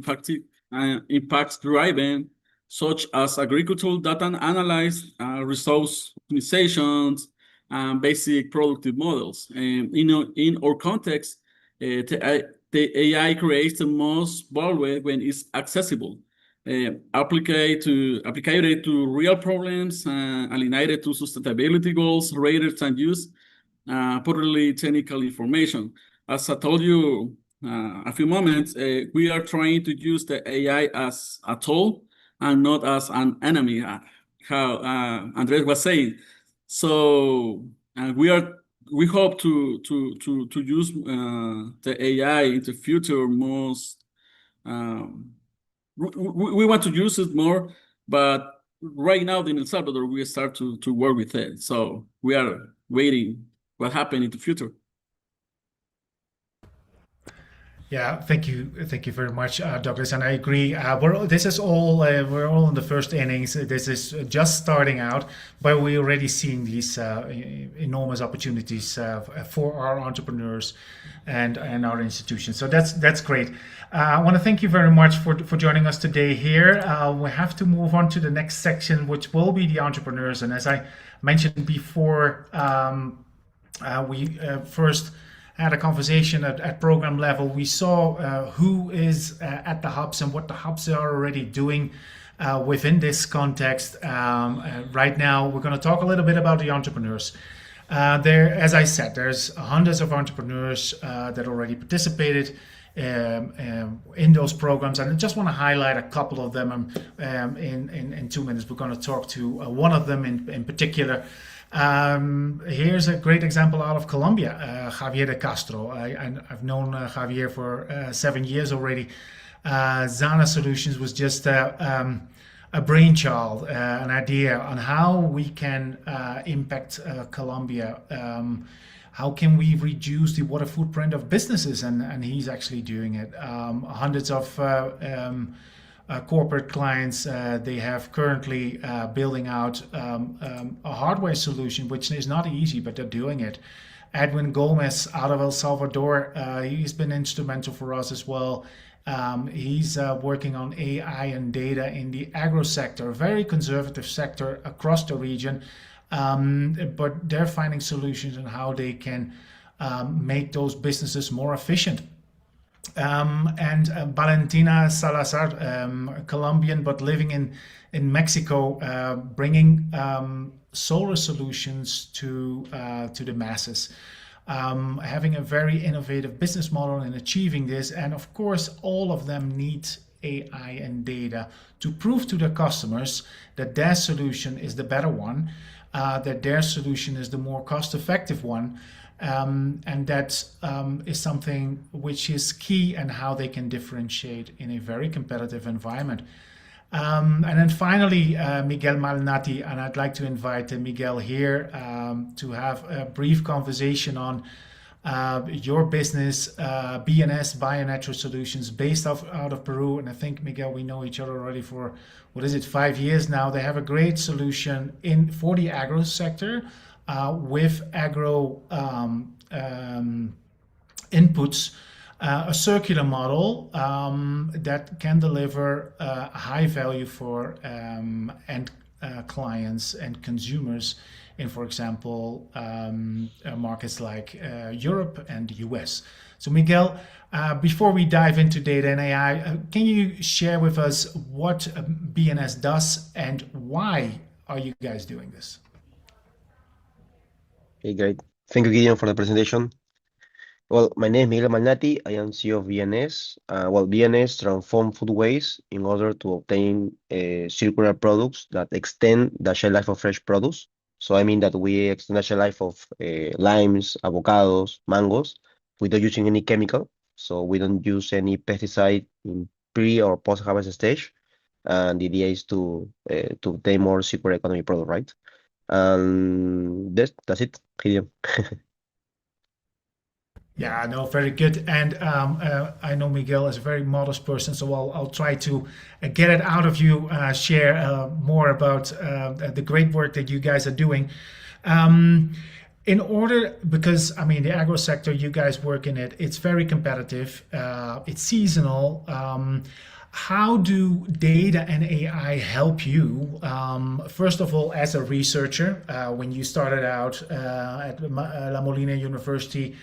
impacts driven, such as agricultural data analysis, resource optimizations, and basic productive models. And in our context, the AI creates the most value when it's accessible, applied to real problems, aligned to sustainability goals rather than use purely technical information. As I told you a few moments, we are trying to use the AI as a tool and not as an enemy, how Andres was saying. So we hope to use the AI in the future most. We want to use it more, but right now in El Salvador we start to work with it. So we are waiting what happen in the future. Yeah, thank you very much, Douglas, and I agree. We're all in the first innings. This is just starting out, but we're already seeing these enormous opportunities for our entrepreneurs and our institutions. So that's great. I want to thank you very much for joining us today here. We have to move on to the next section, which will be the entrepreneurs. And as I mentioned before, we first had a conversation at program level. We saw who is at the hubs and what the hubs are already doing within this context. Right now, we're going to talk a little bit about the entrepreneurs. As I said, there's hundreds of entrepreneurs that already participated in those programs, and I just want to highlight a couple of them. In 2 minutes, we're going to talk to one of them in particular. Here's a great example out of Colombia, Javier de Castro. I've known Javier for 7 years already. Zana Solutions was just a brainchild, an idea on how we can impact Colombia. How can we reduce the water footprint of businesses? And he's actually doing it. Hundreds of corporate clients they have currently building out a hardware solution, which is not easy, but they're doing it. Edwin Gomez out of El Salvador, he's been instrumental for us as well. He's working on AI and data in the agro sector, a very conservative sector across the region, but they're finding solutions on how they can make those businesses more efficient. And Valentina Salazar, Colombian but living in Mexico, bringing solar solutions to the masses, having a very innovative business model in achieving this. And of course, all of them need AI and data to prove to their customers that their solution is the better one, that their solution is the more cost-effective one. And that is something which is key and how they can differentiate in a very competitive environment. And then finally, Miguel Malnati, and I'd like to invite Miguel here to have a brief conversation on your business, BNS, Bionatural Solutions, based out of Peru. And I think, Miguel, we know each other already for, 5 years now. They have a great solution for the agro sector. With agro inputs, a circular model that can deliver high value for end clients and consumers in, for example, markets like Europe and the US. So Miguel, before we dive into data and AI, can you share with us what BNS does and why are you guys doing this? Okay, great. Thank you, Gideon, for the presentation. Well, my name is Miguel Malnati. I am CEO of BNS. BNS transform food waste in order to obtain circular products that extend the shelf life of fresh produce. So I mean that we extend the shelf life of limes, avocados, mangoes without using any chemical. So we don't use any pesticide in pre or post harvest stage. And the idea is to obtain more circular economy product, right? And that's it, Gideon. Yeah, no, very good. And I know Miguel is a very modest person, so I'll try to get it out of you, share more about the great work that you guys are doing. In order, because I mean, the agro sector, you guys work in it, it's very competitive, it's seasonal. How do data and AI help you? First of all, as a researcher, when you started out at La Molina University,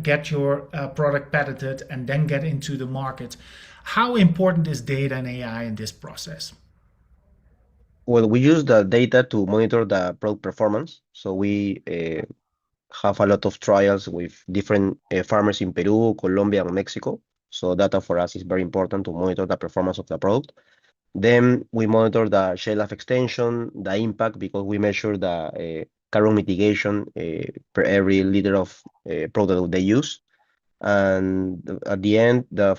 get your product patented and then get into the market. How important is data and AI in this process? Well, we use the data to monitor the product performance. So we have a lot of trials with different farmers in Peru, Colombia, and Mexico. So data for us is very important to monitor the performance of the product. Then we monitor the shelf life extension, the impact, because we measure the carbon mitigation per every liter of product that they use. And at the end, the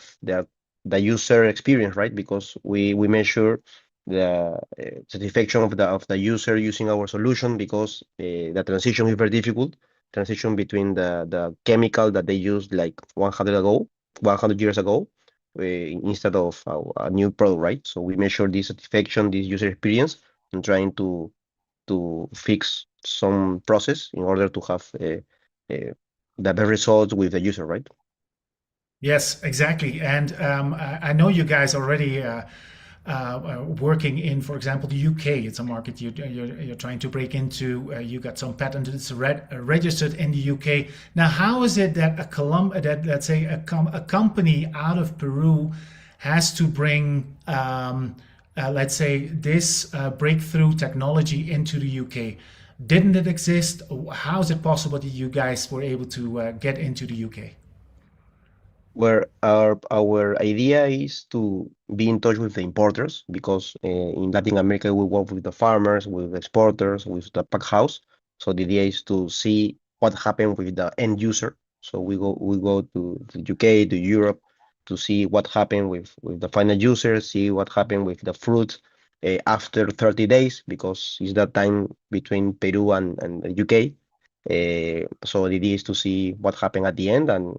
user experience, right? Because we measure the satisfaction of the user using our solution, because the transition is very difficult. Transition between the chemical that they used like 100 years ago, instead of a new product, right? So we measure this satisfaction, this user experience, and trying to fix some process in order to have the best results with the user, right? Yes, exactly. And I know you guys already working in, for example, the UK. It's a market you're trying to break into. You got some patents registered in the UK. Now, how is it that let's say a company out of Peru has to bring, let's say, this breakthrough technology into the UK? Didn't it exist? How is it possible that you guys were able to get into the UK? Where our idea is to be in touch with the importers, because in Latin America we work with the farmers, with the exporters, with the pack house. So the idea is to see what happened with the end user. So we go to the UK, to Europe, to see what happened with the final user, see what happened with the fruit after 30 days, because it's that time between Peru and the UK. So the idea is to see what happened at the end, and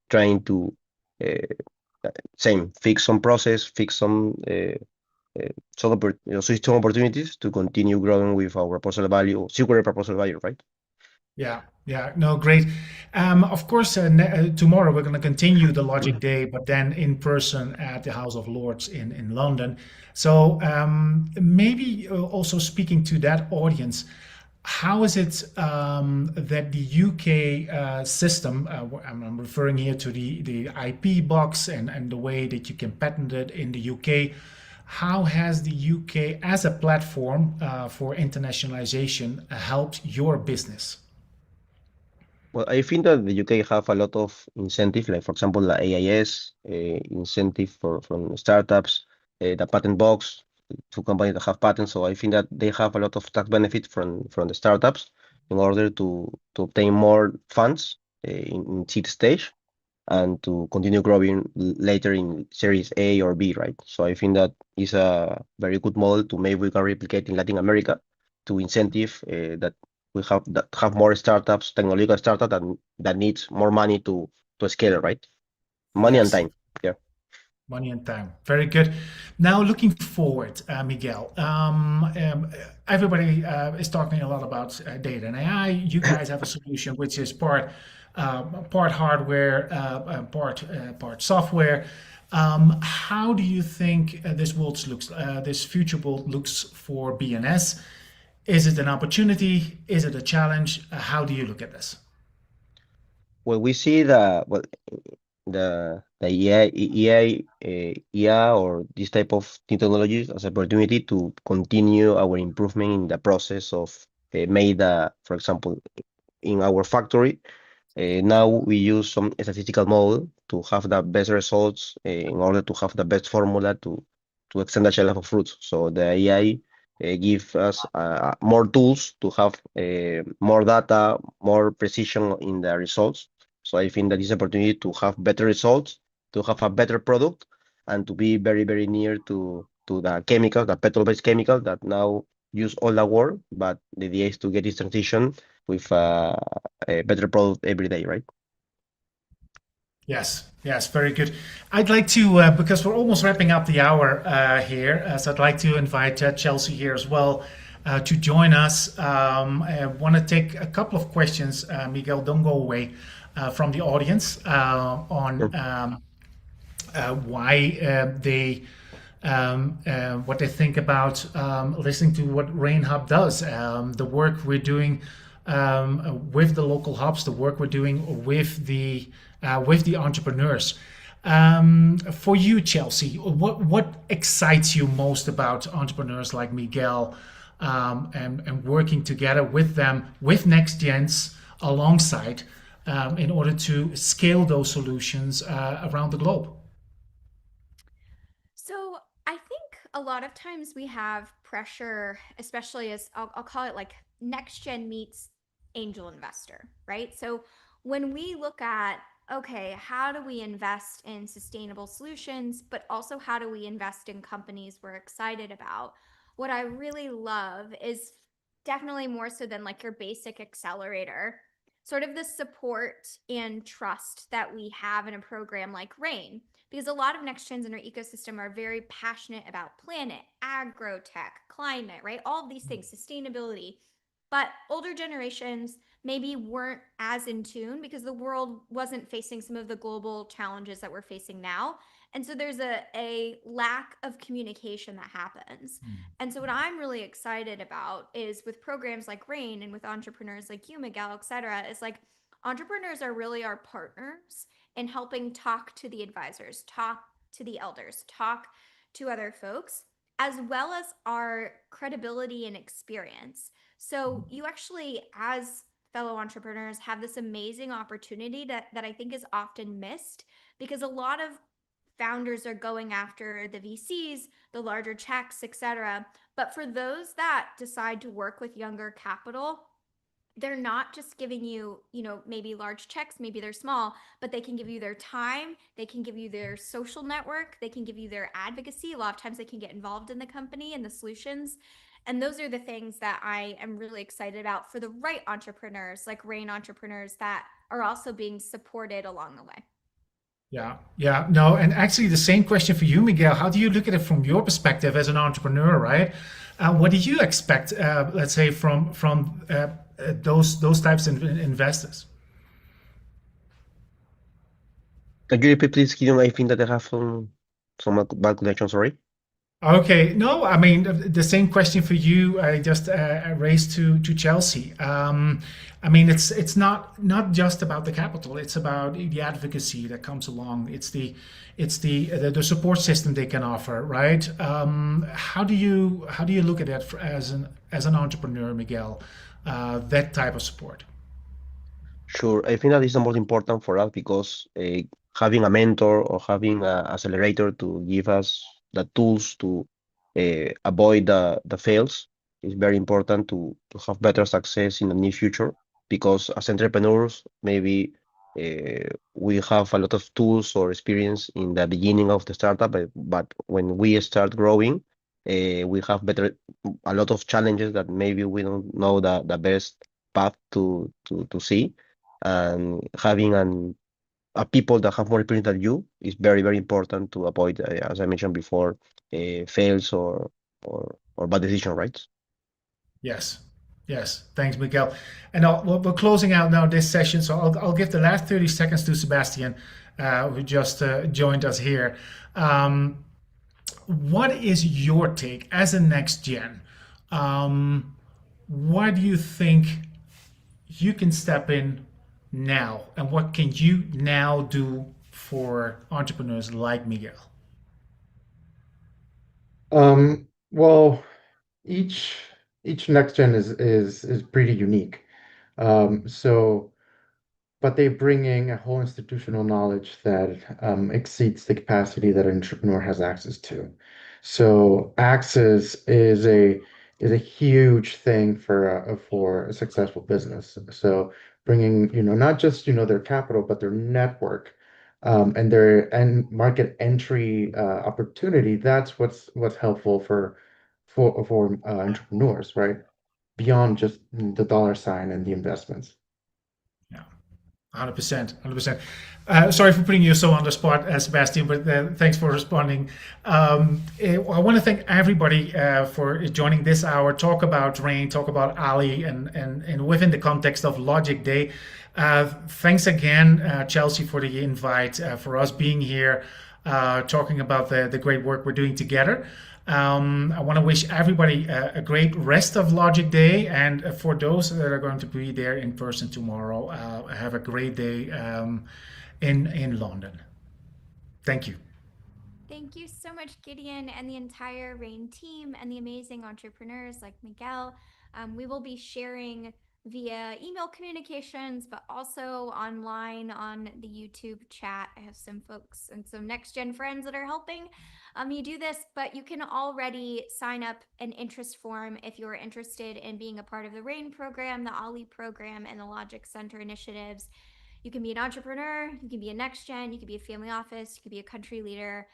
trying to fix some process, fix some system opportunities to continue growing with our proposal value, circular proposal value, right? Yeah, no, great. Of course, tomorrow we're going to continue the Logic Day, but then in person at the House of Lords in London. So maybe also speaking to that audience, how is it that the UK system, I'm referring here to the IP box and the way that you can patent it in the UK, how has the UK as a platform for internationalization helped your business? Well, I think that the UK have a lot of incentive, like for example, the AIS incentive from startups, the patent box to companies that have patents. So I think that they have a lot of tax benefit from the startups in order to obtain more funds in seed stage, and to continue growing later in Series A or B, right? So I think that is a very good model to maybe we can replicate in Latin America, to incentive that we have more startups, technological startups that needs more money to scale, right? Money and Yes. time. Yeah. Money and time. Very good. Now, looking forward, Miguel, everybody is talking a lot about data and AI. You guys have a solution which is part hardware, part software. How do you think this future world looks for BNS? Is it an opportunity? Is it a challenge? How do you look at this? Well, we see the AI or this type of new technologies as opportunity to continue our improvement in the process of for example, in our factory. Now we use some statistical model to have the best results in order to have the best formula to extend the shelf life of fruits. So the AI give us more tools to have more data, more precision in the results. So I think that is opportunity to have better results, to have a better product, and to be very, very near to the chemical, the petrol-based chemical that now use all the world, but the idea is to get this transition with a better product every day, right? Yes, yes, very good. I'd like to, because we're almost wrapping up the hour here, so I'd like to invite Chelsea here as well to join us. I want to take a couple of questions, Miguel, don't go away, from the audience on why they what they think about listening to what Rain Hub does, the work we're doing with the local hubs, the work we're doing with the entrepreneurs. For you, Chelsea, what excites you most about entrepreneurs like Miguel and working together with them, with Next Gens alongside, in order to scale those solutions around the globe? So I think a lot of times we have pressure, especially as I'll call it like next gen meets angel investor, right? So when we look at, okay, how do we invest in sustainable solutions, but also how do we invest in companies we're excited about? What I really love is definitely more so than like your basic accelerator, sort of the support and trust that we have in a program like Rain, because a lot of next gens in our ecosystem are very passionate about planet, agro tech, climate, right? All of these things, sustainability. But older generations maybe weren't as in tune because the world wasn't facing some of the global challenges that we're facing now. And so there's a lack of communication that happens. And so what I'm really excited about is with programs like Rain and with entrepreneurs like you, Miguel, et cetera, is like entrepreneurs are really our partners in helping talk to the advisors, talk to the elders, talk to other folks, as well as our credibility and experience. So you actually, as fellow entrepreneurs, have this amazing opportunity that I think is often missed because a lot of founders are going after the VCs, the larger checks, etc. But for those that decide to work with younger capital, they're not just giving you, maybe large checks, maybe they're small, but they can give you their time, they can give you their social network, they can give you their advocacy. A lot of times they can get involved in the company and the solutions. And those are the things that I am really excited about for the right entrepreneurs, like Rain entrepreneurs that are also being supported along the way. Yeah, no, and actually the same question for you, Miguel. How do you look at it from your perspective as an entrepreneur, right? What do you expect, let's say, from those types of investors? Can you repeat, please, Gideon? I think that I have some bad connection, sorry. Okay, no, I mean the same question for you. I just raised to Chelsea. I mean, it's not just about the capital. It's about the advocacy that comes along. It's the support system they can offer, right? How do you look at that as an entrepreneur, Miguel? That type of support. Sure, I think that is the most important for us because having a mentor or having an accelerator to give us the tools to avoid the fails is very important to have better success in the near future. Because as entrepreneurs, maybe we have a lot of tools or experience in the beginning of the startup, but when we start growing, we have a lot of challenges that maybe we don't know the best path to see. And having a people that have more experience than you is very, very important to avoid, as I mentioned before, fails or bad decision, right? Yes, thanks, Miguel. And we're closing out now this session, so I'll give the last 30 seconds to Sebastian, who just joined us here. What is your take as a next gen? What do you think you can step in now, and what can you now do for entrepreneurs like Miguel? Well, each next gen is pretty unique. So, but they bring in a whole institutional knowledge that exceeds the capacity that an entrepreneur has access to. So, access is is a huge thing for a successful business. So bringing, not just, their capital, but their network, and their market entry opportunity. That's what's helpful for entrepreneurs, right? Beyond just the dollar sign and the investments. 100%, 100%. Sorry for putting you so on the spot, Sebastian, but thanks for responding. I want to thank everybody for joining this hour, talk about Rain, talk about Ali, and within the context of Logic Day. Thanks again, Chelsea, for the invite, for us being here, talking about the great work we're doing together. I want to wish everybody a great rest of Logic Day, and for those that are going to be there in person tomorrow, have a great day in London. Thank you. Thank you so much, Gideon, and the entire RAIN team, and the amazing entrepreneurs like Miguel. We will be sharing via email communications, but also online on the YouTube chat. I have some folks and some next gen friends that are helping me do this, but you can already sign up an interest form if you're interested in being a part of the RAIN program, the OLLI program, and the Logic Center initiatives. You can be an entrepreneur, you can be a next gen, you can be a family office, you can be a country leader.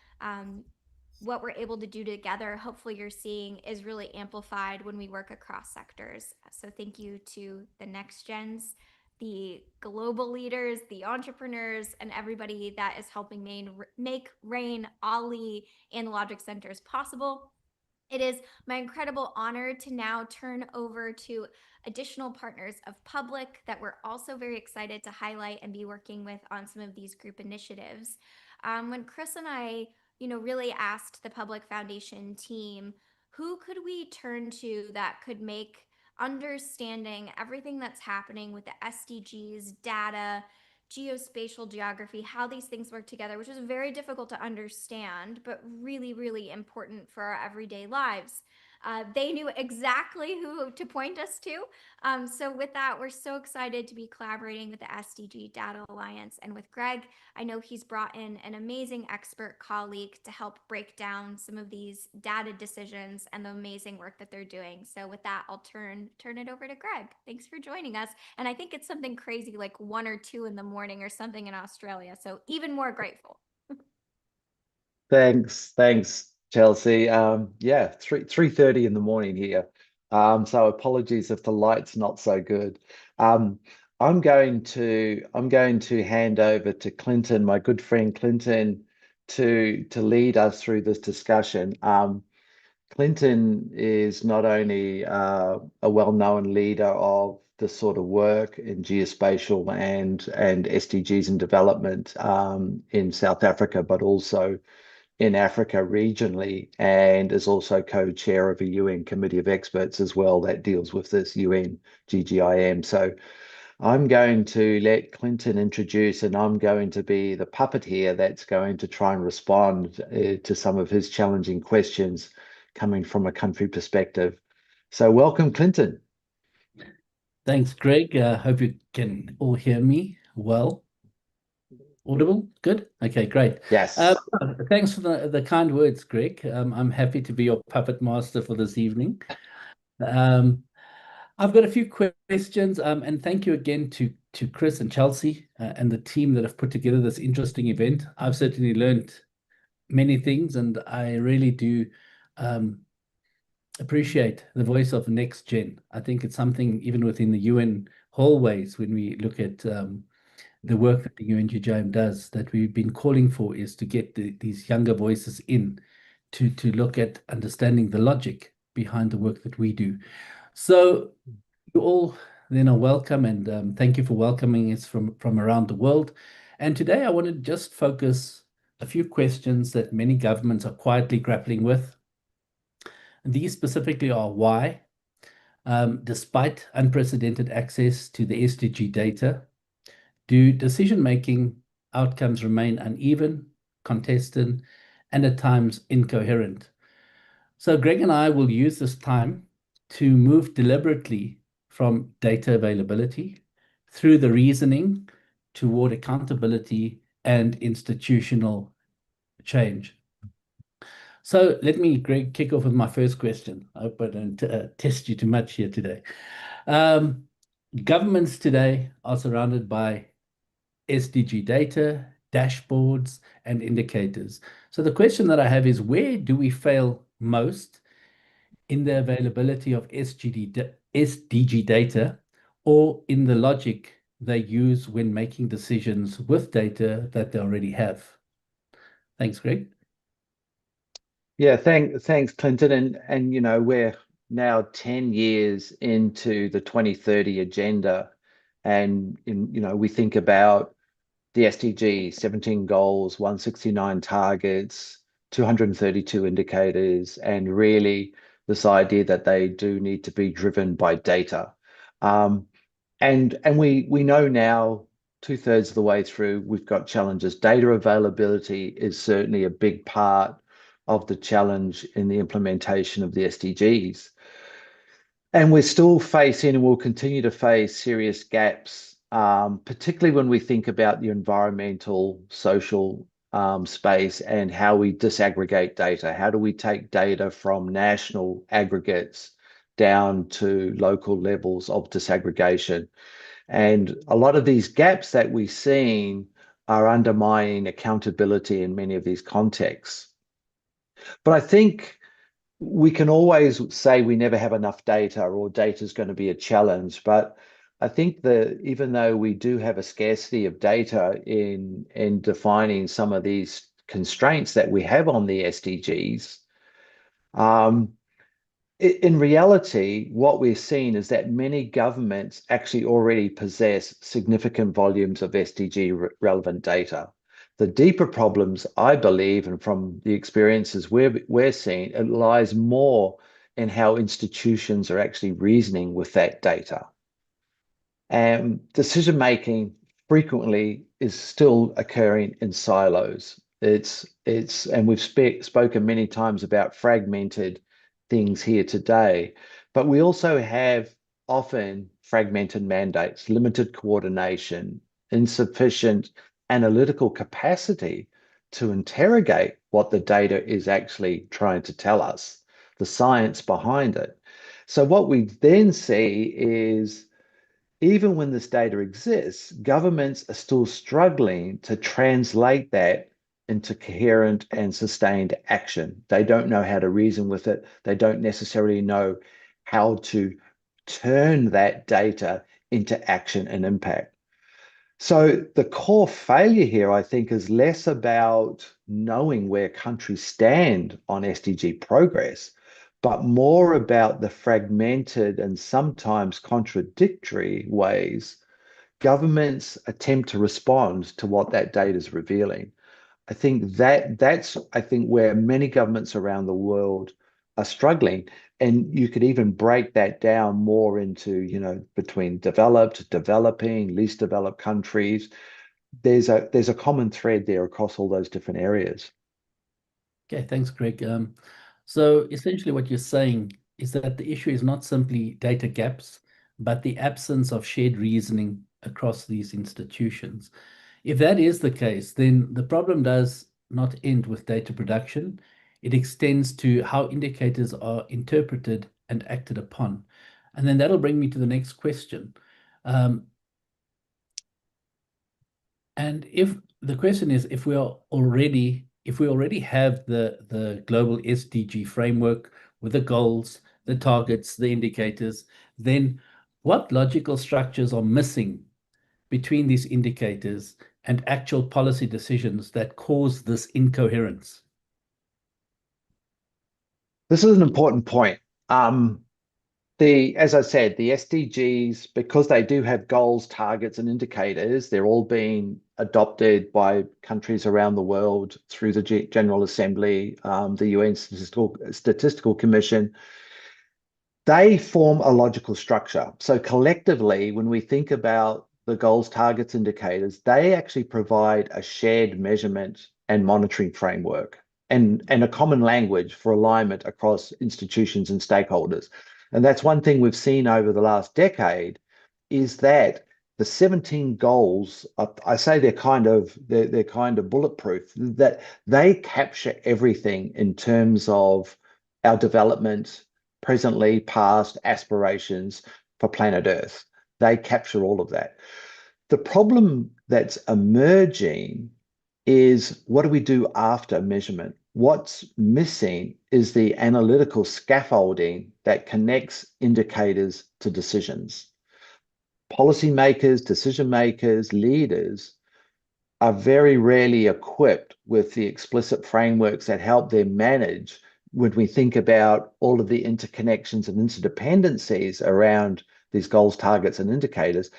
What we're able to do together, hopefully you're seeing, is really amplified when we work across sectors. So thank you to the next gens, the global leaders, the entrepreneurs, and everybody that is helping make RAIN, OLLI, and the Logic Centers possible. It is my incredible honor to now turn over to additional partners of Public that we're also very excited to highlight and be working with on some of these group initiatives. When Chris and I really asked the Public Foundation team, who could we turn to that could make understanding everything that's happening with the SDGs, data, geospatial geography, how these things work together, which is very difficult to understand, but really, really important for our everyday lives. They knew exactly who to point us to. So with that, we're so excited to be collaborating with the SDG Data Alliance and with Greg. I know he's brought in an amazing expert colleague to help break down some of these data decisions and the amazing work that they're doing. So with that, I'll turn it over to Greg. Thanks for joining us. And I think it's something crazy like 1 or 2 in the morning or something in Australia. So even more grateful. Thanks, Chelsea. Yeah, 3:30 in the morning here. So apologies if the light's not so good. I'm going to hand over to Clinton, my good friend Clinton, to lead us through this discussion. Clinton is not only a well-known leader of this sort of work in geospatial and SDGs and development in South Africa, but also in Africa regionally, and is also co-chair of a UN committee of experts as well that deals with this UN GGIM. So I'm going to let Clinton introduce, and I'm going to be the puppet here that's going to try and respond to some of his challenging questions coming from a country perspective. So welcome, Clinton. Thanks, Greg. Hope you can all hear me well. Audible? Good? Okay, great. Yes. Thanks for the kind words, Greg. I'm happy to be your puppet master for this evening. I've got a few questions, and thank you again to Chris and Chelsea and the team that have put together this interesting event. I've certainly learned many things, and I really do appreciate the voice of Next Gen. I think it's something even within the UN hallways, when we look at the work that the UNGGIM does, that we've been calling for, is to get these younger voices in to look at understanding the logic behind the work that we do. So you all then are welcome, and thank you for welcoming us from around the world. And today I want to just focus a few questions that many governments are quietly grappling with. And these specifically are why, despite unprecedented access to the SDG data, do decision-making outcomes remain uneven, contested, and at times incoherent? So Greg and I will use this time to move deliberately from data availability through the reasoning toward accountability and institutional change. So let me, Greg, kick off with my first question. I hope I don't test you too much here today. Governments today are surrounded by SDG data, dashboards, and indicators. So the question that I have is, where do we fail most in the availability of SDG data, or in the logic they use when making decisions with data that they already have? Thanks, Greg. Yeah, thanks, Clinton. And we're now 10 years into the 2030 agenda, and we think about the SDG, 17 goals, 169 targets, 232 indicators, and really this idea that they do need to be driven by data. And we know now, 2/3 of the way through, we've got challenges. Data availability is certainly a big part of the challenge in the implementation of the SDGs. And we're still facing and will continue to face serious gaps, particularly when we think about the environmental, social space and how we disaggregate data. How do we take data from national aggregates down to local levels of disaggregation? And a lot of these gaps that we've seen are undermining accountability in many of these contexts. But I think we can always say we never have enough data, or data is going to be a challenge. But I think that even though we do have a scarcity of data in defining some of these constraints that we have on the SDGs, in reality, what we're seeing is that many governments actually already possess significant volumes of SDG relevant data. The deeper problems, I believe, and from the experiences we're seeing, it lies more in how institutions are actually reasoning with that data. And decision making frequently is still occurring in silos. And we've spoken many times about fragmented things here today, but we also have often fragmented mandates, limited coordination, insufficient analytical capacity to interrogate what the data is actually trying to tell us, the science behind it. So what we then see is, even when this data exists, governments are still struggling to translate that into coherent and sustained action. They don't know how to reason with it. They don't necessarily know how to turn that data into action and impact. So the core failure here, I think, is less about knowing where countries stand on SDG progress, but more about the fragmented and sometimes contradictory ways governments attempt to respond to what that data is revealing. I think that's where many governments around the world are struggling. And you could even break that down more into, between developed, developing, least developed countries. There's a common thread there across all those different areas. Okay, thanks, Greg. So essentially what you're saying is that the issue is not simply data gaps, but the absence of shared reasoning across these institutions. If that is the case, then the problem does not end with data production. It extends to how indicators are interpreted and acted upon. And then that'll bring me to the next question. And if the question is, if we already have the global SDG framework with the goals, the targets, the indicators, then what logical structures are missing between these indicators and actual policy decisions that cause this incoherence? This is an important point. As I said, the SDGs, because they do have goals, targets, and indicators, they're all being adopted by countries around the world through the General Assembly, the UN Statistical Commission. They form a logical structure. So collectively, when we think about the goals, targets, indicators, they actually provide a shared measurement and monitoring framework and a common language for alignment across institutions and stakeholders. And that's one thing we've seen over the last decade, is that the 17 goals, I say they're kind of bulletproof, that they capture everything in terms of our development, presently, past, aspirations for planet Earth. They capture all of that. The problem that's emerging is, what do we do after measurement? What's missing is the analytical scaffolding that connects indicators to decisions. Policymakers, decision makers, leaders are very rarely equipped with the explicit frameworks that help them manage, when we think about all of the interconnections and interdependencies around these goals, targets, and indicators,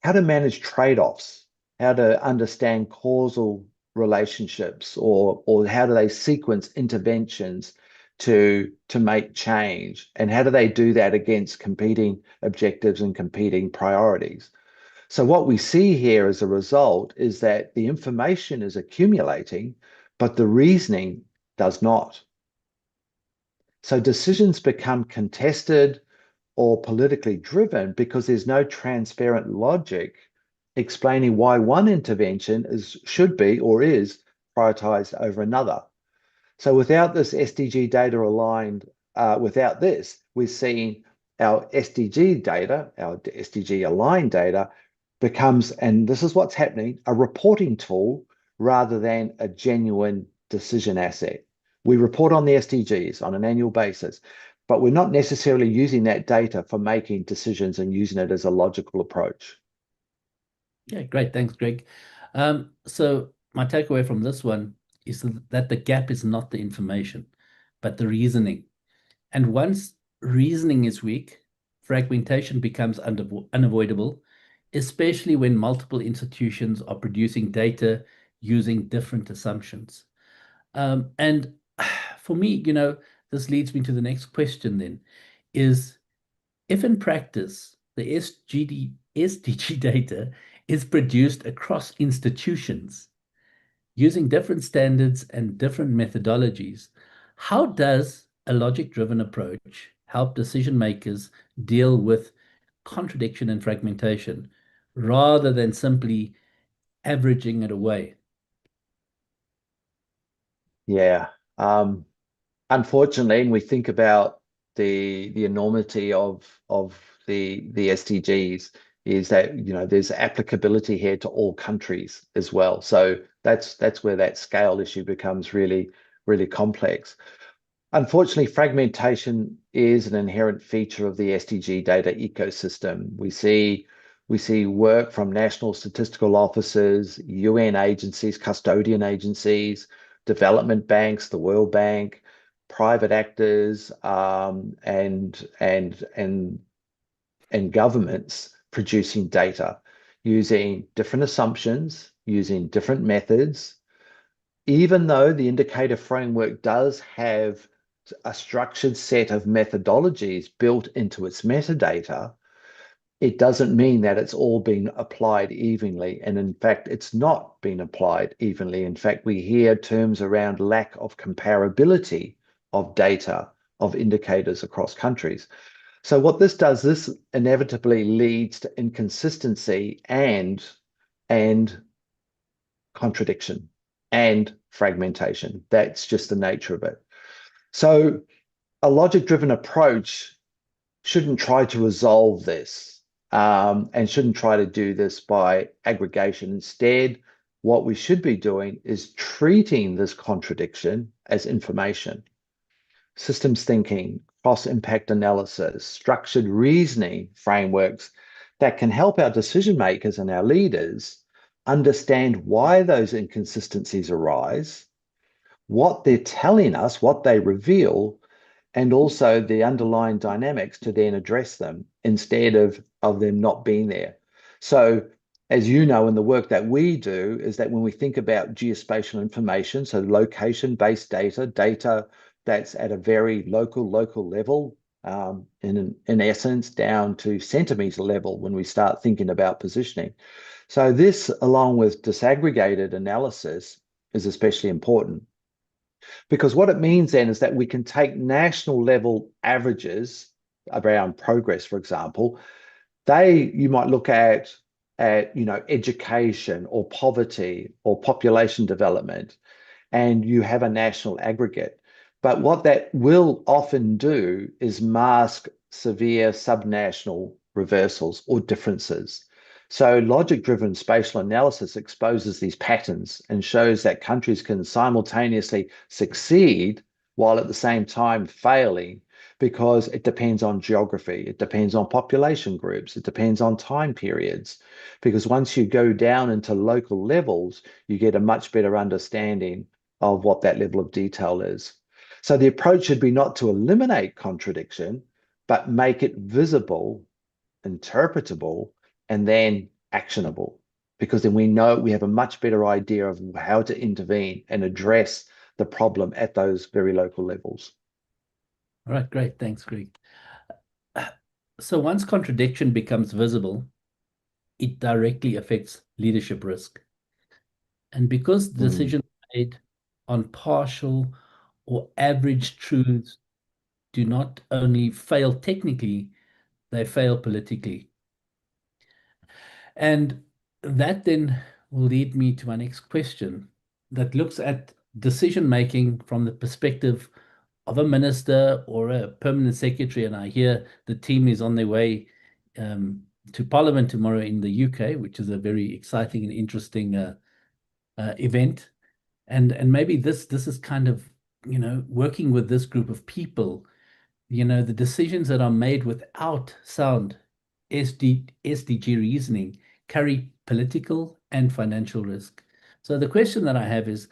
how to manage trade-offs, how to understand causal relationships, or how do they sequence interventions to make change, and how do they do that against competing objectives and competing priorities. So what we see here as a result is that the information is accumulating, but the reasoning does not. So decisions become contested or politically driven because there's no transparent logic explaining why one intervention should be or is prioritized over another. So without this SDG data aligned, without this, we're seeing our SDG data, our SDG aligned data becomes, and this is what's happening, a reporting tool rather than a genuine decision asset. We report on the SDGs on an annual basis, but we're not necessarily using that data for making decisions and using it as a logical approach. Yeah, great. Thanks, Greg. So my takeaway from this one is that the gap is not the information, but the reasoning. And once reasoning is weak, fragmentation becomes unavoidable, especially when multiple institutions are producing data using different assumptions. And for me, this leads me to the next question then, is if in practice the SDG data is produced across institutions using different standards and different methodologies, how does a logic-driven approach help decision makers deal with contradiction and fragmentation rather than simply averaging it away? Yeah. Unfortunately, when we think about the enormity of the SDGs, is that there's applicability here to all countries as well. So that's where that scale issue becomes really, really complex. Unfortunately, fragmentation is an inherent feature of the SDG data ecosystem. We see work from national statistical offices, UN agencies, custodian agencies, development banks, the World Bank, private actors, and governments producing data using different assumptions, using different methods. Even though the indicator framework does have a structured set of methodologies built into its metadata, it doesn't mean that it's all being applied evenly. And in fact, it's not being applied evenly. In fact, we hear terms around lack of comparability of data, of indicators across countries. So what this does, this inevitably leads to inconsistency and contradiction and fragmentation. That's just the nature of it. So a logic-driven approach shouldn't try to resolve this, and shouldn't try to do this by aggregation. Instead, what we should be doing is treating this contradiction as information. Systems thinking, cross-impact analysis, structured reasoning frameworks that can help our decision makers and our leaders understand why those inconsistencies arise, what they're telling us, what they reveal, and also the underlying dynamics to then address them instead of them not being there. So as you know, in the work that we do, is that when we think about geospatial information, so location-based data that's at a very local level, in essence, down to centimeter level when we start thinking about positioning. So this, along with disaggregated analysis, is especially important. Because what it means then is that we can take national level averages around progress, for example. You might look at at, education or poverty or population development, and you have a national aggregate. But what that will often do is mask severe subnational reversals or differences. So logic-driven spatial analysis exposes these patterns and shows that countries can simultaneously succeed while at the same time failing, because it depends on geography, it depends on population groups, it depends on time periods. Because once you go down into local levels, you get a much better understanding of what that level of detail is. So the approach should be not to eliminate contradiction, but make it visible, interpretable, and then actionable. Because then we know we have a much better idea of how to intervene and address the problem at those very local levels. All right, great. Thanks, Greg. So once contradiction becomes visible, it directly affects leadership risk. And because decisions made on partial or average truths do not only fail technically, they fail politically. And that then will lead me to my next question that looks at decision making from the perspective of a minister or a permanent secretary. And I hear the team is on their way to Parliament tomorrow in the UK, which is a very exciting and interesting event. And maybe this is kind of, working with this group of people, the decisions that are made without sound SDG reasoning carry political and financial risk. So the question that I have is,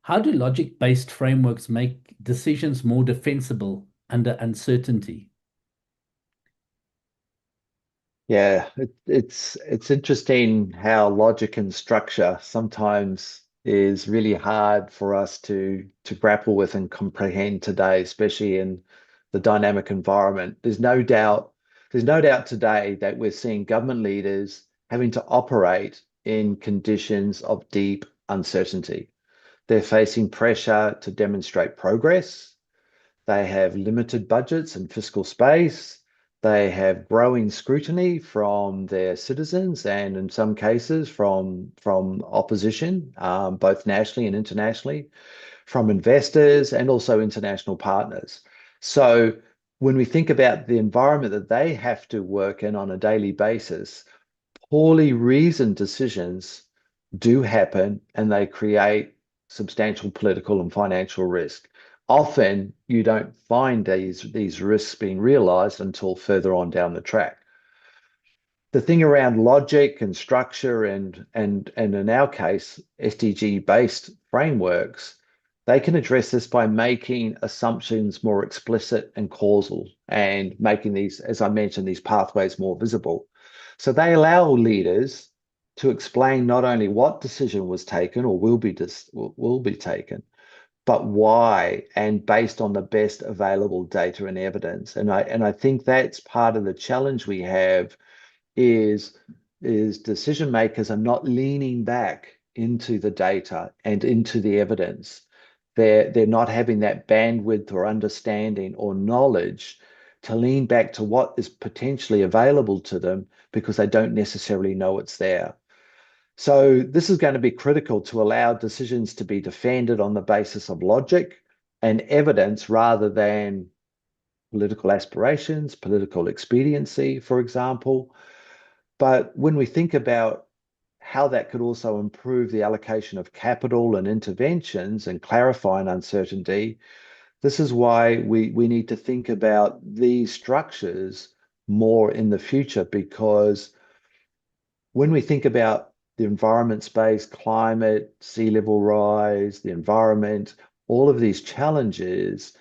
how do logic-based frameworks make decisions more defensible under uncertainty? Yeah, it's interesting how logic and structure sometimes is really hard for us to grapple with and comprehend today, especially in the dynamic environment. There's no doubt today that we're seeing government leaders having to operate in conditions of deep uncertainty. They're facing pressure to demonstrate progress. They have limited budgets and fiscal space. They have growing scrutiny from their citizens and in some cases from opposition, both nationally and internationally, from investors and also international partners. So when we think about the environment that they have to work in on a daily basis, poorly reasoned decisions do happen and they create substantial political and financial risk. Often you don't find these risks being realized until further on down the track. The thing around logic and structure and in our case, SDG-based frameworks, they can address this by making assumptions more explicit and causal and making these, as I mentioned, these pathways more visible. So they allow leaders to explain not only what decision was taken or will be taken, but why, and based on the best available data and evidence. And I think that's part of the challenge we have is decision makers are not leaning back into the data and into the evidence. They're not having that bandwidth or understanding or knowledge to lean back to what is potentially available to them because they don't necessarily know it's there. So this is going to be critical to allow decisions to be defended on the basis of logic and evidence rather than political aspirations, political expediency, for example. But when we think about how that could also improve the allocation of capital and interventions and clarify an uncertainty, this is why we need to think about these structures more in the future, because when we think about the environment space, climate, sea level rise, the environment, all of these challenges,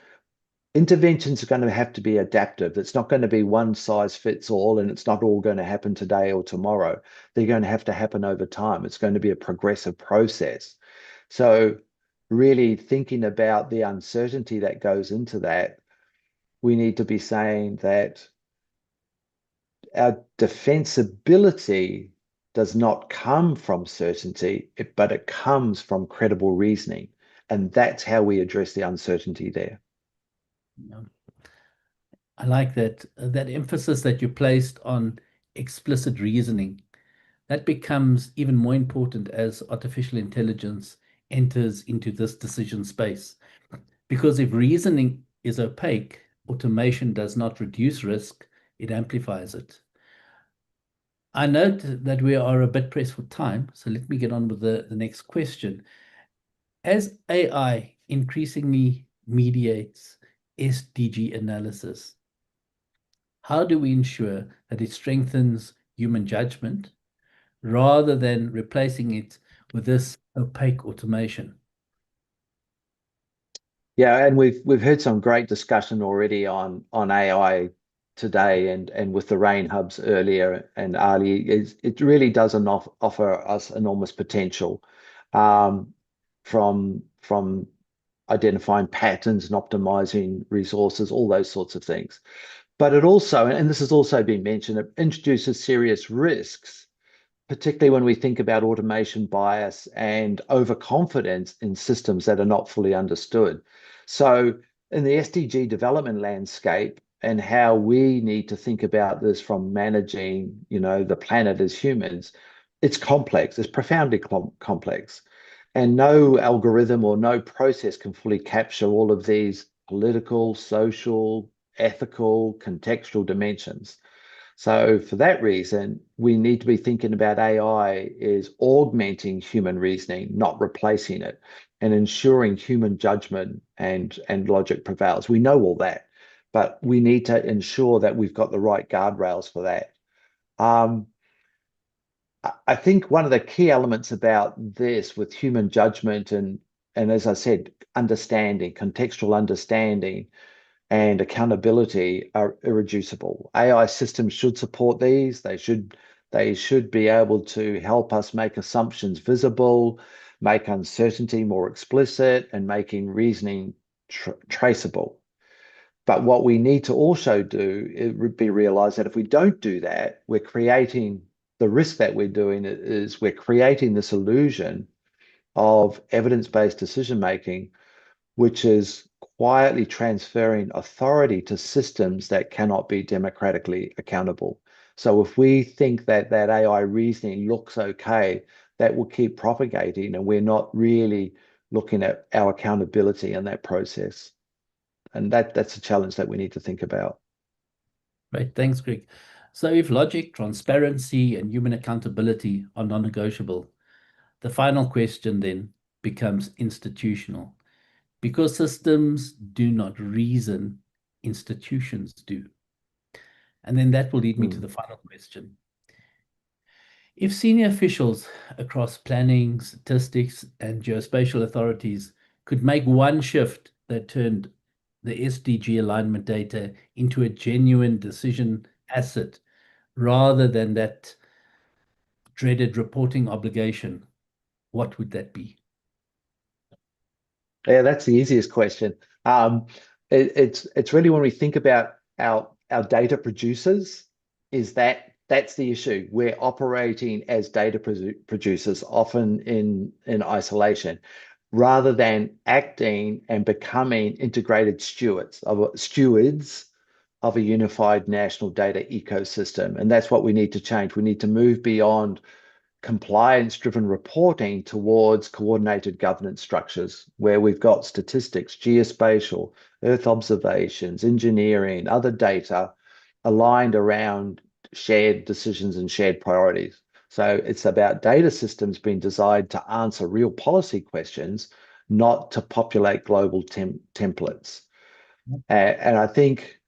interventions are going to have to be adaptive. It's not going to be one size fits all, and it's not all going to happen today or tomorrow. They're going to have to happen over time. It's going to be a progressive process. So really thinking about the uncertainty that goes into that, we need to be saying that our defensibility does not come from certainty, but it comes from credible reasoning. And that's how we address the uncertainty there. Yeah. I like that emphasis that you placed on explicit reasoning. That becomes even more important as artificial intelligence enters into this decision space. Because if reasoning is opaque, automation does not reduce risk, it amplifies it. I note that we are a bit pressed for time, so let me get on with the next question. As AI increasingly mediates SDG analysis, how do we ensure that it strengthens human judgment rather than replacing it with this opaque automation? Yeah, and we've heard some great discussion already on AI today and with the rain hubs earlier and Ali, it really does offer us enormous potential from identifying patterns and optimizing resources, all those sorts of things. But it also, and this has also been mentioned, it introduces serious risks, particularly when we think about automation bias and overconfidence in systems that are not fully understood. So in the SDG development landscape and how we need to think about this from managing, the planet as humans, it's complex, it's profoundly complex. And no algorithm or no process can fully capture all of these political, social, ethical, contextual dimensions. So for that reason, we need to be thinking about AI is augmenting human reasoning, not replacing it, and ensuring human judgment and logic prevails. We know all that, but we need to ensure that we've got the right guardrails for that. I think one of the key elements about this with human judgment and as I said, understanding, contextual understanding, and accountability are irreducible. AI systems should support these. They should be able to help us make assumptions visible, make uncertainty more explicit, and making reasoning traceable. But what we need to also do is be realize that if we don't do that, we're creating the risk that we're doing is we're creating this illusion of evidence-based decision making, which is quietly transferring authority to systems that cannot be democratically accountable. So if we think that AI reasoning looks okay, that will keep propagating, and we're not really looking at our accountability in that process. And that's a challenge that we need to think about. Right, thanks, Greg. So if logic, transparency, and human accountability are non-negotiable, the final question then becomes institutional. Because systems do not reason, institutions do. And then that will lead me to the final question. If senior officials across planning, statistics, and geospatial authorities could make one shift that turned the SDG alignment data into a genuine decision asset rather than that dreaded reporting obligation, what would that be? Yeah, that's the easiest question. It's really when we think about our data producers, that's the issue. We're operating as data producers, often in isolation, rather than acting and becoming integrated stewards of a unified national data ecosystem. And that's what we need to change. We need to move beyond compliance-driven reporting towards coordinated governance structures where we've got statistics, geospatial, Earth observations, engineering, other data aligned around shared decisions and shared priorities. So it's about data systems being designed to answer real policy questions, not to populate global templates. And I think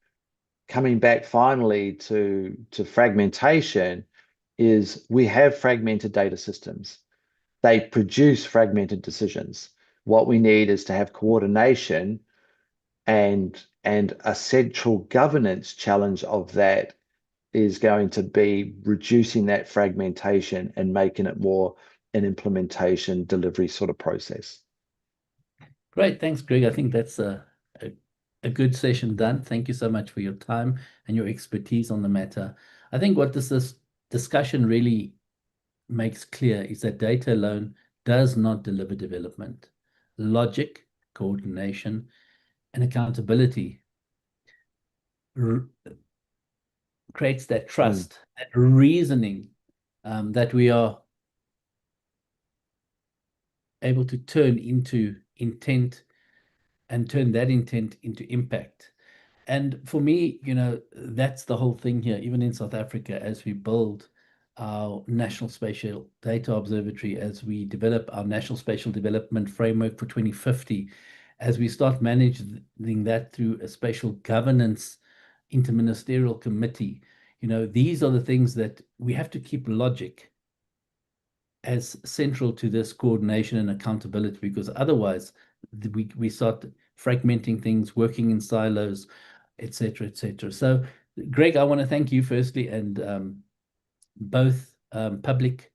coming back finally to fragmentation, is we have fragmented data systems. They produce fragmented decisions. What we need is to have coordination and a central governance challenge of that is going to be reducing that fragmentation and making it more an implementation delivery sort of process. Great, thanks, Greg. I think that's a good session done. Thank you so much for your time and your expertise on the matter. I think what this discussion really makes clear is that data alone does not deliver development. Logic, coordination, and accountability creates that trust, that reasoning that we are able to turn into intent and turn that intent into impact. And for me, that's the whole thing here, even in South Africa, as we build our National Spatial Data Observatory, as we develop our National Spatial Development Framework for 2050, as we start managing that through a spatial governance interministerial committee, these are the things that we have to keep logic as central to this coordination and accountability, because otherwise we start fragmenting things, working in silos, etc., etc. So, Greg, I want to thank you firstly, and both Public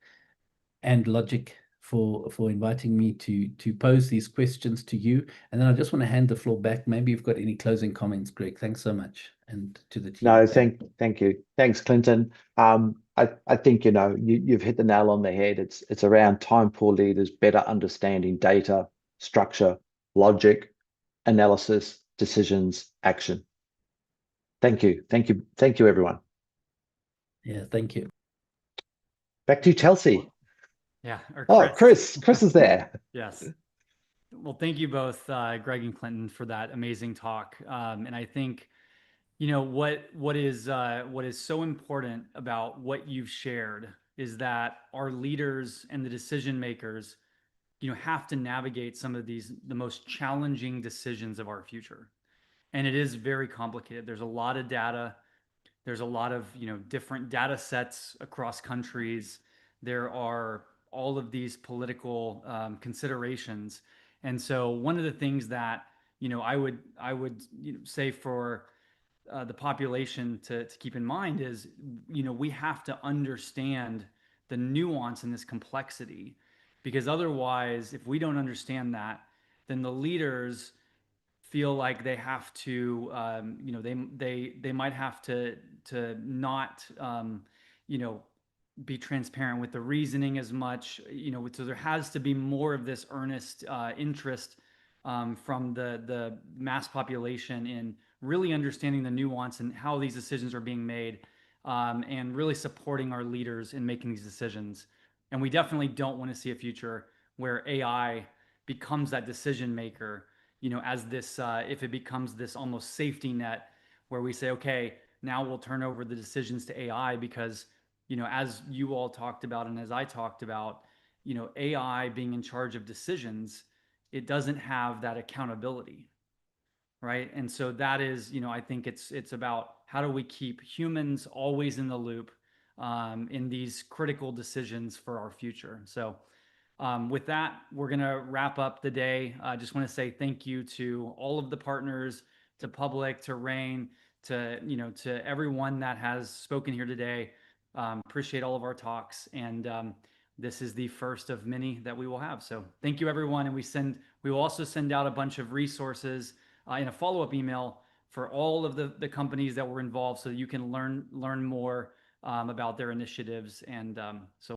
and Logic for inviting me to pose these questions to you. And then I just want to hand the floor back. Maybe you've got any closing comments, Greg. Thanks so much, and to the team. No, thank you. Thanks, Clinton. I think you've hit the nail on the head. It's around time for leaders better understanding data, structure, logic, analysis, decisions, action. Thank you, everyone. Yeah, thank you. Back to you, Chelsea. Yeah. Oh, Chris is there. Yes. Well, thank you both, Greg and Clinton, for that amazing talk. And I think, what is so important about what you've shared is that our leaders and the decision makers, have to navigate some of the most challenging decisions of our future. And it is very complicated. There's a lot of data. There's a lot of, different data sets across countries. There are all of these political considerations. And so one of the things that, I would say for the population to keep in mind is, we have to understand the nuance and this complexity, because otherwise, if we don't understand that, then the leaders feel like they have to, they might have to not, be transparent with the reasoning as much, so there has to be more of this earnest interest from the mass population in really understanding the nuance and how these decisions are being made, and really supporting our leaders in making these decisions. And we definitely don't want to see a future where AI becomes that decision maker, as this, if it becomes this almost safety net where we say, okay, now we'll turn over the decisions to AI because, as you all talked about and as I talked about, AI being in charge of decisions, it doesn't have that accountability, right? And so that is, I think it's about how do we keep humans always in the loop in these critical decisions for our future. So with that, we're going to wrap up the day. I just want to say thank you to all of the partners, to Public, to Rain, to, to everyone that has spoken here today. Appreciate all of our talks. And this is the first of many that we will have. So thank you, everyone. And we will also send out a bunch of resources in a follow-up email for all of the companies that were involved, so you can learn more about their initiatives. And so